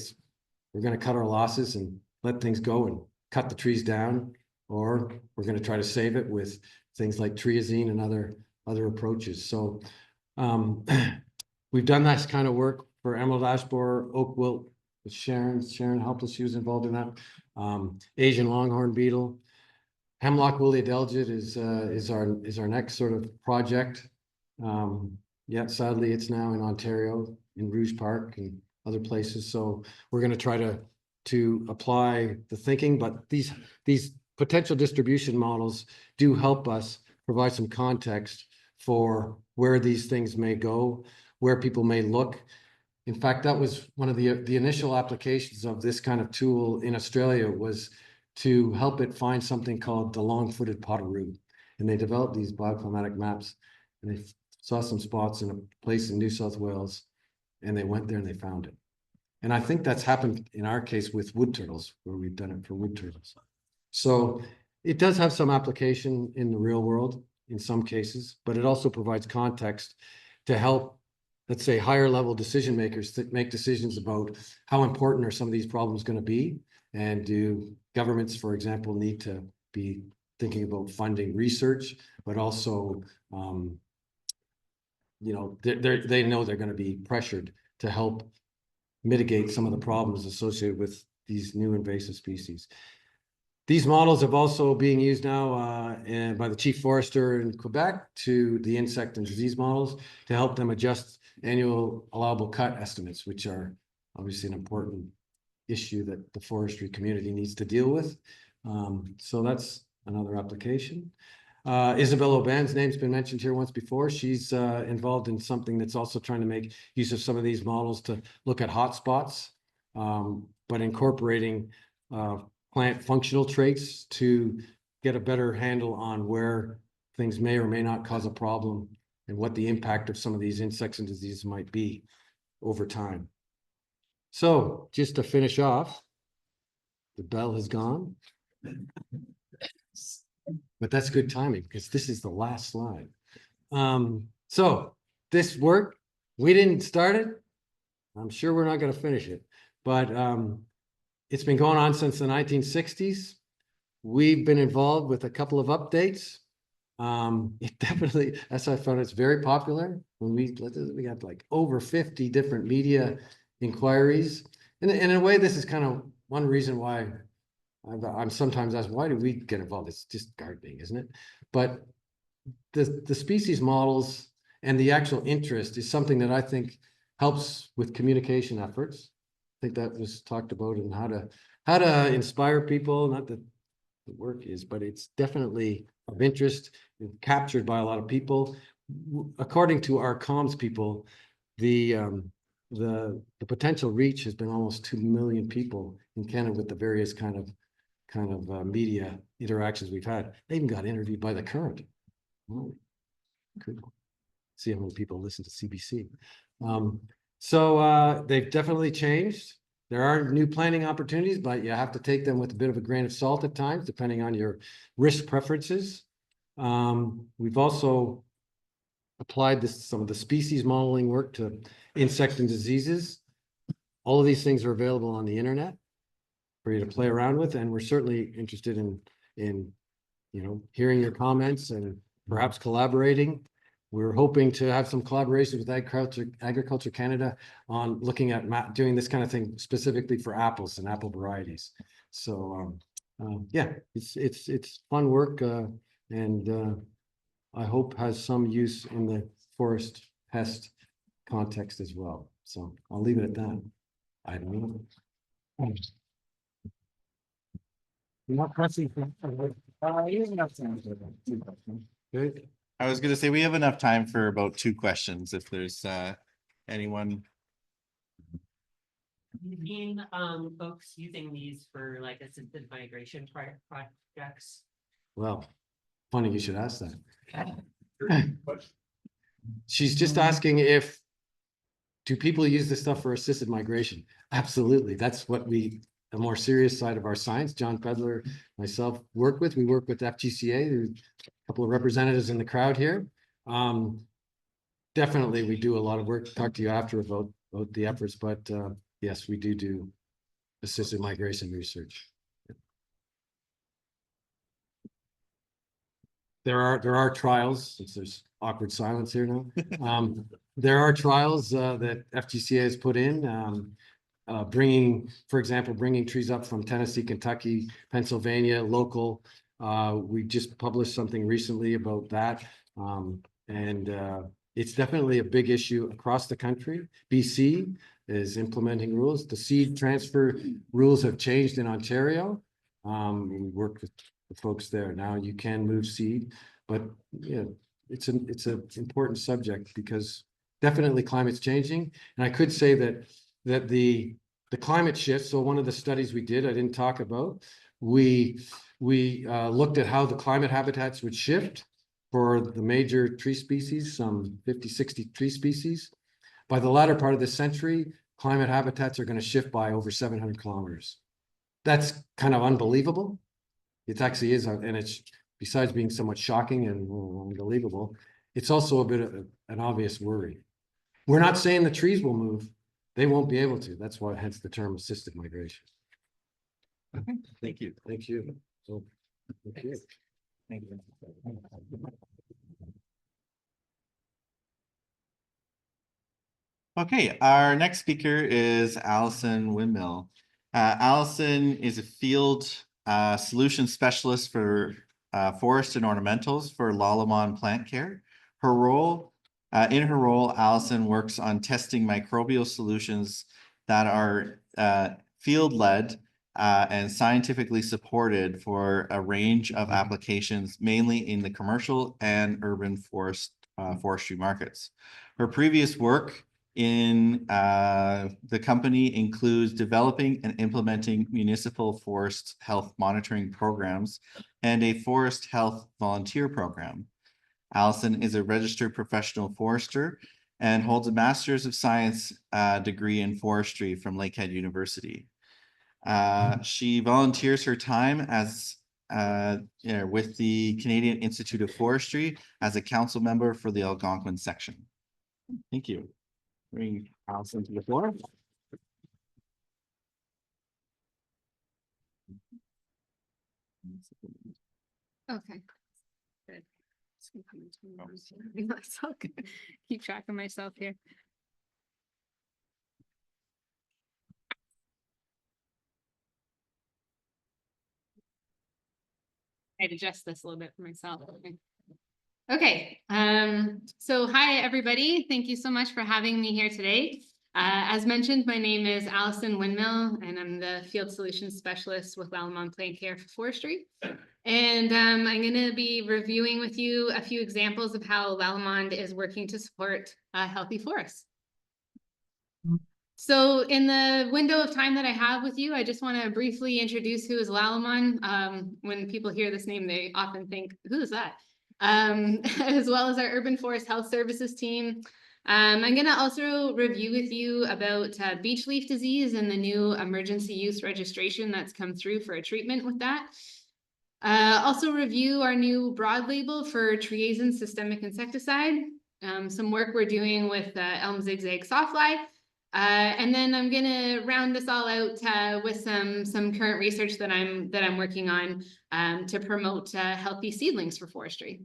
we're going to cut our losses and let things go and cut the trees down, or we're going to try to save it with things like triazine and other approaches. So we've done that kind of work for emerald ash borer, oak wilt. Sharon helped us. She was involved in that. Asian longhorn beetle. Hemlock woolly adelgid is our next sort of project. Yeah, sadly, it's now in Ontario, in Rouge Park and other places. So we're going to try to apply the thinking, but these potential distribution models do help us provide some context for where these things may go, where people may look. In fact, that was one of the initial applications of this kind of tool in Australia, was to help it find something called the long-footed potaroo. And they developed these bioclimatic maps, and they saw some spots in a place in New South Wales, and they went there and they found it. And I think that's happened in our case with wood turtles, where we've done it for wood turtles. So it does have some application in the real world in some cases, but it also provides context to help, let's say, higher level decision makers that make decisions about how important are some of these problems going to be, and do governments, for example, need to be thinking about funding research, but also, you know, they know they're going to be pressured to help mitigate some of the problems associated with these new invasive species. These models have also being used now by the chief forester in Quebec to the insect and disease models to help them adjust annual allowable cut estimates, which are obviously an important issue that the forestry community needs to deal with. So that's another application. Isabel Aubin's name's been mentioned here once before. She's involved in something that's also trying to make use of some of these models to look at hotspots, but incorporating plant functional traits to get a better handle on where things may or may not cause a problem and what the impact of some of these insects and diseases might be over time. So just to finish off, the bell has gone. But that's good timing because this is the last slide. So this work, we didn't start it. I'm sure we're not going to finish it, but it's been going on since the 1960s. We've been involved with a couple of updates. It definitely, as I found, it's very popular. When we got like over 50 different media inquiries. And in a way, this is kind of one reason why I'm sometimes asked, why do we get involved? It's just gardening, isn't it? But the species models and the actual interest is something that I think helps with communication efforts. I think that was talked about, and how to inspire people. Not that the work is, but it's definitely of interest and captured by a lot of people. According to our comms people, the potential reach has been almost 2 million people in Canada with the various kind of media interactions we've had. They even got interviewed by The Current. Oh, cool. See how many people listen to CBC. So they've definitely changed. There are new planning opportunities, but you have to take them with a bit of a grain of salt at times, depending on your risk preferences. We've also applied some of the species modeling work to insect and diseases. All of these things are available on the internet for you to play around with, and we're certainly interested in hearing your comments and perhaps collaborating. We're hoping to have some collaborations with Agriculture Canada on looking at doing this kind of thing specifically for apples and apple varieties. So yeah, it's fun work, and I hope has some use in the forest pest context as well. So I'll leave it at that. I don't know. Not pressing. Good. I was going to say we have enough time for about 2 questions if there's anyone. You've seen folks using these for like assisted migration projects? Well, funny you should ask that. She's just asking do people use this stuff for assisted migration? Absolutely. That's what the more serious side of our science, John Pedler, myself work with. We work with FGCA, there's a couple of representatives in the crowd here. Definitely, we do a lot of work. Talk to you after about the efforts, but yes, we do assisted migration research. There are trials, since there's awkward silence here now. There are trials that FGCA has put in. bringing, for example, bringing trees up from Tennessee, Kentucky, Pennsylvania, local. We just published something recently about that. It's definitely a big issue across the country. BC is implementing rules. The seed transfer rules have changed in Ontario. We worked with the folks there. Now you can move seed, but yeah, it's an important subject because definitely climate's changing. And I could say that the climate shift. So one of the studies we did, I didn't talk about, we looked at how the climate habitats would shift for the major tree species, some 50, 60 tree species. By the latter part of this century, climate habitats are going to shift by over 700 kilometers. That's kind of unbelievable. It actually is, and it's, besides being somewhat shocking and unbelievable, it's also a bit of an obvious worry. We're not saying the trees will move. They won't be able to. That's why, hence the term assisted migration. Okay, thank you. Thank you. So, thank you. Thank you. Okay, our next speaker is Allison Windmill. Allison is a field solution specialist for forest and ornamentals for Lallemand Plant Care. In her role, Allison works on testing microbial solutions that are field-led and scientifically supported for a range of applications, mainly in the commercial and urban forestry markets. Her previous work in the company includes developing and implementing municipal forest health monitoring programs and a forest health volunteer program. Allison is a registered professional forester and holds a Master's of Science degree in forestry from Lakehead University. She volunteers her time as with the Canadian Institute of Forestry as a council member for the Algonquin section. Thank you. Bring Allison to the floor. Okay. Good. Myself. Keep track of myself here. I'd adjust this a little bit for myself. Okay, so hi, everybody. Thank you so much for having me here today. As mentioned, my name is Allison Windmill, and I'm the Field Solutions Specialist with Lallemand Plant Care for Forestry. And I'm going to be reviewing with you a few examples of how Lallemand is working to support healthy forests. So in the window of time that I have with you, I just want to briefly introduce who is Lallemand. When people hear this name, they often think, who is that? As well as our Urban Forest Health Services team. I'm going to also review with you about beech leaf disease and the new emergency use registration that's come through for a treatment with that. Also review our new broad label for triazine systemic insecticide, some work we're doing with elm zigzag sawfly. And then I'm going to round this all out with some current research that I'm working on to promote healthy seedlings for forestry.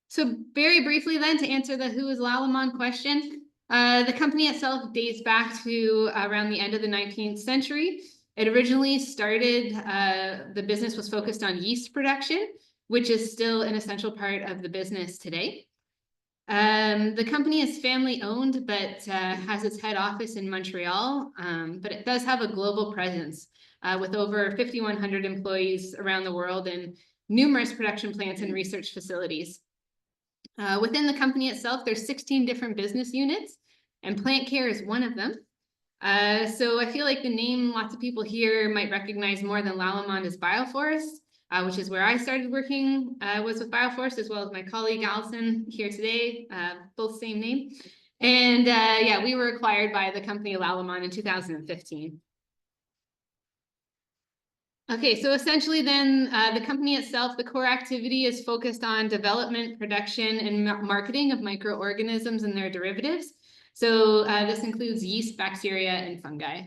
So very briefly then, to answer the who is Lallemand question, the company itself dates back to around the end of the 19th century. It originally started, the business was focused on yeast production, which is still an essential part of the business today. The company is family owned, but has its head office in Montreal, but it does have a global presence with over 5,100 employees around the world and numerous production plants and research facilities. Within the company itself, there's 16 different business units, and plant care is one of them. So I feel like the name lots of people here might recognize more than Lallemand is bioforest, which is where I started working, was with bioforest, as well as my colleague Allison here today, both same name. And yeah, we were acquired by the company Lallemand in 2015. Okay, so essentially then the company itself, the core activity is focused on development, production, and marketing of microorganisms and their derivatives. So this includes yeast, bacteria, and fungi.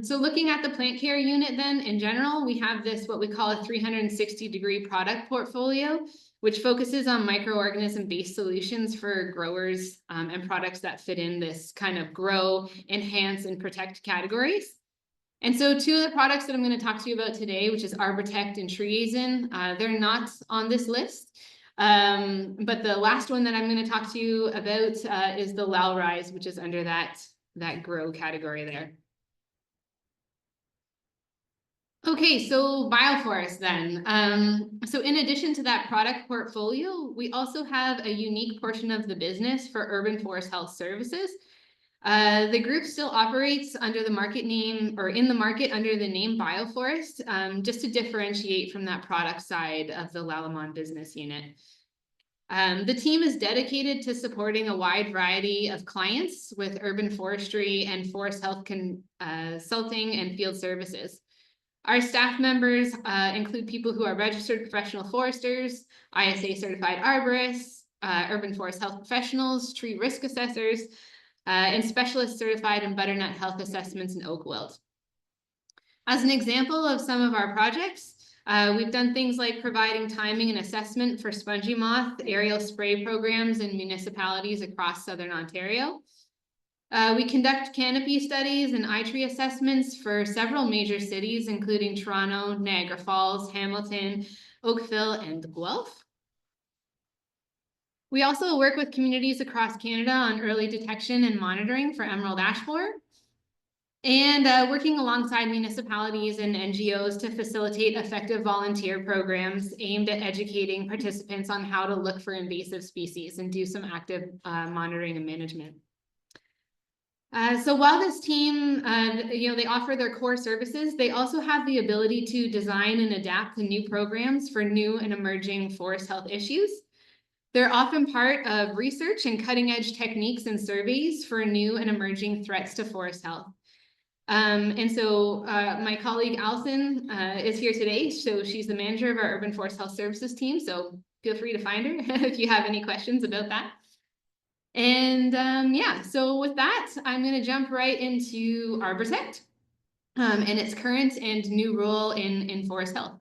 So looking at the plant care unit then in general, we have this what we call a 360-degree product portfolio. which focuses on microorganism-based solutions for growers and products that fit in this kind of grow, enhance, and protect categories. And so two of the products that I'm going to talk to you about today, which is Arbortect and Treeason, they're not on this list. But the last one that I'm going to talk to you about is the Lalrise, which is under that grow category there. Okay, so bioforest then. So in addition to that product portfolio, we also have a unique portion of the business for urban forest health services. The group still operates under the market name or in the market under the name Bioforest, just to differentiate from that product side of the Lalamon business unit. The team is dedicated to supporting a wide variety of clients with urban forestry and forest health consulting and field services. Our staff members include people who are registered professional foresters, ISA certified arborists, urban forest health professionals, tree risk assessors, and specialists certified in butternut health assessments and oak wilt. As an example of some of our projects, we've done things like providing timing and assessment for spongy moth aerial spray programs in municipalities across Southern Ontario. We conduct canopy studies and eye tree assessments for several major cities, including Toronto, Niagara Falls, Hamilton, Oakville, and Guelph. We also work with communities across Canada on early detection and monitoring for emerald ash borer, and working alongside municipalities and NGOs to facilitate effective volunteer programs aimed at educating participants on how to look for invasive species and do some active monitoring and management. So while this team, they offer their core services, they also have the ability to design and adapt to new programs for new and emerging forest health issues. They're often part of research and cutting-edge techniques and surveys for new and emerging threats to forest health. And so my colleague Allison is here today. So she's the manager of our Urban Forest Health Services team. So feel free to find her if you have any questions about that. And yeah, so with that, I'm going to jump right into Arbortect and its current and new role in forest health.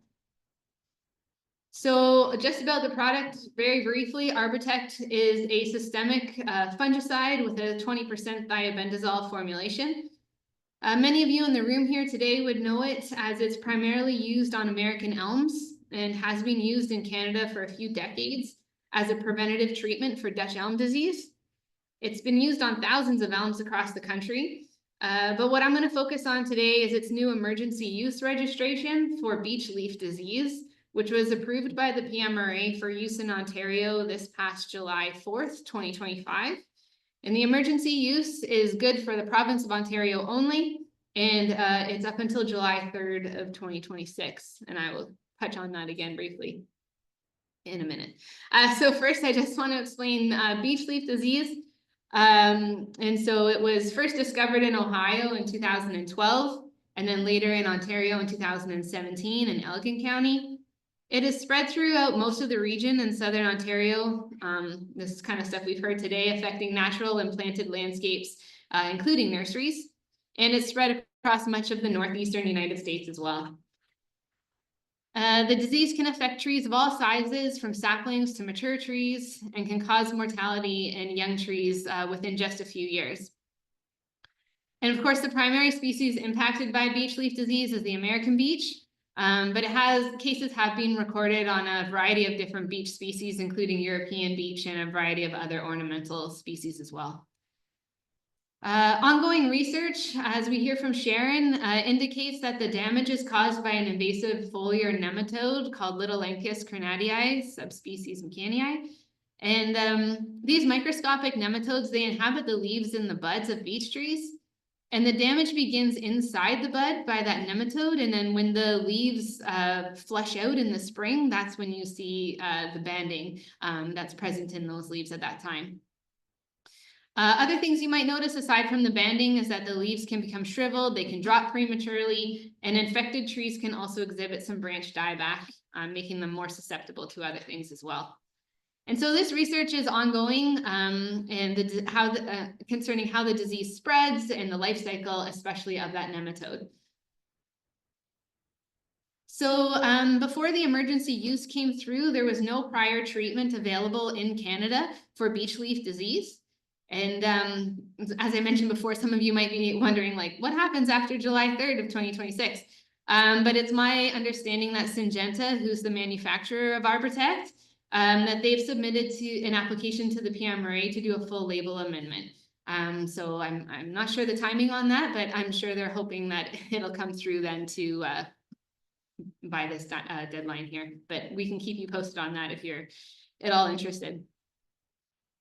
So just about the product, very briefly, Arbortect is a systemic fungicide with a 20% thiabendazole formulation. Many of you in the room here today would know it as it's primarily used on American elms and has been used in Canada for a few decades as a preventative treatment for Dutch elm disease. It's been used on thousands of elms across the country. But what I'm going to focus on today is its new emergency use registration for beech leaf disease, which was approved by the PMRA for use in Ontario this past July 4th, 2025. And the emergency use is good for the province of Ontario only, and it's up until July 3rd of 2026. And I will touch on that again briefly in a minute. So first, I just want to explain beech leaf disease. And so it was first discovered in Ohio in 2012, and then later in Ontario in 2017 in Elgin County. It is spread throughout most of the region in Southern Ontario. This is kind of stuff we've heard today, affecting natural and planted landscapes, including nurseries. And it's spread across much of the northeastern United States as well. The disease can affect trees of all sizes, from saplings to mature trees, and can cause mortality in young trees within just a few years. And of course, the primary species impacted by beech leaf disease is the American beech. But cases have been recorded on a variety of different beech species, including European beech and a variety of other ornamental species as well. Ongoing research, as we hear from Sharon, indicates that the damage is caused by an invasive foliar nematode called Litholenchus crenadii, subspecies McCannii. And these microscopic nematodes, they inhabit the leaves and the buds of beech trees. And the damage begins inside the bud by that nematode. And then when the leaves flush out in the spring, that's when you see the banding that's present in those leaves at that time. Other things you might notice aside from the banding is that the leaves can become shriveled, they can drop prematurely, and infected trees can also exhibit some branch dieback, making them more susceptible to other things as well. And so this research is ongoing concerning how the disease spreads and the life cycle, especially of that nematode. So before the emergency use came through, there was no prior treatment available in Canada for beech leaf disease. And as I mentioned before, some of you might be wondering, like, what happens after July 3rd of 2026? But it's my understanding that Syngenta, who's the manufacturer of Arborprotect, that they've submitted to an application to the PMRA to do a full label amendment. So I'm not sure the timing on that, but I'm sure they're hoping that it'll come through then to by this deadline here. But we can keep you posted on that if you're at all interested.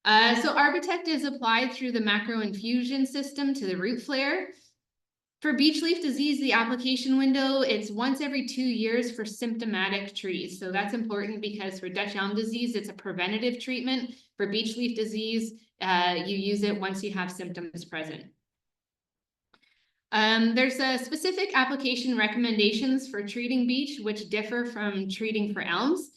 So Arborprotect is applied through the macro infusion system to the root flare. For beech leaf disease, the application window, it's once every 2 years for symptomatic trees. So that's important because for Dutch elm disease, it's a preventative treatment. For beech leaf disease, you use it once you have symptoms present. There's a specific application recommendations for treating beech, which differ from treating for elms.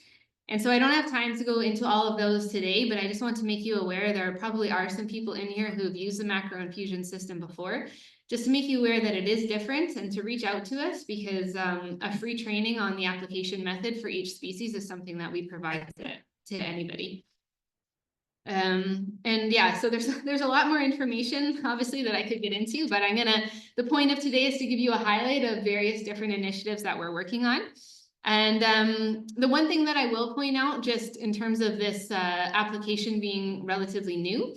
And so I don't have time to go into all of those today, but I just want to make you aware there probably are some people in here who have used the macro infusion system before, just to make you aware that it is different and to reach out to us because a free training on the application method for each species is something that we provide to anybody. And yeah, so there's a lot more information obviously that I could get into, but the point of today is to give you a highlight of various different initiatives that we're working on. And the one thing that I will point out just in terms of this application being relatively new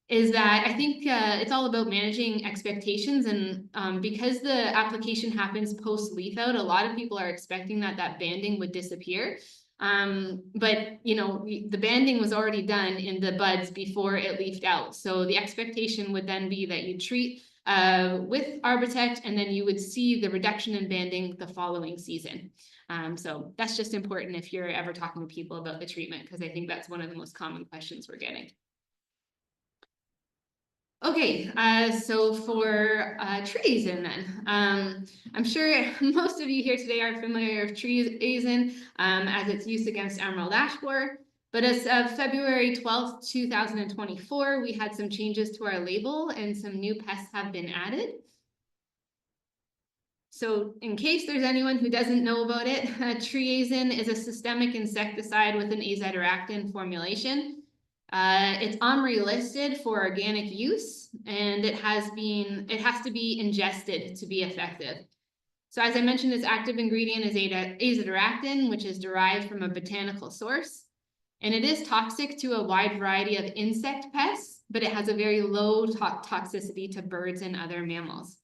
is that I think it's all about managing expectations. And because the application happens post leaf out, a lot of people are expecting that banding would disappear. But you know, the banding was already done in the buds before it leafed out. So the expectation would then be that you treat with Arborprotect and then you would see the reduction in banding the following season. So that's just important if you're ever talking to people about the treatment, because I think that's one of the most common questions we're getting. Okay, so for treason then, I'm sure most of you here today are familiar with treason as its use against emerald ash borer. But as of February 12th, 2024, we had some changes to our label and some new pests have been added. So in case there's anyone who doesn't know about it, treason is a systemic insecticide with an azadirachtin formulation. It's OMRI listed for organic use, and it has to be ingested to be effective. So as I mentioned, its active ingredient is azadirachtin, which is derived from a botanical source. And it is toxic to a wide variety of insect pests, but it has a very low toxicity to birds and other mammals.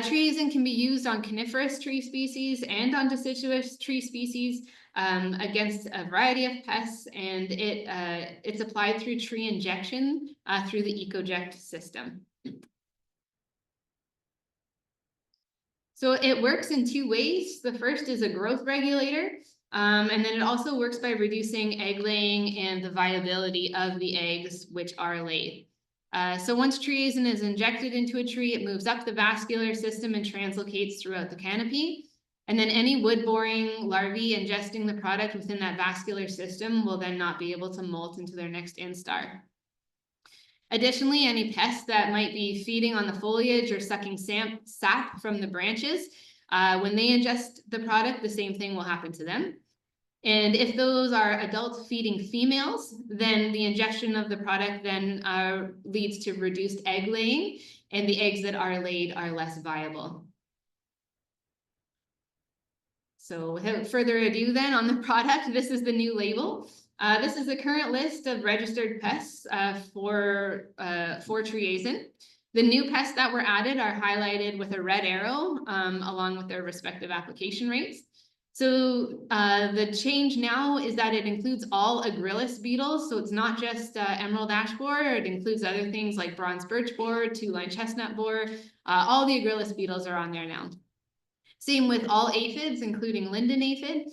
Treason can be used on coniferous tree species and on deciduous tree species against a variety of pests, and it's applied through tree injection through the ecoject system. So it works in 2 ways. The first is a growth regulator, and then it also works by reducing egg laying and the viability of the eggs which are laid. So once treason is injected into a tree, it moves up the vascular system and translocates throughout the canopy. And then any wood boring larvae ingesting the product within that vascular system will then not be able to molt into their next instar. Additionally, any pests that might be feeding on the foliage or sucking sap from the branches, when they ingest the product, the same thing will happen to them. And if those are adult feeding females, then the ingestion of the product then leads to reduced egg laying, and the eggs that are laid are less viable. So without further ado then on the product, this is the new label. This is the current list of registered pests for treason. The new pests that were added are highlighted with a red arrow along with their respective application rates. So the change now is that it includes all agrillus beetles. So it's not just emerald ash borer. It includes other things like bronze birch borer, two-line chestnut borer. All the agrillus beetles are on there now. Same with all aphids, including linden aphid,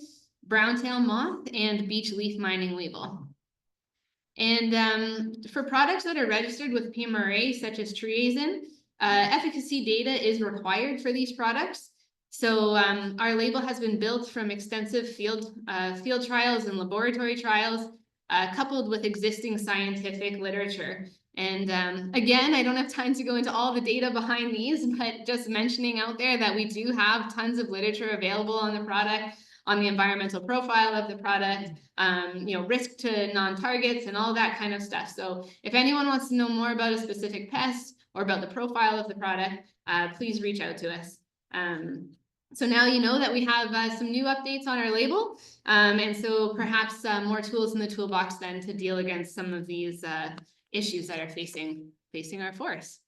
brown-tail moth, and beech leaf mining weevil. And for products that are registered with PMRA, such as treason, efficacy data is required for these products. So our label has been built from extensive field trials and laboratory trials, coupled with existing scientific literature. And again, I don't have time to go into all the data behind these, but just mentioning out there that we do have tons of literature available on the product, on the environmental profile of the product, risk to non-targets and all that kind of stuff. So if anyone wants to know more about a specific pest or about the profile of the product, please reach out to us. So now you know that we have some new updates on our label, and so perhaps more tools in the toolbox then to deal against some of these issues that are facing our forests.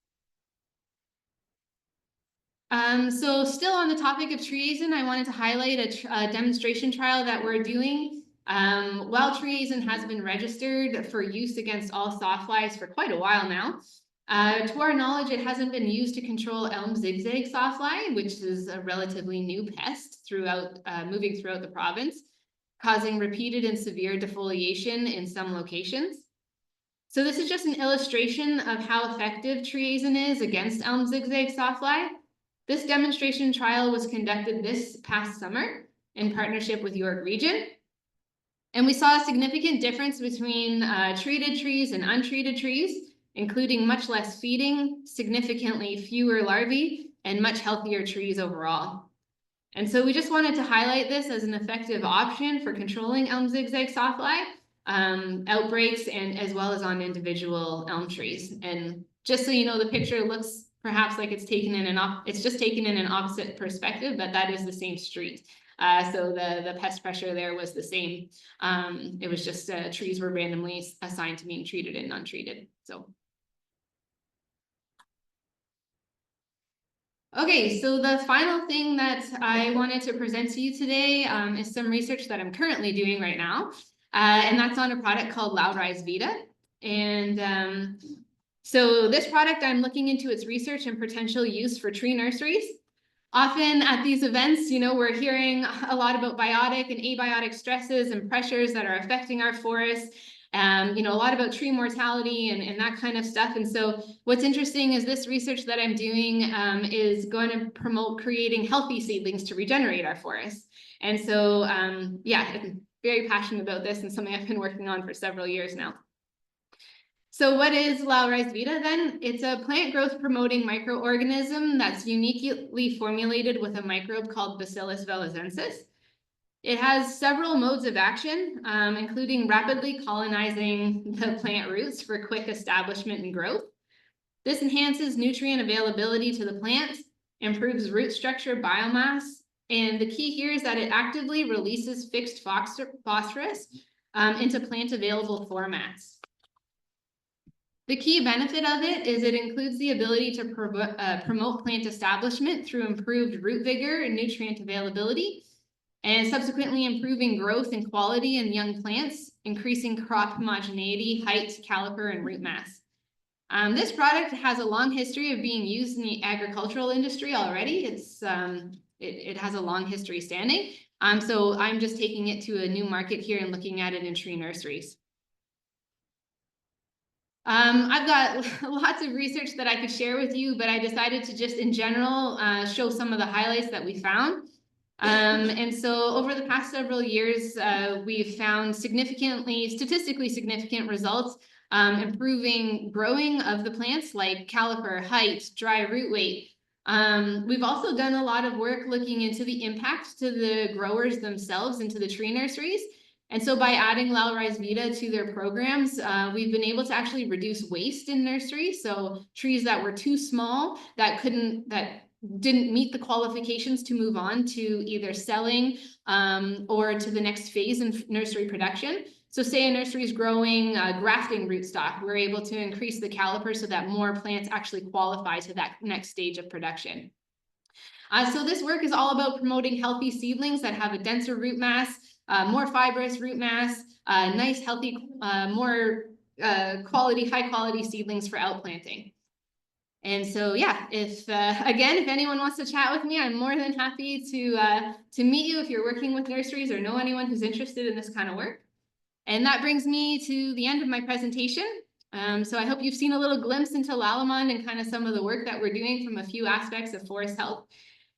So still on the topic of treason, I wanted to highlight a demonstration trial that we're doing. While treason has been registered for use against all sawflies for quite a while now, to our knowledge, it hasn't been used to control elm zigzag sawfly, which is a relatively new pest moving throughout the province, causing repeated and severe defoliation in some locations. So this is just an illustration of how effective treason is against elm zigzag sawfly. This demonstration trial was conducted this past summer in partnership with York Region. And we saw a significant difference between treated trees and untreated trees, including much less feeding, significantly fewer larvae, and much healthier trees overall. And so we just wanted to highlight this as an effective option for controlling elm zigzag sawfly outbreaks, and as well as on individual elm trees. And just so you know, the picture looks perhaps like it's taken in an opposite perspective, but that is the same street. So the pest pressure there was the same. It was just trees were randomly assigned to being treated and untreated. So. Okay, so the final thing that I wanted to present to you today is some research that I'm currently doing right now. And that's on a product called Loudrise Vita. And so this product, I'm looking into its research and potential use for tree nurseries. Often at these events, we're hearing a lot about biotic and abiotic stresses and pressures that are affecting our forests. A lot about tree mortality and that kind of stuff. And so what's interesting is this research that I'm doing is going to promote creating healthy seedlings to regenerate our forests. And so, yeah, I'm very passionate about this and something I've been working on for several years now. So what is Loudrise Vita then? It's a plant growth promoting microorganism that's uniquely formulated with a microbe called Bacillus velezensis. It has several modes of action, including rapidly colonizing the plant roots for quick establishment and growth. This enhances nutrient availability to the plant, improves root structure biomass, and the key here is that it actively releases fixed phosphorus into plant available formats. The key benefit of it is it includes the ability to promote plant establishment through improved root vigor and nutrient availability, and subsequently improving growth and quality in young plants, increasing crop homogeneity, height, caliper, and root mass. This product has a long history of being used in the agricultural industry already. It has a long history standing. So I'm just taking it to a new market here and looking at it in tree nurseries. I've got lots of research that I could share with you, but I decided to just in general show some of the highlights that we found. And so over the past several years, we've found statistically significant results, improving growing of the plants like caliper, height, dry root weight. We've also done a lot of work looking into the impact to the growers themselves and to the tree nurseries. And so by adding Loudrise Vita to their programs, we've been able to actually reduce waste in nurseries. So trees that were too small, that didn't meet the qualifications to move on to either selling or to the next phase in nursery production. So say a nursery is growing grafting rootstock, we're able to increase the caliper so that more plants actually qualify to that next stage of production. So this work is all about promoting healthy seedlings that have a denser root mass, more fibrous root mass, nice, healthy, more high quality seedlings for outplanting. And so, yeah, if anyone wants to chat with me, I'm more than happy to meet you if you're working with nurseries or know anyone who's interested in this kind of work. And that brings me to the end of my presentation. So I hope you've seen a little glimpse into Lallemande and kind of some of the work that we're doing from a few aspects of forest health.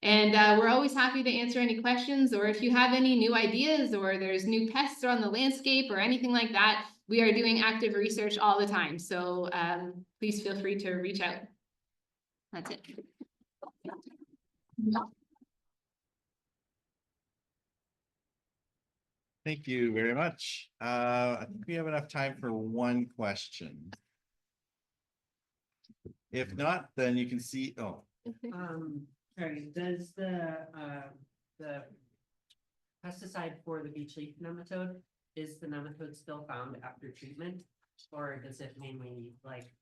And we're always happy to answer any questions, or if you have any new ideas or there's new pests on the landscape or anything like that, we are doing active research all the time, so please feel free to reach out. That's it. Thank you very much. I think we have enough time for one question. If not, then you can see, oh, Sorry, does the pesticide for the beech leaf nematode, is the nematode still found after treatment? Or does it mainly like,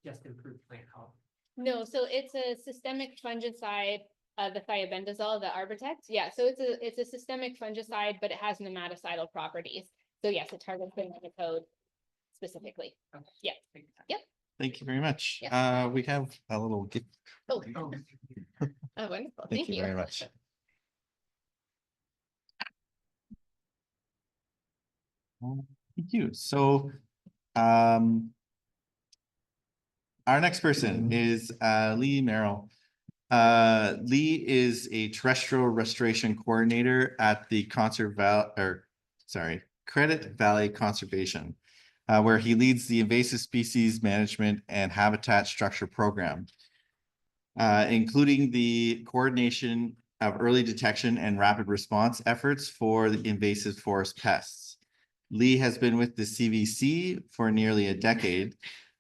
just improve plant health? No, so it's a systemic fungicide, the thiabendazole, the Arbortex. Yeah, so it's a systemic fungicide, but it has nematicidal properties. So yes, it targets the nematode specifically. Okay. Yeah. Yep. thank you very much. Yeah. We have a little gift. Oh, oh, wonderful. Thank you very much. Thank you. So, our next person is Lee Merrill. Lee is a terrestrial restoration coordinator at the Credit Valley Conservation, where he leads the invasive species management and habitat structure program, including the coordination of early detection and rapid response efforts for the invasive forest pests. Lee has been with the CVC for nearly a decade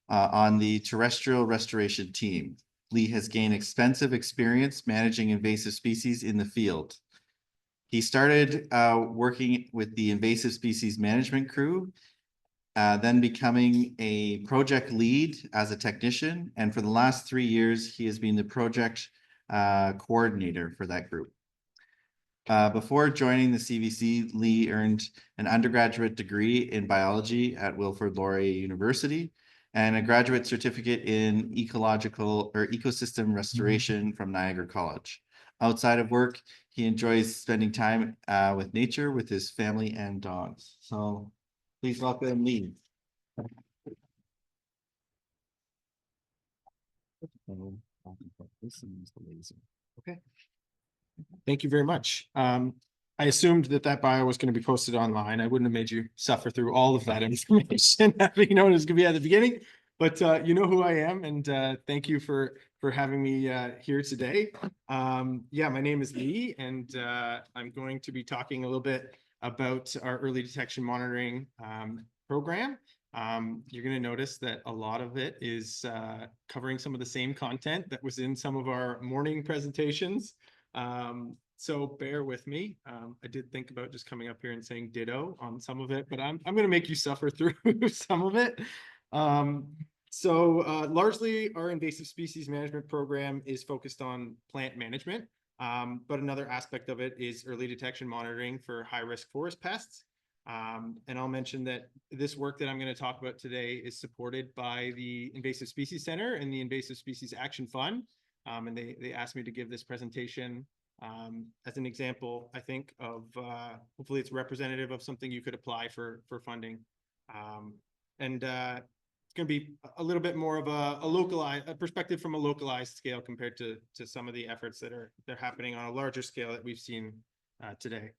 on the terrestrial restoration team. Lee has gained extensive experience managing invasive species in the field. He started working with the invasive species management crew, then becoming a project lead as a technician. And for the last 3 years, he has been the project coordinator for that group. Before joining the CVC, Lee earned an undergraduate degree in biology at Wilfrid Laurier University and a graduate certificate in ecological or ecosystem restoration from Niagara College. Outside of work, he enjoys spending time with nature with his family and dogs. So please welcome Lee. Okay. Thank you very much. I assumed that bio was going to be posted online. I wouldn't have made you suffer through all of that information, having known it was going to be at the beginning. But you know who I am, and thank you for having me here today. Yeah, my name is Lee, and I'm going to be talking a little bit about our early detection monitoring program. You're going to notice that a lot of it is covering some of the same content that was in some of our morning presentations. So bear with me. I did think about just coming up here and saying ditto on some of it, but I'm going to make you suffer through some of it. Largely our invasive species management program is focused on plant management, but another aspect of it is early detection monitoring for high-risk forest pests. And I'll mention that this work that I'm going to talk about today is supported by the Invasive Species Centre and the Invasive Species Action Fund. And they asked me to give this presentation as an example, I think, of hopefully it's representative of something you could apply for funding. It's going to be a little bit more of a perspective from a localized scale compared to some of the efforts that are happening on a larger scale that we've seen today.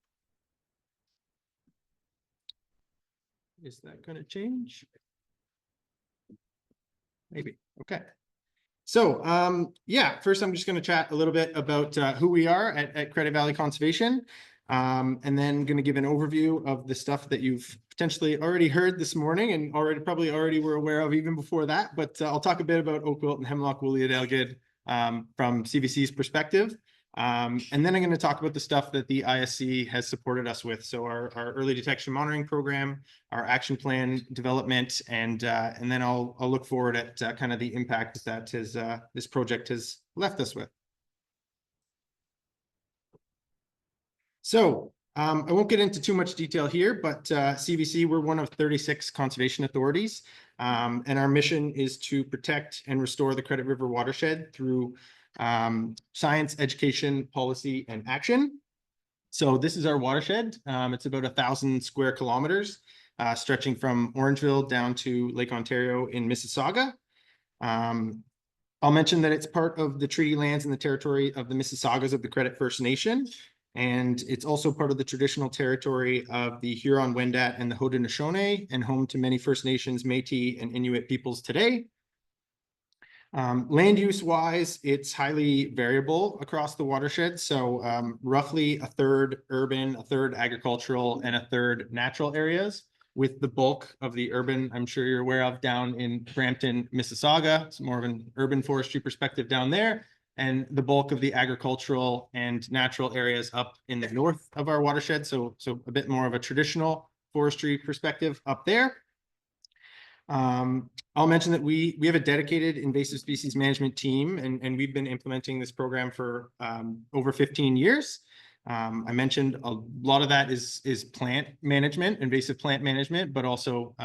Is that going to change? Maybe. Okay. So yeah, first I'm just going to chat a little bit about who we are at Credit Valley Conservation, and then going to give an overview of the stuff that you've potentially already heard this morning and probably already were aware of even before that. But I'll talk a bit about oak wilt and hemlock woolly adelgid from CVC's perspective. And then I'm going to talk about the stuff that the ISC has supported us with. So our early detection monitoring program, our action plan development, and then I'll look forward at kind of the impact that this project has left us with. So I won't get into too much detail here, but CVC, we're one of 36 conservation authorities, and our mission is to protect and restore the Credit River watershed through science, education, policy, and action. So this is our watershed. It's about 1,000 square kilometers, stretching from Orangeville down to Lake Ontario in Mississauga. I'll mention that it's part of the treaty lands and the territory of the Mississaugas of the Credit First Nation. And it's also part of the traditional territory of the Huron-Wendat and the Haudenosaunee, and home to many First Nations, Métis, and Inuit peoples today. Land use wise, it's highly variable across the watershed. So roughly a third urban, a third agricultural, and a third natural areas, with the bulk of the urban, I'm sure you're aware of, down in Brampton, Mississauga. It's more of an urban forestry perspective down there. And the bulk of the agricultural and natural areas up in the north of our watershed. So a bit more of a traditional forestry perspective up there. I'll mention that we have a dedicated invasive species management team, and we've been implementing this program for over 15 years. I mentioned a lot of that is plant management, invasive plant management, but also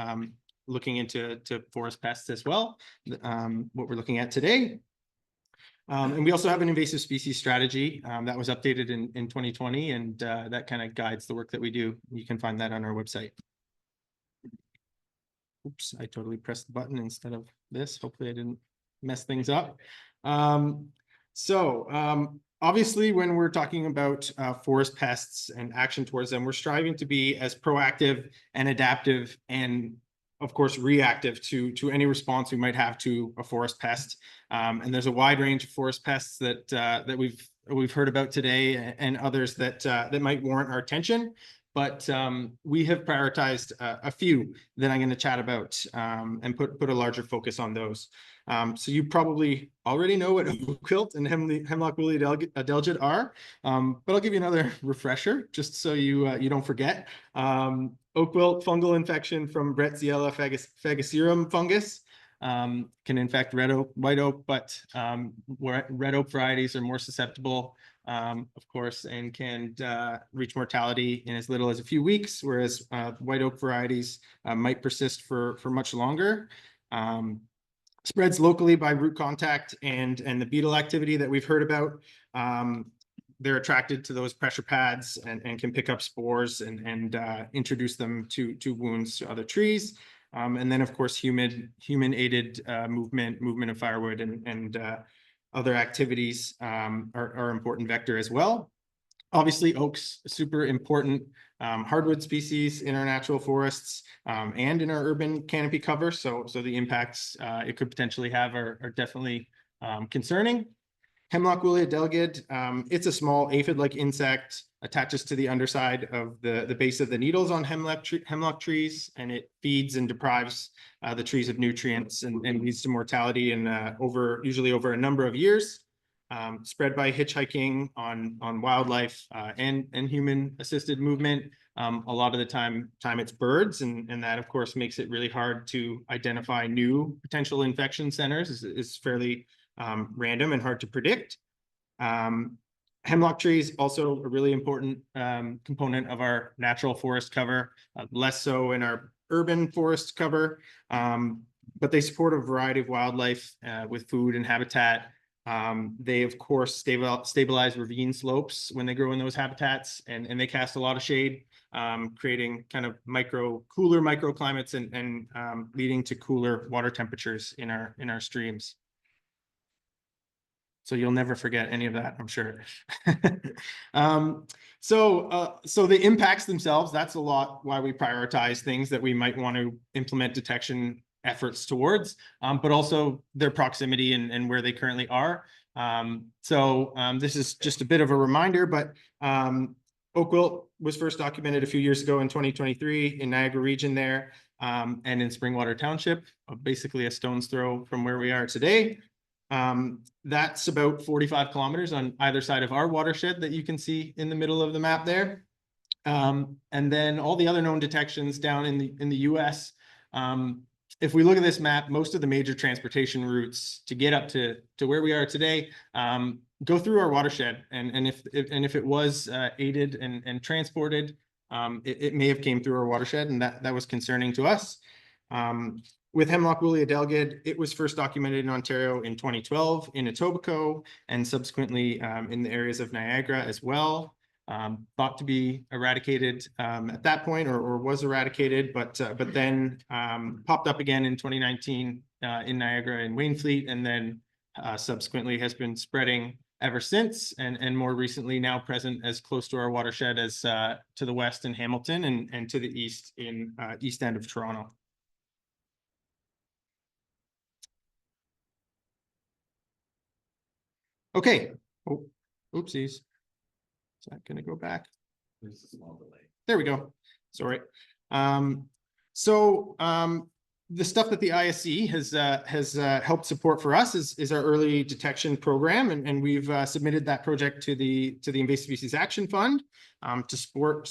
looking into forest pests as well, what we're looking at today. And we also have an invasive species strategy that was updated in 2020, and that kind of guides the work that we do. You can find that on our website. Oops, I totally pressed the button instead of this. Hopefully I didn't mess things up. Obviously, when we're talking about forest pests and action towards them, we're striving to be as proactive and adaptive and, of course, reactive to any response we might have to a forest pest. And there's a wide range of forest pests that we've heard about today, and others that might warrant our attention. But we have prioritized a few that I'm going to chat about and put a larger focus on those. So you probably already know what oak wilt and hemlock woolly adelgid are, but I'll give you another refresher just so you don't forget. Oak wilt, fungal infection from Bretziella fagocerum fungus. Can infect white oak, but red oak varieties are more susceptible, of course, and can reach mortality in as little as a few weeks, whereas white oak varieties might persist for much longer. Spreads locally by root contact and the beetle activity that we've heard about. They're attracted to those pressure pads and can pick up spores and introduce them to wounds to other trees. And then, of course, human-aided movement of firewood and other activities are important vector as well. Obviously, oaks, super important hardwood species in our natural forests and in our urban canopy cover. So the impacts it could potentially have are definitely concerning. Hemlock woolly adelgid, it's a small aphid-like insect, attaches to the underside of the base of the needles on hemlock trees, and it feeds and deprives the trees of nutrients and leads to mortality usually over a number of years. Spread by hitchhiking on wildlife and human-assisted movement. A lot of the time it's birds, and that, of course, makes it really hard to identify new potential infection centers. It's fairly random and hard to predict. Hemlock trees also a really important component of our natural forest cover, less so in our urban forest cover, but they support a variety of wildlife with food and habitat. They, of course, stabilize ravine slopes when they grow in those habitats, and they cast a lot of shade, creating kind of cooler microclimates and leading to cooler water temperatures in our streams. So you'll never forget any of that, I'm sure. So the impacts themselves, that's a lot why we prioritize things that we might want to implement detection efforts towards, but also their proximity and where they currently are. This is just a bit of a reminder, but oak wilt was first documented a few years ago in 2023 in Niagara region there, and in Springwater Township, basically a stone's throw from where we are today. That's about 45 kilometers on either side of our watershed that you can see in the middle of the map there. And then all the other known detections down in the US. If we look at this map, most of the major transportation routes to get up to where we are today go through our watershed. And if it was aided and transported, it may have came through our watershed, and that was concerning to us. With hemlock woolly adelgid, it was first documented in Ontario in 2012 in Etobicoke, and subsequently in the areas of Niagara as well. Thought to be eradicated at that point, or was eradicated, but then popped up again in 2019 in Niagara and Wainfleet, and then subsequently has been spreading ever since, and more recently now present as close to our watershed as to the west in Hamilton and to the east in east end of Toronto. Okay. Oh, oopsies. Is that going to go back? There's a small delay. There we go. Sorry. The stuff that the ISC has helped support for us is our early detection program, and we've submitted that project to the Invasive Species Action Fund to support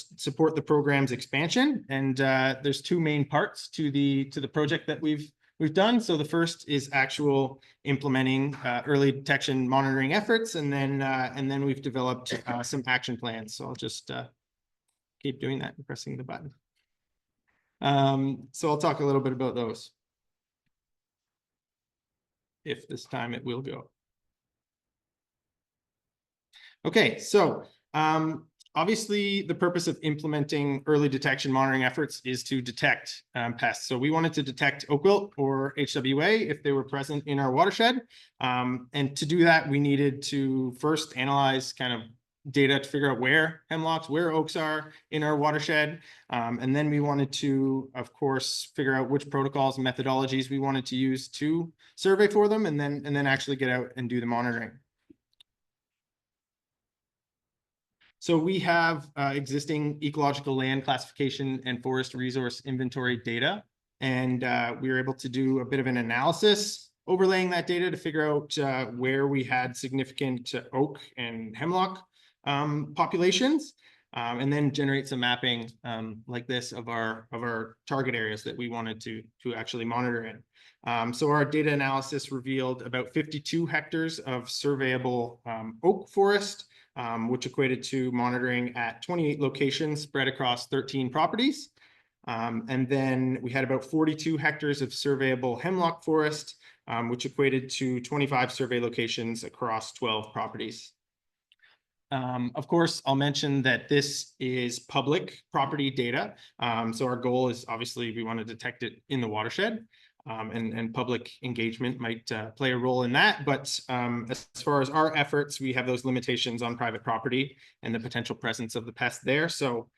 the program's expansion. And there's two main parts to the project that we've done. So the first is actual implementing early detection monitoring efforts, and then we've developed some action plans. So I'll just keep doing that and pressing the button. So I'll talk a little bit about those. If this time it will go. Okay, so obviously the purpose of implementing early detection monitoring efforts is to detect pests. So we wanted to detect oak wilt or HWA if they were present in our watershed. And to do that, we needed to first analyze kind of data to figure out where hemlocks, where oaks are in our watershed. And then we wanted to, of course, figure out which protocols and methodologies we wanted to use to survey for them, and then actually get out and do the monitoring. So we have existing ecological land classification and forest resource inventory data, and we were able to do a bit of an analysis overlaying that data to figure out where we had significant oak and hemlock populations, and then generate some mapping like this of our target areas that we wanted to actually monitor in. So our data analysis revealed about 52 hectares of surveyable oak forest, which equated to monitoring at 28 locations spread across 13 properties. And then we had about 42 hectares of surveyable hemlock forest, which equated to 25 survey locations across 12 properties. Of course, I'll mention that this is public property data. So our goal is obviously we want to detect it in the watershed, and public engagement might play a role in that. But as far as our efforts, we have those limitations on private property and the potential presence of the pest there. So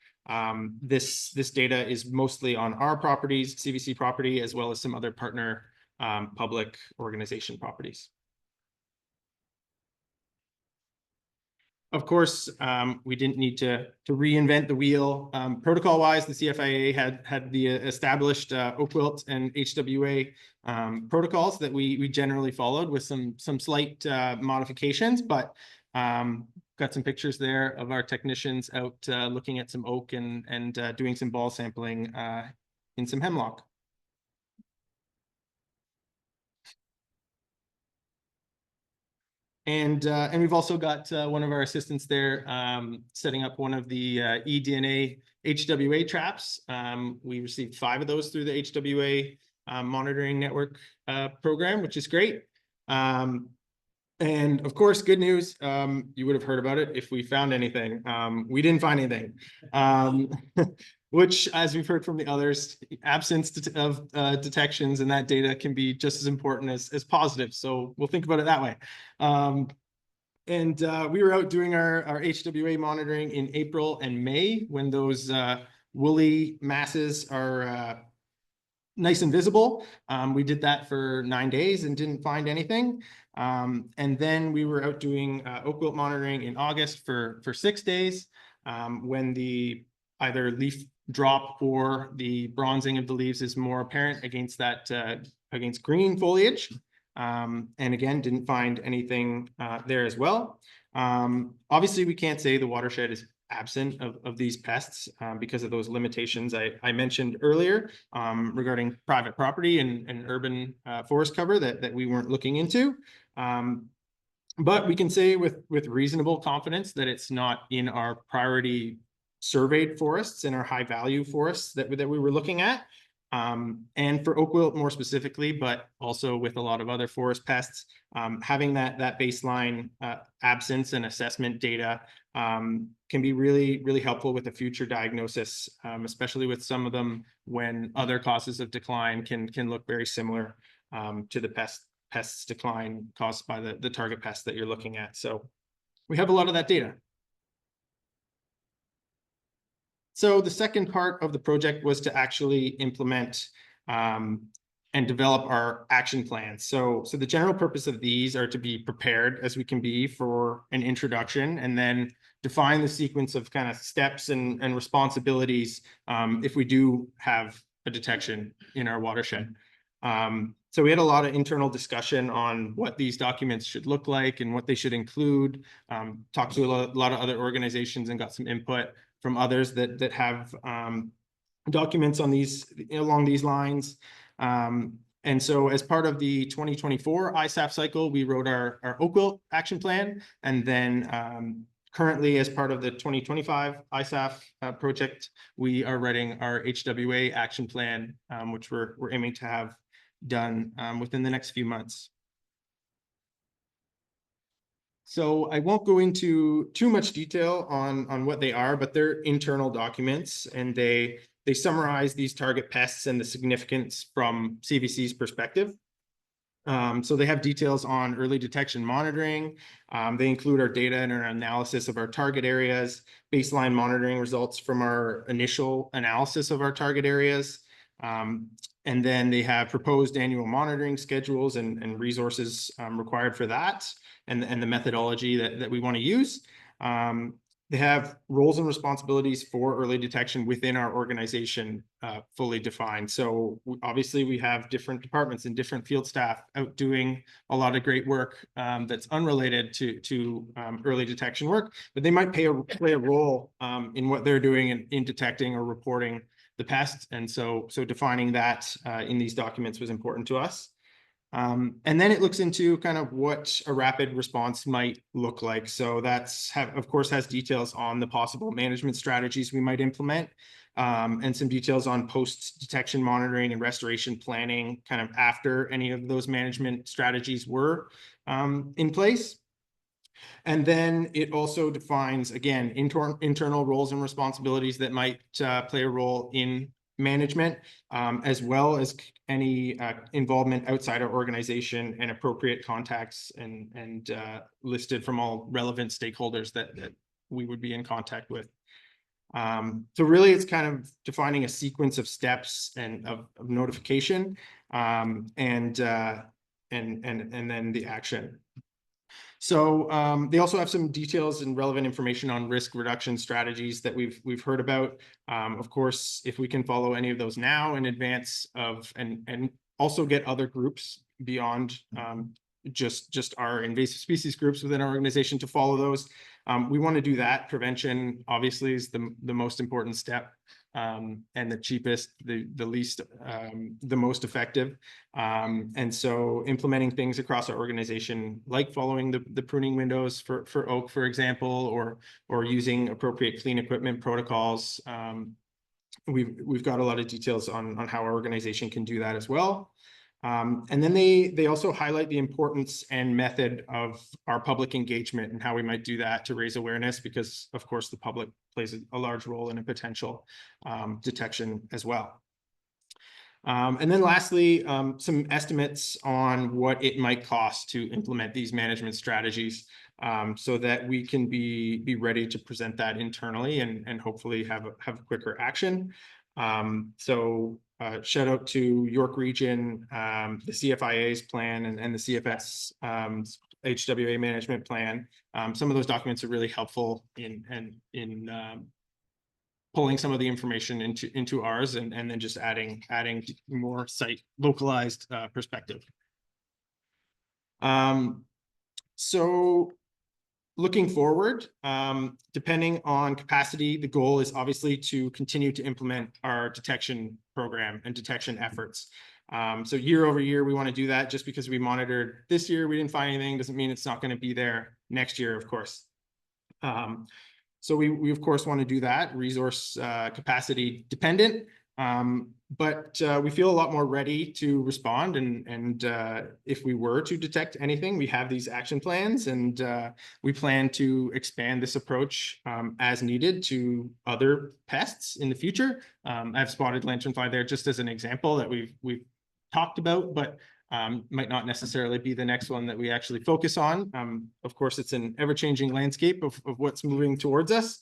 this data is mostly on our properties, CVC property, as well as some other partner public organization properties. Of course, we didn't need to reinvent the wheel. Protocol-wise, the CFIA had the established oak wilt and HWA protocols that we generally followed with some slight modifications, but got some pictures there of our technicians out looking at some oak and doing some ball sampling in some hemlock. And we've also got one of our assistants there setting up one of the eDNA HWA traps. We received 5 of those through the HWA monitoring network program, which is great. And of course, good news, you would have heard about it if we found anything. We didn't find anything, which, as we've heard from the others, absence of detections and that data can be just as important as positive. So we'll think about it that way. And we were out doing our HWA monitoring in April and May when those woolly masses are nice and visible. We did that for 9 days and didn't find anything. And then we were out doing oak wilt monitoring in August for 6 days when the either leaf drop or the bronzing of the leaves is more apparent against that against green foliage. And again, didn't find anything there as well. Obviously, we can't say the watershed is absent of these pests because of those limitations I mentioned earlier regarding private property and urban forest cover that we weren't looking into. But we can say with reasonable confidence that it's not in our priority surveyed forests and our high value forests that we were looking at. And for oak wilt more specifically, but also with a lot of other forest pests, having that baseline absence and assessment data can be really helpful with a future diagnosis, especially with some of them when other causes of decline can look very similar to the pests decline caused by the target pest that you're looking at. So we have a lot of that data. So the second part of the project was to actually implement and develop our action plans. So the general purpose of these are to be prepared as we can be for an introduction, and then define the sequence of kind of steps and responsibilities if we do have a detection in our watershed. So we had a lot of internal discussion on what these documents should look like and what they should include. Talked to a lot of other organizations and got some input from others that have documents on these along these lines. And so as part of the 2024 ISAF cycle, we wrote our oak wilt action plan, and then currently as part of the 2025 ISAF project, we are writing our HWA action plan, which we're aiming to have done within the next few months. So I won't go into too much detail on what they are, but they're internal documents, and they summarize these target pests and the significance from CVC's perspective. So they have details on early detection monitoring. They include our data and our analysis of our target areas, baseline monitoring results from our initial analysis of our target areas. And then they have proposed annual monitoring schedules and resources required for that, and the methodology that we want to use. They have roles and responsibilities for early detection within our organization fully defined. So obviously we have different departments and different field staff out doing a lot of great work that's unrelated to early detection work, but they might play a role in what they're doing in detecting or reporting the pests. And so defining that in these documents was important to us. And then it looks into kind of what a rapid response might look like. So of course has details on the possible management strategies we might implement, and some details on post-detection monitoring and restoration planning kind of after any of those management strategies were in place. And then it also defines, again, internal roles and responsibilities that might play a role in management, as well as any involvement outside our organization and appropriate contacts and listed from all relevant stakeholders that we would be in contact with. So really it's kind of defining a sequence of steps and of notification, and then the action. So they also have some details and relevant information on risk reduction strategies that we've heard about. Of course, if we can follow any of those now in advance of, and also get other groups beyond just our invasive species groups within our organization to follow those. We want to do that. Prevention obviously is the most important step, and the cheapest, the least, the most effective. And so implementing things across our organization, like following the pruning windows for oak, for example, or using appropriate clean equipment protocols. We've got a lot of details on how our organization can do that as well. And then they also highlight the importance and method of our public engagement and how we might do that to raise awareness, because of course the public plays a large role in a potential detection as well. And then lastly, some estimates on what it might cost to implement these management strategies, so that we can be ready to present that internally and hopefully have quicker action. So shout out to York Region, the CFIA's plan and the CFS HWA management plan. Some of those documents are really helpful in pulling some of the information into ours and then just adding more site localized perspective. So looking forward, depending on capacity, the goal is obviously to continue to implement our detection program and detection efforts. So year over year, we want to do that. Just because we monitored this year, we didn't find anything, doesn't mean it's not going to be there next year, of course. So we of course want to do that, resource capacity dependent. But we feel a lot more ready to respond, and if we were to detect anything, we have these action plans, and we plan to expand this approach as needed to other pests in the future. I've spotted lanternfly there just as an example that we've talked about, but might not necessarily be the next one that we actually focus on. Of course, it's an ever-changing landscape of what's moving towards us.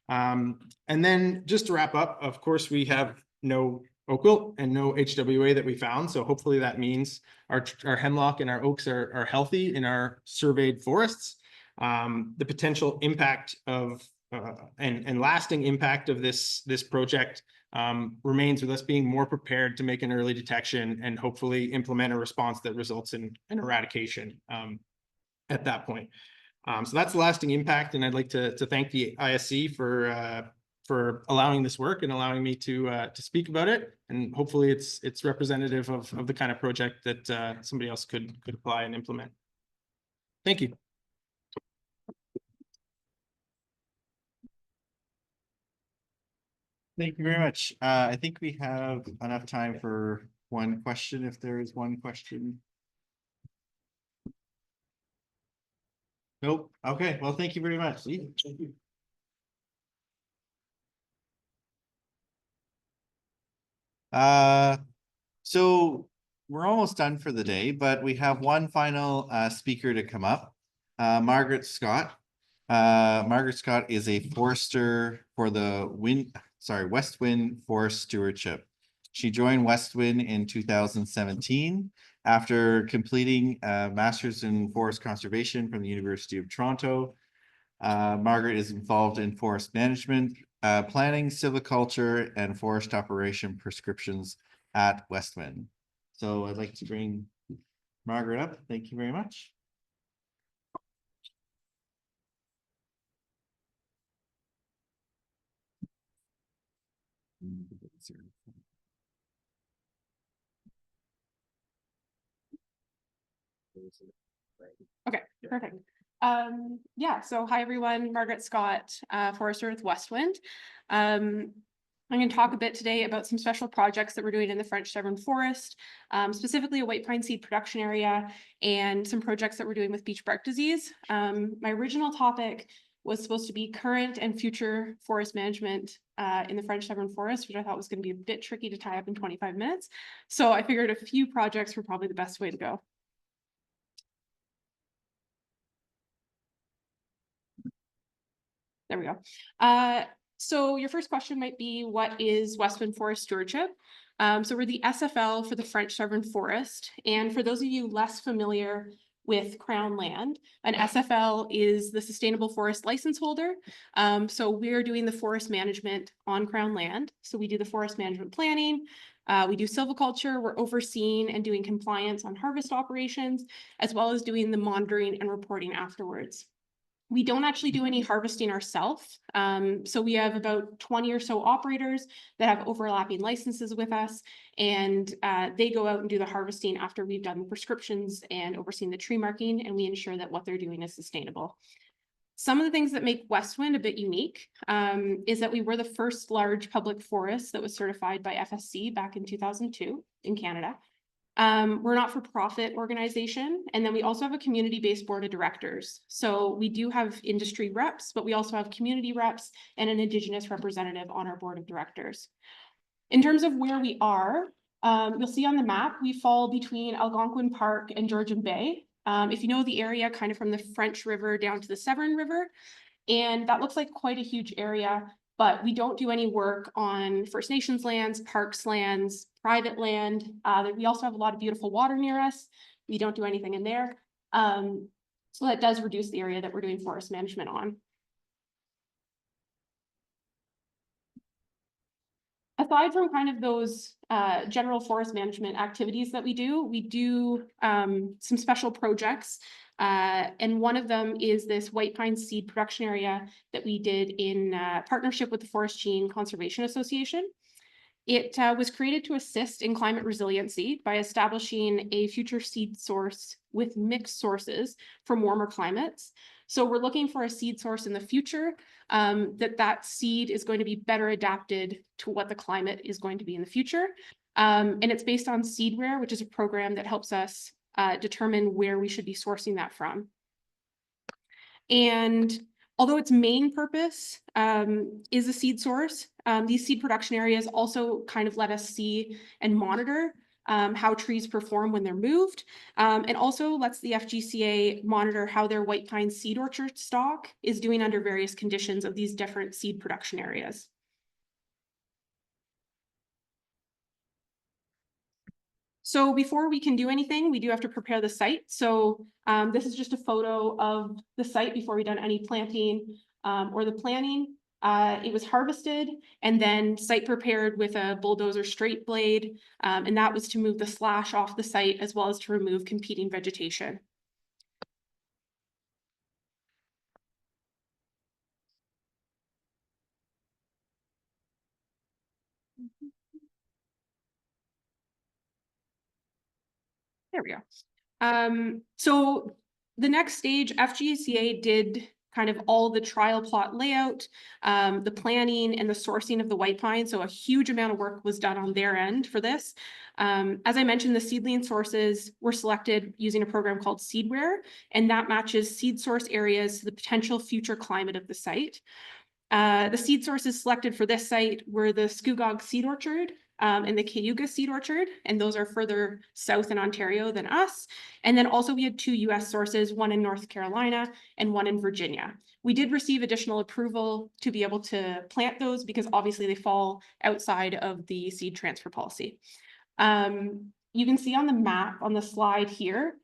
And then just to wrap up, of course, we have no oak wilt and no HWA that we found. So hopefully that means our hemlock and our oaks are healthy in our surveyed forests. The potential impact of and lasting impact of this project remains with us being more prepared to make an early detection and hopefully implement a response that results in an eradication at that point. So that's the lasting impact, and I'd like to thank the ISC for allowing this work and allowing me to speak about it. And hopefully it's representative of the kind of project that somebody else could apply and implement. Thank you. Thank you very much. I think we have enough time for one question, if there is one question. Nope. Okay, well, thank you very much. Thank you. So we're almost done for the day, but we have one final speaker to come up. Margaret Scott. Margaret Scott is a forester for the West Wind Forest Stewardship. She joined West Wind in 2017 after completing a master's in forest conservation from the University of Toronto. Margaret is involved in forest management, planning, silviculture, and forest operation prescriptions at West Wind. So I'd like to bring Margaret up. Thank you very much. Okay, perfect. Yeah, so hi everyone, Margaret Scott, forester with West Wind. I'm going to talk a bit today about some special projects that we're doing in the French Severn Forest, specifically a white pine seed production area and some projects that we're doing with beech bark disease. My original topic was supposed to be current and future forest management in the French Severn Forest, which I thought was going to be a bit tricky to tie up in 25 minutes. So I figured a few projects were probably the best way to go. There we go. So your first question might be, what is West Wind Forest Stewardship? So we're the SFL for the French Severn Forest. And for those of you less familiar with Crown land, an SFL is the Sustainable Forest License holder. So we're doing the forest management on Crown land. So we do the forest management planning, we do silviculture, we're overseeing and doing compliance on harvest operations, as well as doing the monitoring and reporting afterwards. We don't actually do any harvesting ourselves. So we have about 20 or so operators that have overlapping licenses with us, and they go out and do the harvesting after we've done the prescriptions and overseen the tree marking, and we ensure that what they're doing is sustainable. Some of the things that make West Wind a bit unique is that we were the first large public forest that was certified by FSC back in 2002 in Canada. We're not for profit organization. And then we also have a community-based board of directors. So we do have industry reps, but we also have community reps and an Indigenous representative on our board of directors. In terms of where we are, you'll see on the map, we fall between Algonquin Park and Georgian Bay. If you know the area kind of from the French River down to the Severn River, and that looks like quite a huge area. But we don't do any work on First Nations lands, parks lands, private land. We also have a lot of beautiful water near us. We don't do anything in there. So that does reduce the area that we're doing forest management on. Aside from kind of those general forest management activities that we do some special projects. And one of them is this white pine seed production area that we did in partnership with the Forest Gene Conservation Association. It was created to assist in climate resiliency by establishing a future seed source with mixed sources from warmer climates. So we're looking for a seed source in the future that seed is going to be better adapted to what the climate is going to be in the future. And it's based on SeedRare, which is a program that helps us determine where we should be sourcing that from. And although its main purpose is a seed source, these seed production areas also kind of let us see and monitor how trees perform when they're moved, and also lets the FGCA monitor how their white pine seed orchard stock is doing under various conditions of these different seed production areas. So before we can do anything, we do have to prepare the site. So this is just a photo of the site before we've done any planting or the planning. It was harvested and then site prepared with a bulldozer straight blade. And that was to move the slash off the site as well as to remove competing vegetation. There we go. So the next stage, FGCA did kind of all the trial plot layout, the planning and the sourcing of the white pine. So a huge amount of work was done on their end for this. As I mentioned, the seedling sources were selected using a program called Seedware, and that matches seed source areas to the potential future climate of the site. The seed sources selected for this site were the Scugog Seed Orchard, and the Cayuga Seed Orchard, and those are further south in Ontario than us. And then also we had 2 US sources, one in North Carolina and one in Virginia. We did receive additional approval to be able to plant those because obviously they fall outside of the seed transfer policy. You can see on the map on the slide here,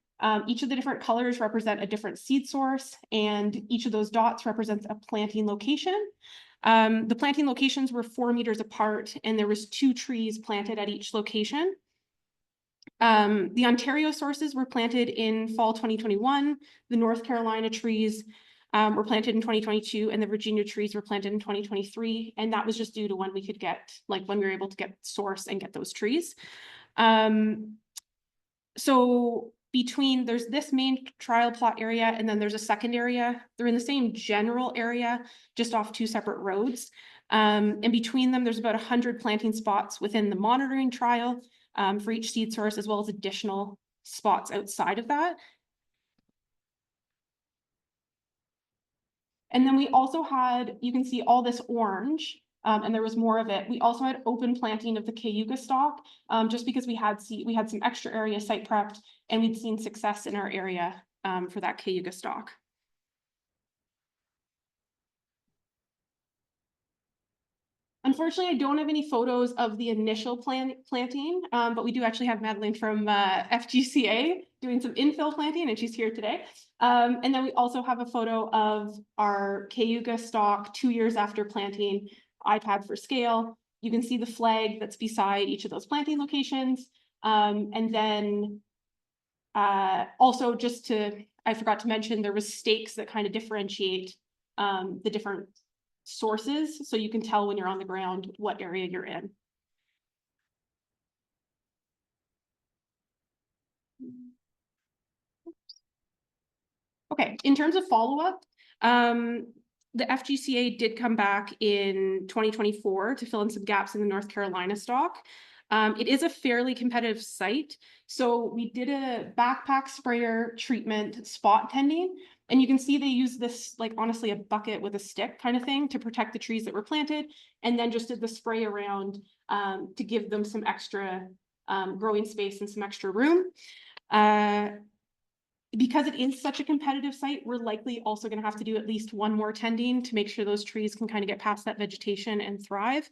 each of the different colors represent a different seed source, and each of those dots represents a planting location. The planting locations were 4 meters apart, and there was 2 trees planted at each location. The Ontario sources were planted in fall 2021. The North Carolina trees were planted in 2022, and the Virginia trees were planted in 2023. And that was just due to when we could get, when we were able to get source and get those trees. So there's this main trial plot area, and then there's a second area. They're in the same general area, just off 2 separate roads. And between them, there's about 100 planting spots within the monitoring trial for each seed source, as well as additional spots outside of that. And then we also had, you can see all this orange, and there was more of it. We also had open planting of the Cayuga stock, just because we had some extra area site prepped, and we'd seen success in our area for that Cayuga stock. Unfortunately, I don't have any photos of the initial planting, but we do actually have Madeline from FGCA doing some infill planting, and she's here today. And then we also have a photo of our Cayuga stock 2 years after planting, iPad for scale. You can see the flag that's beside each of those planting locations. And then also I forgot to mention, there was stakes that kind of differentiate the different sources, so you can tell when you're on the ground what area you're in. Okay, in terms of follow-up, the FGCA did come back in 2024 to fill in some gaps in the North Carolina stock. It is a fairly competitive site. So we did a backpack sprayer treatment spot tending, and you can see they use this, honestly, a bucket with a stick kind of thing to protect the trees that were planted, and then just did the spray around to give them some extra growing space and some extra room. Because it is such a competitive site, we're likely also going to have to do at least one more tending to make sure those trees can kind of get past that vegetation and thrive.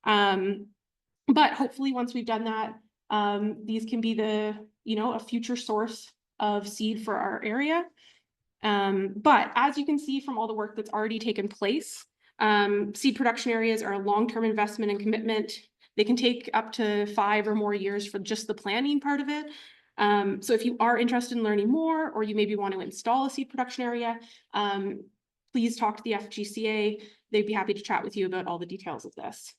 But hopefully once we've done that, these can be a future source of seed for our area. But as you can see from all the work that's already taken place, seed production areas are a long-term investment and commitment. They can take up to 5 or more years for just the planning part of it. So if you are interested in learning more, or you maybe want to install a seed production area, please talk to the FGCA. They'd be happy to chat with you about all the details of this.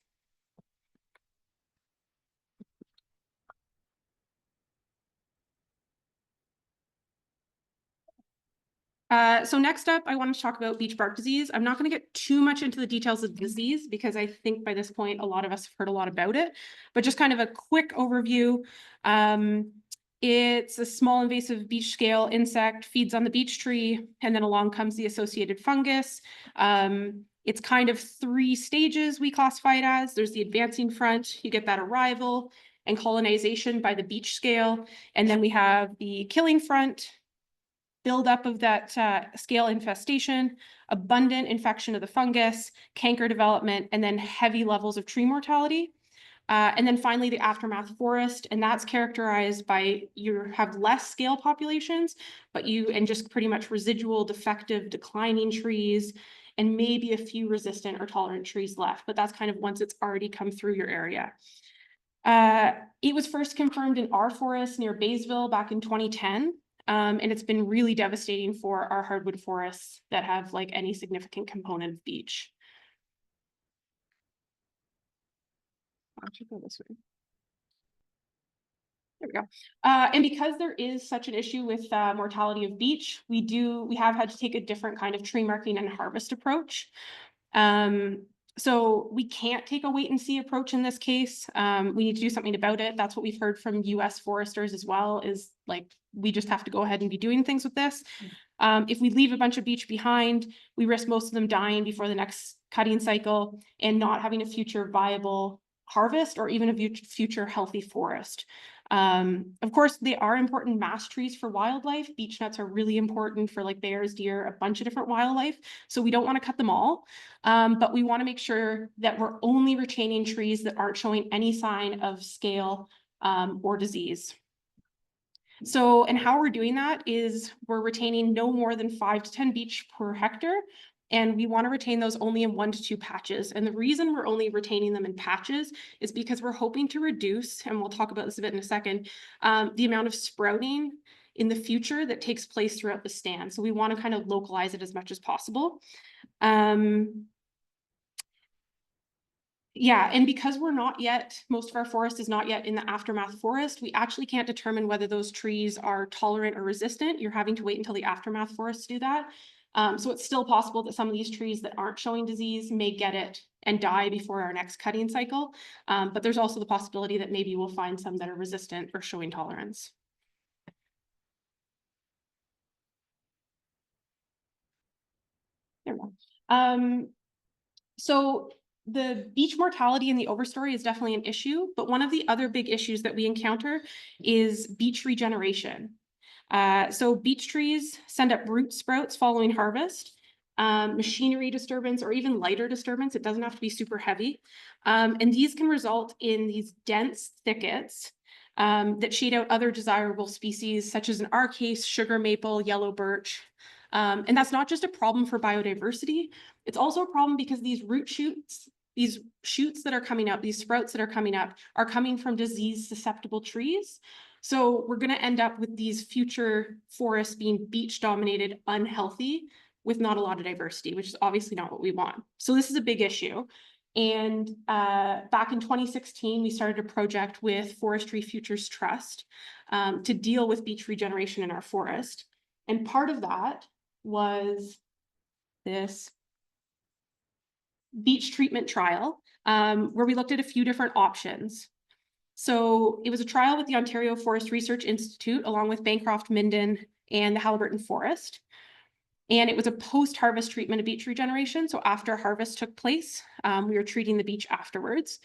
So next up, I want to talk about beech bark disease. I'm not going to get too much into the details of the disease because I think by this point, a lot of us have heard a lot about it, but just kind of a quick overview. It's a small invasive beech scale insect, feeds on the beech tree, and then along comes the associated fungus. It's kind of 3 stages we classify it as. There's the advancing front, you get that arrival, and colonization by the beach scale. And then we have the killing front, buildup of that scale infestation, abundant infection of the fungus, canker development, and then heavy levels of tree mortality. And then finally, the aftermath forest, and that's characterized by you have less scale populations, but and just pretty much residual defective declining trees, and maybe a few resistant or tolerant trees left, but that's kind of once it's already come through your area. It was first confirmed in our forest near Baysville back in 2010. And it's been really devastating for our hardwood forests that have like any significant component of beech. I should go this way. There we go. And because there is such an issue with mortality of beech, we have had to take a different kind of tree marking and harvest approach. So we can't take a wait and see approach in this case. We need to do something about it. That's what we've heard from US foresters as well, is like, we just have to go ahead and be doing things with this. If we leave a bunch of beech behind, we risk most of them dying before the next cutting cycle and not having a future viable harvest or even a future healthy forest. Of course, they are important mass trees for wildlife. Beech nuts are really important for like bears, deer, a bunch of different wildlife. So we don't want to cut them all, but we want to make sure that we're only retaining trees that aren't showing any sign of scale or disease. So, and how we're doing that is we're retaining no more than 5 to 10 beech per hectare. And we want to retain those only in 1 to 2 patches. And the reason we're only retaining them in patches is because we're hoping to reduce, and we'll talk about this a bit in a second, the amount of sprouting in the future that takes place throughout the stand. So we want to kind of localize it as much as possible. Yeah, and because we're not yet, most of our forest is not yet in the aftermath forest, we actually can't determine whether those trees are tolerant or resistant. You're having to wait until the aftermath forest to do that. So it's still possible that some of these trees that aren't showing disease may get it and die before our next cutting cycle. But there's also the possibility that maybe we'll find some that are resistant or showing tolerance. There we go. So the beech mortality in the overstory is definitely an issue, but one of the other big issues that we encounter is beech regeneration. So beech trees send up root sprouts following harvest, machinery disturbance, or even lighter disturbance. It doesn't have to be super heavy. And these can result in these dense thickets that shade out other desirable species, such as in our case, sugar maple, yellow birch. And that's not just a problem for biodiversity. It's also a problem because these root shoots, these shoots that are coming up, these sprouts that are coming from disease susceptible trees. So we're going to end up with these future forests being beech dominated, unhealthy, with not a lot of diversity, which is obviously not what we want. So this is a big issue. And back in 2016, we started a project with Forestry Futures Trust to deal with beech regeneration in our forest. And part of that was this beech treatment trial, where we looked at a few different options. So it was a trial with the Ontario Forest Research Institute, along with Bancroft, Minden, and the Halliburton Forest. And it was a post-harvest treatment of beech regeneration. So after harvest took place, we were treating the beech afterwards.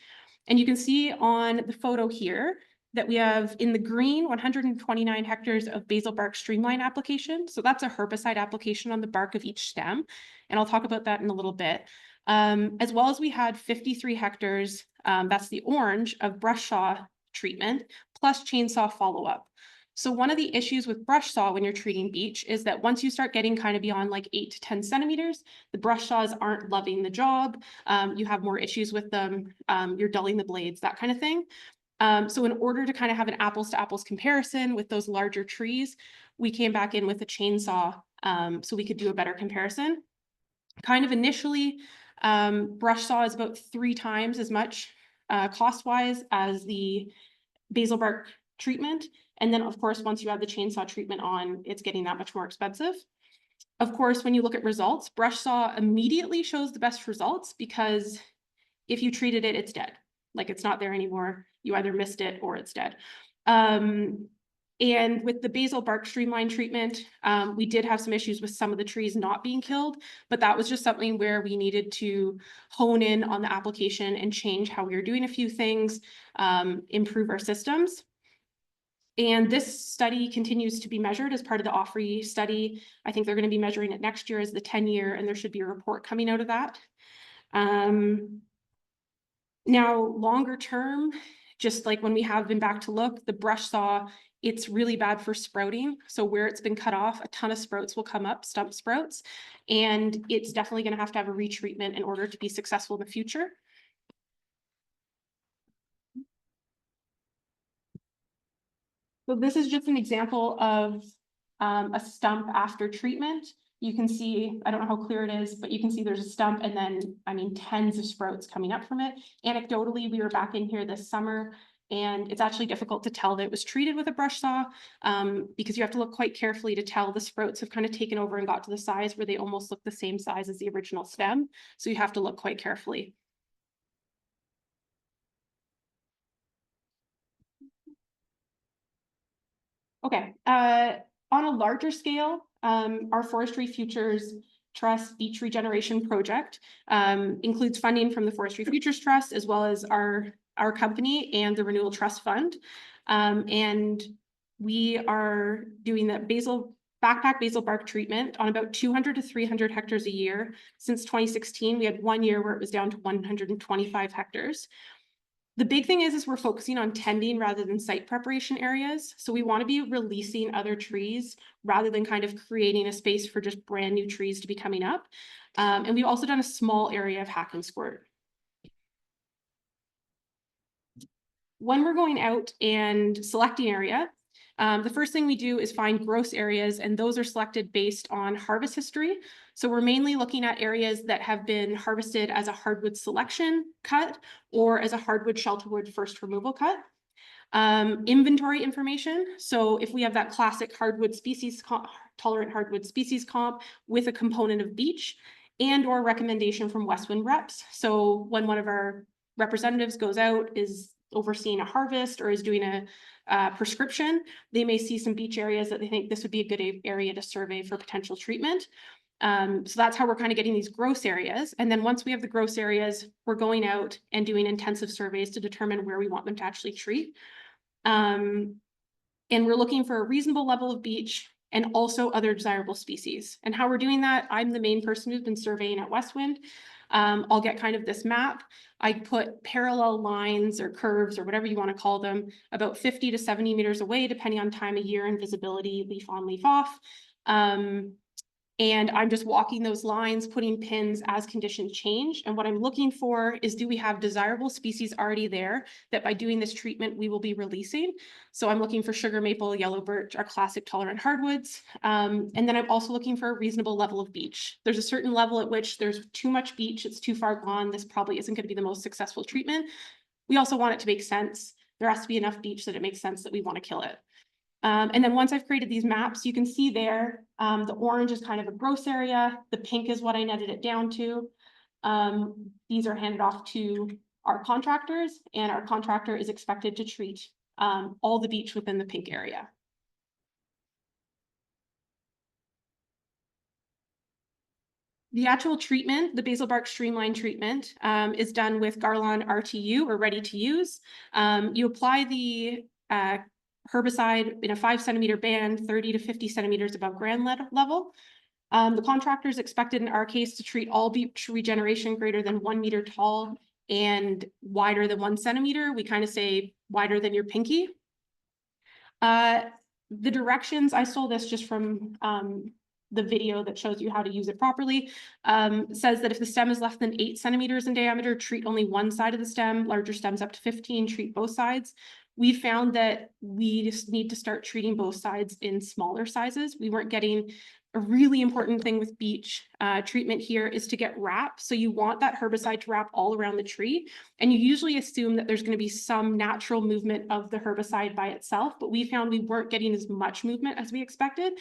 And you can see on the photo here that we have in the green 129 hectares of basal bark streamline application. So that's a herbicide application on the bark of each stem. And I'll talk about that in a little bit. As well as we had 53 hectares, that's the orange, of brush saw treatment plus chainsaw follow-up. So one of the issues with brush saw when you're treating beech is that once you start getting kind of beyond like 8 to 10 centimeters, the brush saws aren't loving the job. You have more issues with them. You're dulling the blades, that kind of thing. So in order to kind of have an apples to apples comparison with those larger trees, we came back in with a chainsaw so we could do a better comparison. Kind of initially, brush saw is about 3 times as much cost-wise as the basal bark treatment. And then of course, once you have the chainsaw treatment on, it's getting that much more expensive. Of course, when you look at results, brush saw immediately shows the best results because if you treated it, it's dead. Like it's not there anymore. You either missed it or it's dead. And And with the basal bark streamline treatment, we did have some issues with some of the trees not being killed, but that was just something where we needed to hone in on the application and change how we were doing a few things, improve our systems. And this study continues to be measured as part of the OFRI study. I think they're going to be measuring it next year as the 10-year, and there should be a report coming out of that. Now, longer term, just like when we have been back to look, the brush saw, it's really bad for sprouting. So where it's been cut off, a ton of sprouts will come up, stump sprouts, and it's definitely going to have a retreatment in order to be successful in the future. So this is just an example of a stump after treatment. You can see, I don't know how clear it is, but you can see there's a stump and then, I mean, tens of sprouts coming up from it. Anecdotally, we were back in here this summer, and it's actually difficult to tell that it was treated with a brush saw because you have to look quite carefully to tell the sprouts have kind of taken over and got to the size where they almost look the same size as the original stem. So you have to look quite carefully. Okay, on a larger scale, our Forestry Futures Trust Beach Regeneration Project includes funding from the Forestry Futures Trust, as well as our company and the Renewal Trust Fund. And we are doing that backpack basal bark treatment on about 200 to 300 hectares a year. Since 2016, we had 1 year where it was down to 125 hectares. The big thing is we're focusing on tending rather than site preparation areas. So we want to be releasing other trees rather than kind of creating a space for just brand new trees to be coming up. And we've also done a small area of hack and squirt. When we're going out and selecting area, the first thing we do is find gross areas, and those are selected based on harvest history. So we're mainly looking at areas that have been harvested as a hardwood selection cut or as a hardwood shelterwood first removal cut. Inventory information. So if we have that classic hardwood species tolerant hardwood species comp with a component of beech, and or recommendation from Westwind reps. So when one of our representatives goes out, is overseeing a harvest or is doing a prescription, they may see some beech areas that they think this would be a good area to survey for potential treatment. So that's how we're kind of getting these gross areas. And then once we have the gross areas, we're going out and doing intensive surveys to determine where we want them to actually treat. And we're looking for a reasonable level of beech and also other desirable species. And how we're doing that, I'm the main person who's been surveying at Westwind. I'll get kind of this map. I put parallel lines or curves or whatever you want to call them about 50 to 70 meters away, depending on time of year and visibility, leaf on, leaf off. And I'm just walking those lines, putting pins as conditions change. And what I'm looking for is, do we have desirable species already there that by doing this treatment, we will be releasing? So I'm looking for sugar maple, yellow birch, our classic tolerant hardwoods. And then I'm also looking for a reasonable level of beech. There's a certain level at which there's too much beech, it's too far gone. This probably isn't going to be the most successful treatment. We also want it to make sense. There has to be enough beech that it makes sense that we want to kill it. And then once I've created these maps, you can see there, the orange is kind of a gross area. The pink is what I netted it down to. These are handed off to our contractors, and our contractor is expected to treat all the beech within the pink area. The actual treatment, the basal bark streamline treatment, is done with Garlon RTU, or ready to use. You apply the herbicide in a 5 centimeter band, 30 to 50 centimeters above ground level. The contractor is expected in our case to treat all beech regeneration greater than 1 meter tall and wider than 1 centimeter. We kind of say wider than your pinky. The directions, I stole this just from the video that shows you how to use it properly, says that if the stem is less than 8 centimeters in diameter, treat only one side of the stem. Larger stems up to 15, treat both sides. We found that we just need to start treating both sides in smaller sizes. We weren't getting a really important thing with beech treatment here is to get wrap. So you want that herbicide to wrap all around the tree. And you usually assume that there's going to be some natural movement of the herbicide by itself, but we found we weren't getting as much movement as we expected.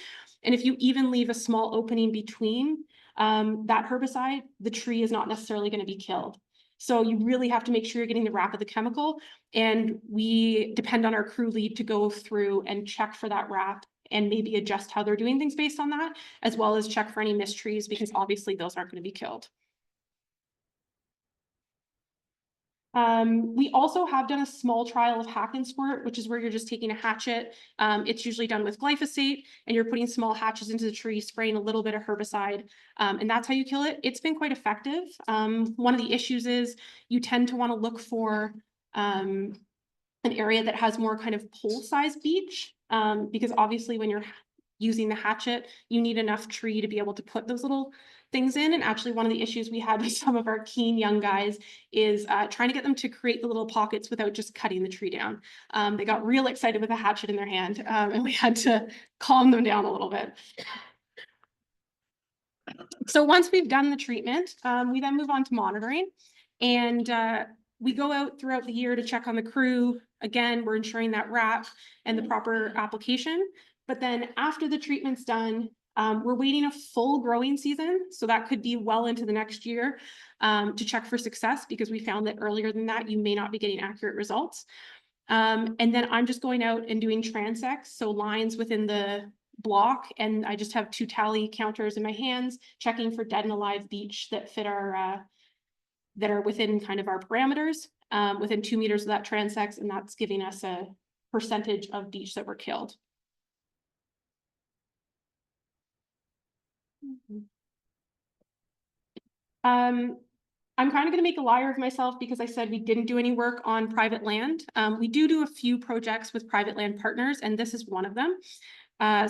And if you even leave a small opening between that herbicide, the tree is not necessarily going to be killed. So you really have to make sure you're getting the wrap of the chemical. And we depend on our crew lead to go through and check for that wrap and maybe adjust how they're doing things based on that, as well as check for any missed trees, because obviously those aren't going to be killed. We also have done a small trial of hack and squirt, which is where you're just taking a hatchet. It's usually done with glyphosate, and you're putting small hatches into the tree, spraying a little bit of herbicide, and that's how you kill it. It's been quite effective. One of the issues is you tend to want to look for an area that has more kind of pole-sized beech, because obviously when you're using the hatchet, you need enough tree to be able to put those little things in. And actually one of the issues we had with some of our keen young guys is trying to get them to create the little pockets without just cutting the tree down. They got real excited with a hatchet in their hand, and we had to calm them down a little bit. So once we've done the treatment, we then move on to monitoring, and we go out throughout the year to check on the crew. Again, we're ensuring that wrap and the proper application. But then after the treatment's done, we're waiting a full growing season. So that could be well into the next year to check for success, because we found that earlier than that, you may not be getting accurate results. And then I'm just going out and doing transects, so lines within the block, and I just have 2 tally counters in my hands, checking for dead and alive beech that fit our that are within kind of our parameters, within 2 meters of that transects, and that's giving us a percentage of beech that were killed. I'm kind of going to make a liar of myself because I said we didn't do any work on private land. We do a few projects with private land partners, and this is one of them.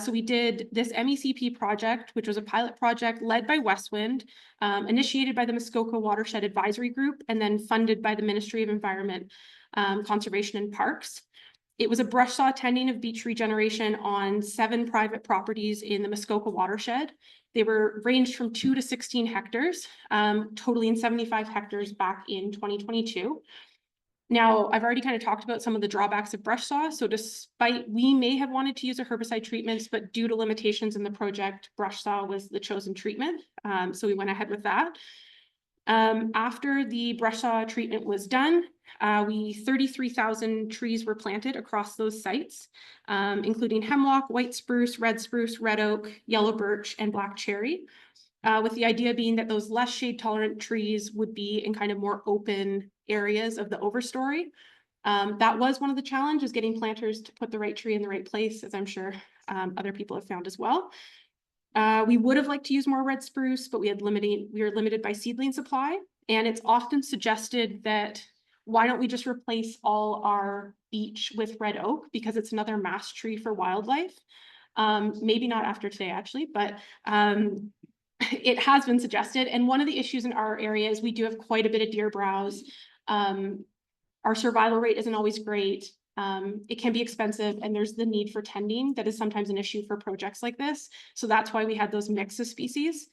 So we did this MECP project, which was a pilot project led by Westwind, initiated by the Muskoka Watershed Advisory Group, and then funded by the Ministry of Environment, Conservation and Parks. It was a brush saw tending of beech regeneration on 7 private properties in the Muskoka watershed. They were ranged from 2 to 16 hectares, totaling 75 hectares back in 2022. Now, I've already kind of talked about some of the drawbacks of brush saw. So despite we may have wanted to use a herbicide treatments, but due to limitations in the project, brush saw was the chosen treatment. So we went ahead with that. After the brush saw treatment was done, 33,000 trees were planted across those sites, including hemlock, white spruce, red oak, yellow birch, and black cherry. With the idea being that those less shade tolerant trees would be in kind of more open areas of the overstory. That was one of the challenges, getting planters to put the right tree in the right place, as I'm sure other people have found as well. We would have liked to use more red spruce, but we were limited by seedling supply. And it's often suggested that why don't we just replace all our beech with red oak, because it's another mass tree for wildlife. Maybe not after today, actually, but it has been suggested. And one of the issues in our area is we do have quite a bit of deer browse. Our survival rate isn't always great. It can be expensive, and there's the need for tending that is sometimes an issue for projects like this. So that's why we had those mix of species.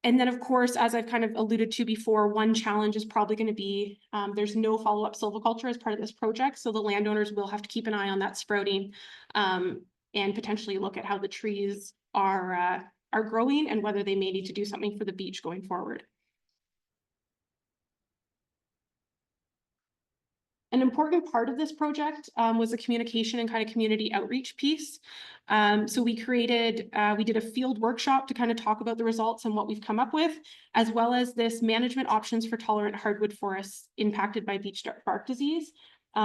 And then, of course, as I've kind of alluded to before, one challenge is probably going to be there's no follow-up silviculture as part of this project. So the landowners will have to keep an eye on that sprouting and potentially look at how the trees are growing and whether they may need to do something for the beech going forward. An important part of this project was the communication and kind of community outreach piece. So we did a field workshop to kind of talk about the results and what we've come up with, as well as this management options for tolerant hardwood forests impacted by beech bark disease.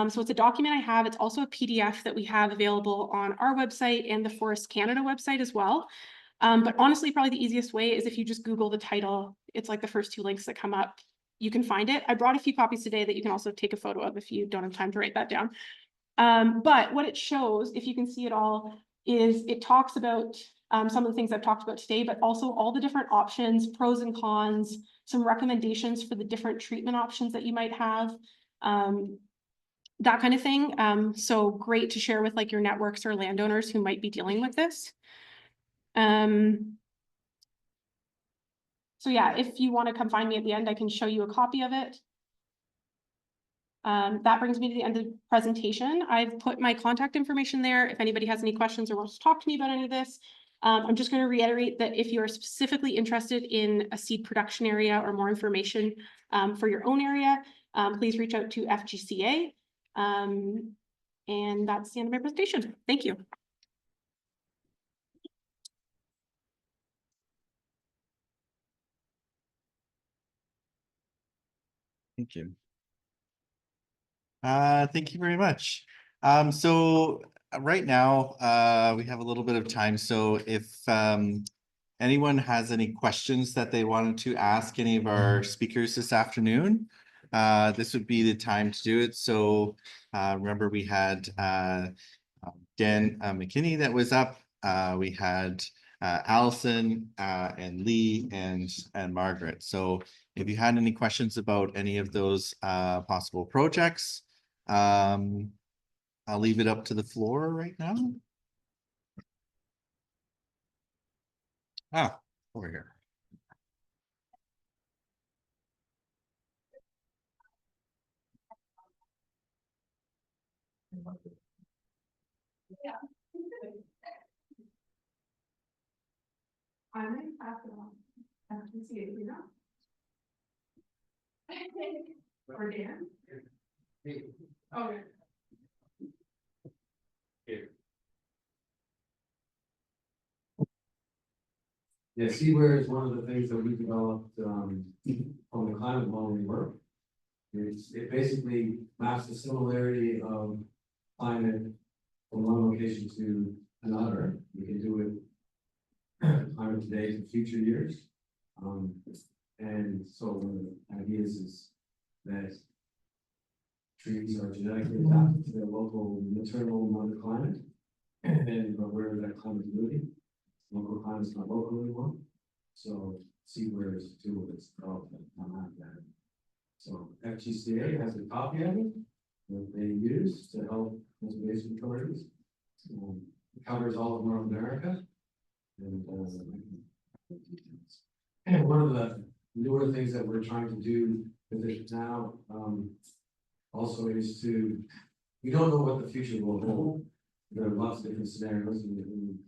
So it's a document I have. It's also a PDF that we have available on our website and the Forest Canada website as well. But honestly, probably the easiest way is if you just Google the title. It's like the first 2 links that come up. You can find it. I brought a few copies today that you can also take a photo of if you don't have time to write that down. But what it shows, if you can see it all, is it talks about some of the things I've talked about today, but also all the different options, pros and cons, some recommendations for the different treatment options that you might have, that kind of thing. So great to share with like your networks or landowners who might be dealing with this. So yeah, if you want to come find me at the end, I can show you a copy of it. That brings me to the end of the presentation. I've put my contact information there if anybody has any questions or wants to talk to me about any of this. I'm just going to reiterate that if you are specifically interested in a seed production area or more information for your own area, please reach out to FGCA. And that's the end of my presentation. Thank you. Thank you. Thank you very much. So right now, we have a little bit of time. So if anyone has any questions that they wanted to ask any of our speakers this afternoon, this would be the time to do it. So remember we had Dan McKinney that was up. We had Allison and Lee and Margaret. So if you had any questions about any of those possible projects, I'll leave it up to the floor right now. Over here. Yeah. I might pass it on. I can see it, you know. Or Dan? Okay. Yeah, seaware is one of the things that we developed from the climate modeling work. It basically maps the similarity of climate from one location to another. We can do it climate today to future years. And so one of the ideas is that trees are genetically adapted to their local maternal microclimate, and but where that climate is moving, local climate is not local anymore. So seaware is a tool that's developed on that. So FGCA has a copy of it that they use to help conservation authorities. It covers all of North America. And one of the newer things that we're trying to do with it now also is to, we don't know what the future will hold. There are lots of different scenarios in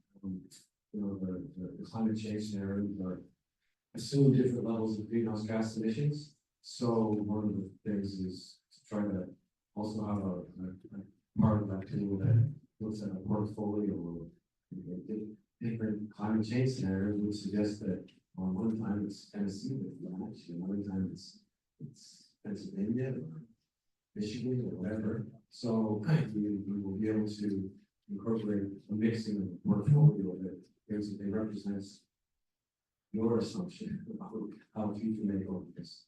you know, the climate change scenarios are assume different levels of greenhouse gas emissions. So one of the things is to try to also have a part of that tool that looks at a portfolio of different climate change scenarios, would suggest that on one time it's Tennessee with Flash, another time it's Pennsylvania or Michigan or whatever. So we will be able to incorporate a mixing of the portfolio that basically represents your assumption about how the future may go with this.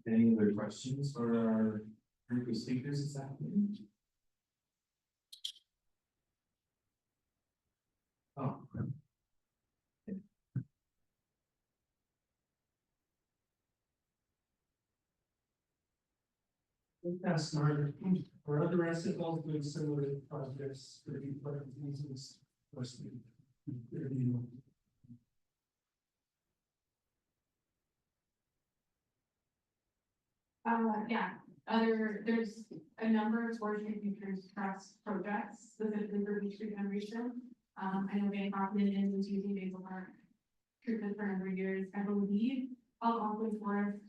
Any other questions for our previous speakers this afternoon? Oh. That's smart. Or other SFLs doing similar projects for the plant diseases. Yeah, there's a number of forestry futures trust projects specifically for beach regeneration. I know Bangkok is using basal park treatment for a number of years. I believe Algonquin Forest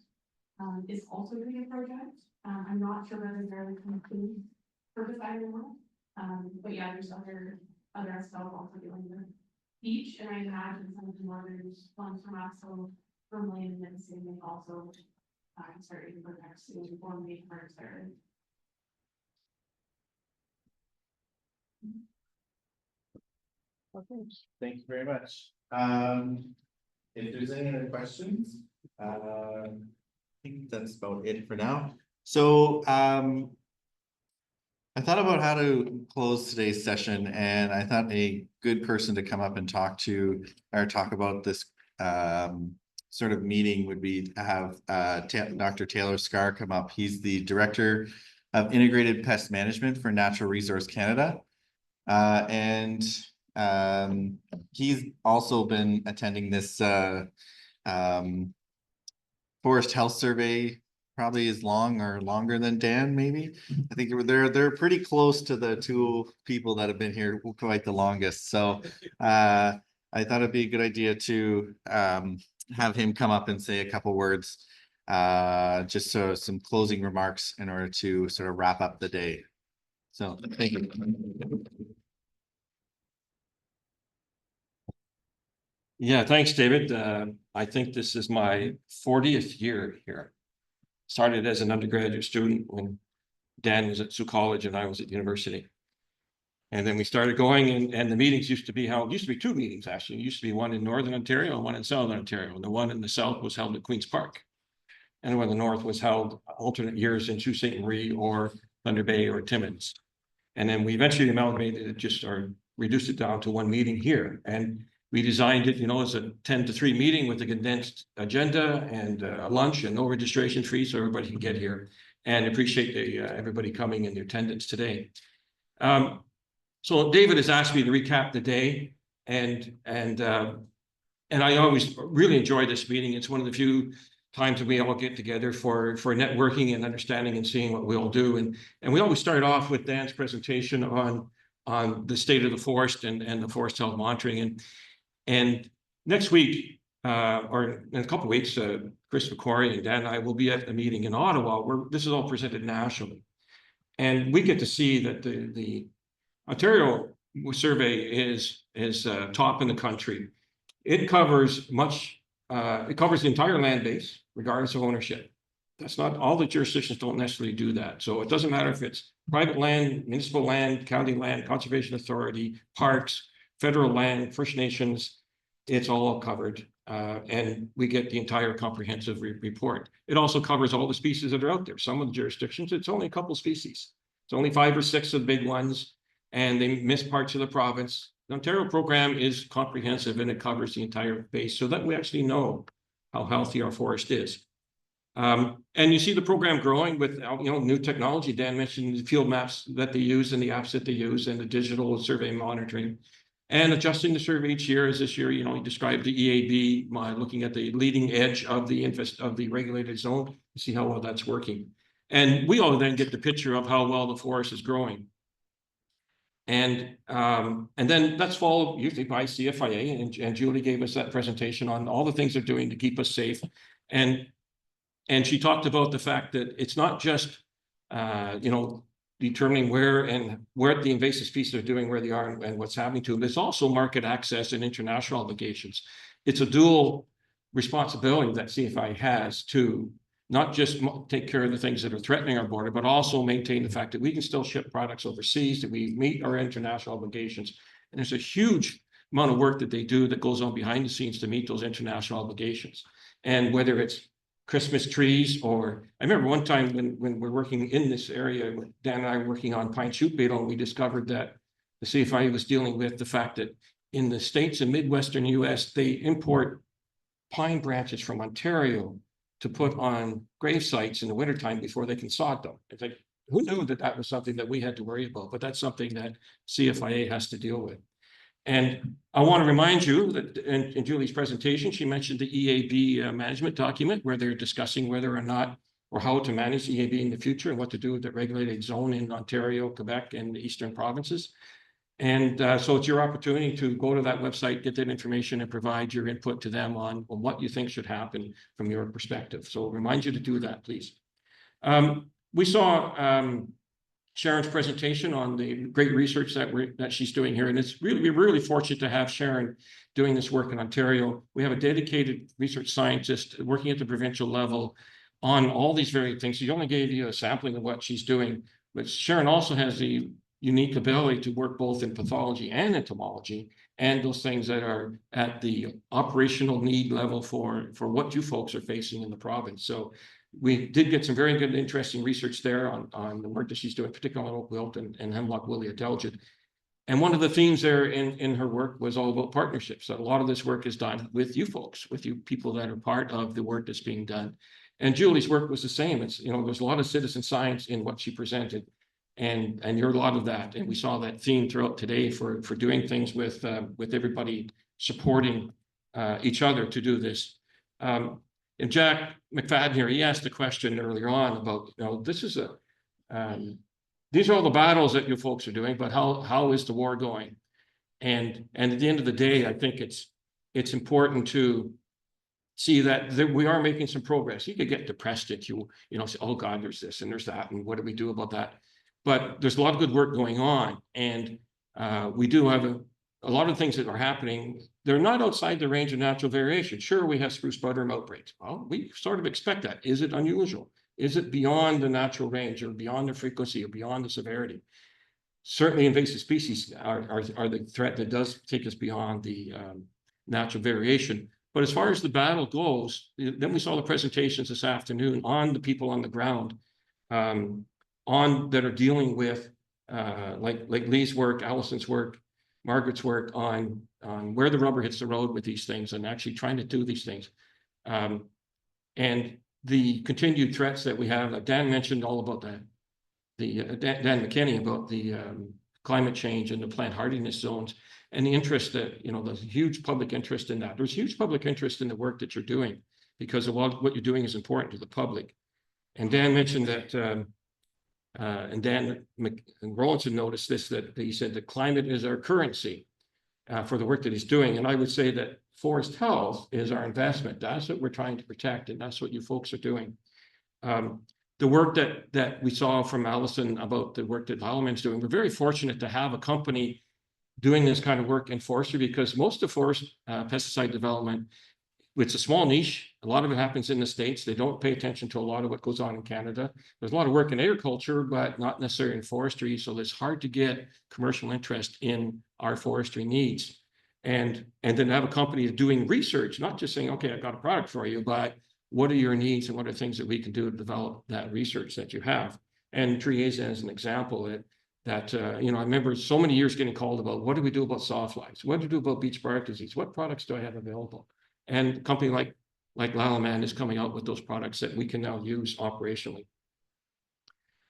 is also doing a project. I'm not sure whether they're complete herbicide or not. But yeah, there's other SLs also doing the beach, and I imagine some of the northern ones from also from Land and Sing may also starting to projects to inform the parks there. Okay, thank you very much. If there's any other questions, I think that's about it for now. So I thought about how to close today's session, and I thought a good person to come up and talk to or talk about this sort of meeting would be to have Dr. Taylor Scarr come up. He's the Director of Integrated Pest Management for Natural Resource Canada. And he's also been attending this Forest Health Survey probably as long or longer than Dan, maybe. I think they're pretty close to the two people that have been here quite the longest. So I thought it'd be a good idea to have him come up and say a couple words, just so some closing remarks in order to sort of wrap up the day. So thank you. Yeah, thanks, David. I think this is my 40th year here. Started as an undergraduate student when Dan was at Sioux College and I was at university. And then we started going and the meetings used to be held, used to be two meetings actually. It used to be one in Northern Ontario and one in Southern Ontario. And the one in the South was held at Queen's Park. And the one in the North was held alternate years in Sault Ste. Marie or Thunder Bay or Timmins. And then we eventually amalgamated it, just or reduced it down to one meeting here. And we designed it, you know, as a 10 to 3 meeting with a condensed agenda and a lunch and no registration fee, so everybody can get here. And appreciate everybody coming in their attendance today. So David has asked me to recap the day, and I always really enjoy this meeting. It's one of the few times that we all get together for networking and understanding and seeing what we all do. And we always start off with Dan's presentation on the state of the forest and the forest health monitoring. And next week, or in a couple of weeks, Chris McQuarrie and Dan and I will be at a meeting in Ottawa where this is all presented nationally. And we get to see that the Ontario survey is top in the country. It covers it covers the entire land base, regardless of ownership. That's not all the jurisdictions don't necessarily do that. So it doesn't matter if it's private land, municipal land, county land, conservation authority, parks, federal land, First Nations, it's all covered. And we get the entire comprehensive report. It also covers all the species that are out there. Some of the jurisdictions, it's only a couple species. It's only 5 or 6 of the big ones, and they miss parts of the province. The Ontario program is comprehensive and it covers the entire base so that we actually know how healthy our forest is. And you see the program growing with new technology. Dan mentioned the field maps that they use and the apps that they use and the digital survey monitoring. And adjusting the survey each year, as this year, he described the EAB, looking at the leading edge of the regulated zone to see how well that's working. And we all then get the picture of how well the forest is growing. And then that's followed usually by CFIA, and Julie gave us that presentation on all the things they're doing to keep us safe. And she talked about the fact that it's not just, determining where the invasive species are doing, where they are and what's happening to them. It's also market access and international obligations. It's a dual responsibility that CFI has to not just take care of the things that are threatening our border, but also maintain the fact that we can still ship products overseas, that we meet our international obligations. And there's a huge amount of work that they do that goes on behind the scenes to meet those international obligations. And whether it's Christmas trees, or I remember one time when we're working in this area, Dan and I were working on pine shoot beetle, and we discovered that the CFI was dealing with the fact that in the States and Midwestern US, they import pine branches from Ontario to put on grave sites in the wintertime before they can sod them. It's like, who knew that that was something that we had to worry about? But that's something that CFIA has to deal with. And I want to remind you that in Julie's presentation, she mentioned the EAB management document where they're discussing whether or not or how to manage EAB in the future and what to do with the regulated zone in Ontario, Quebec, and the eastern provinces. And so it's your opportunity to go to that website, get that information, and provide your input to them on what you think should happen from your perspective. So I'll remind you to do that, please. We saw Sharon's presentation on the great research that she's doing here. And we're really fortunate to have Sharon doing this work in Ontario. We have a dedicated research scientist working at the provincial level on all these very things. She only gave you a sampling of what she's doing, but Sharon also has the unique ability to work both in pathology and entomology and those things that are at the operational need level for what you folks are facing in the province. So we did get some very good, interesting research there on the work that she's doing, particularly on oak wilt and hemlock woolly adelgid. And one of the themes there in her work was all about partnerships. So a lot of this work is done with you folks, with you people that are part of the work that's being done. And Julie's work was the same. It's, there's a lot of citizen science in what she presented, and you're a lot of that. And we saw that theme throughout today for doing things with everybody supporting each other to do this. And Jack McFadden here, he asked a question earlier on about, this is these are all the battles that you folks are doing, but how is the war going? And at the end of the day, I think it's important to see that we are making some progress. You could get depressed if you say, oh God, there's this and there's that, and what do we do about that? But there's a lot of good work going on, and we do have a lot of things that are happening. They're not outside the range of natural variation. Sure, we have spruce butterworm outbreaks. Well, we sort of expect that. Is it unusual? Is it beyond the natural range, or beyond the frequency, or beyond the severity? Certainly invasive species are the threat that does take us beyond the natural variation. But as far as the battle goes, then we saw the presentations this afternoon on the people on the ground that are dealing with like Lee's work, Allison's work, Margaret's work on where the rubber hits the road with these things and actually trying to do these things. And the continued threats that we have, like Dan mentioned all about that. Dan McKinney about the climate change and the plant hardiness zones, and the interest that, there's huge public interest in that. There's huge public interest in the work that you're doing, because of what you're doing is important to the public. And Dan mentioned that, and Rowlinson noticed this, that he said that climate is our currency for the work that he's doing. And I would say that forest health is our investment. That's what we're trying to protect, and that's what you folks are doing. The work that we saw from Allison about the work that Rowlinson's doing, we're very fortunate to have a company doing this kind of work in forestry, because most of forest pesticide development, it's a small niche. A lot of it happens in the States. They don't pay attention to a lot of what goes on in Canada. There's a lot of work in agriculture, but not necessarily in forestry. So it's hard to get commercial interest in our forestry needs. And then have a company doing research, not just saying, okay, I've got a product for you, but what are your needs and what are things that we can do to develop that research that you have? And Triese as an example that I remember so many years getting called about, what do we do about sawflies? What do we do about beech bark disease? What products do I have available? And a company like Lalaman is coming out with those products that we can now use operationally.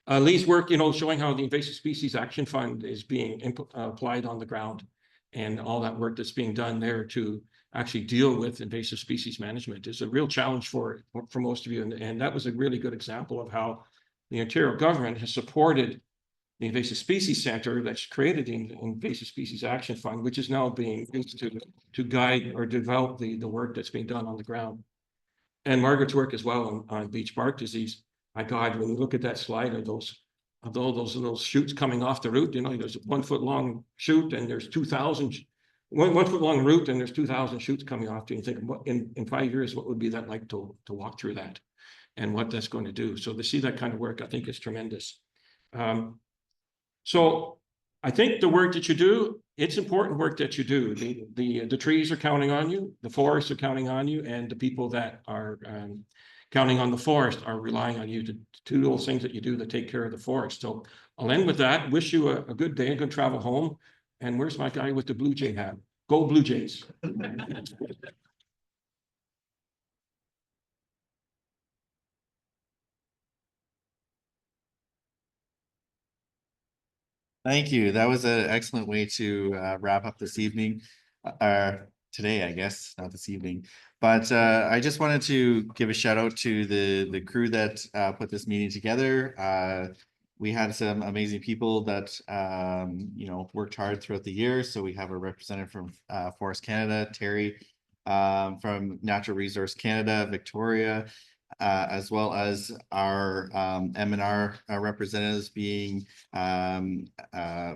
Lee's work, showing how the Invasive Species Action Fund is being applied on the ground, and all that work that's being done there to actually deal with invasive species management is a real challenge for most of you. And that was a really good example of how the Ontario government has supported the Invasive Species Centre that's created the Invasive Species Action Fund, which is now being used to guide or develop the work that's being done on the ground. And Margaret's work as well on beech bark disease. My God, when you look at that slide of all those little shoots coming off the root, there's a 1 foot long shoot and there's 2,000, 1 foot long root and there's 2,000 shoots coming off. And you think, in 5 years, what would be that like to walk through that and what that's going to do? So to see that kind of work, I think is tremendous. So I think the work that you do, it's important work that you do. The trees are counting on you, the forests are counting on you, and the people that are counting on the forest are relying on you to do those things that you do to take care of the forest. So I'll end with that. Wish you a good day, a good travel home. And where's my guy with the Blue Jay hat? Go Blue Jays. Thank you. That was an excellent way to wrap up this evening, today, I guess, not this evening. But I just wanted to give a shout out to the crew that put this meeting together. We had some amazing people that worked hard throughout the year. So we have a representative from Forest Canada, Terry, from Natural Resource Canada, Victoria, as well as our M&R representatives being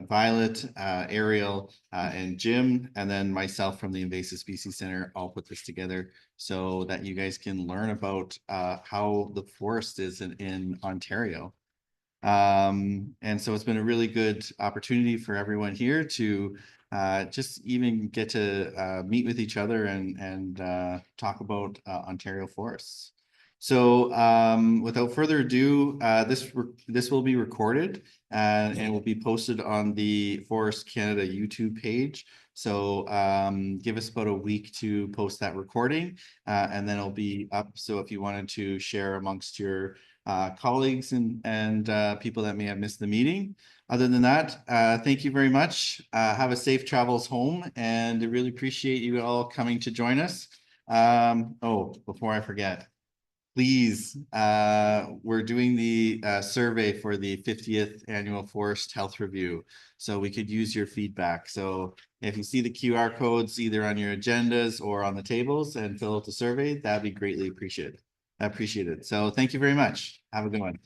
Violet, Ariel, and Jim, and then myself from the Invasive Species Centre. All put this together so that you guys can learn about how the forest is in Ontario. And so it's been a really good opportunity for everyone here to just even get to meet with each other and talk about Ontario forests. So without further ado, this will be recorded and will be posted on the Forest Canada YouTube page. So give us about a week to post that recording and then it'll be up. So if you wanted to share amongst your colleagues and people that may have missed the meeting. Other than that, thank you very much. Have a safe travels home, and I really appreciate you all coming to join us. Oh, before I forget, please, we're doing the survey for the 50th Annual Forest Health Review. So we could use your feedback. So if you see the QR codes either on your agendas or on the tables and fill out the survey, that'd be greatly appreciated. So thank you very much. Have a good one.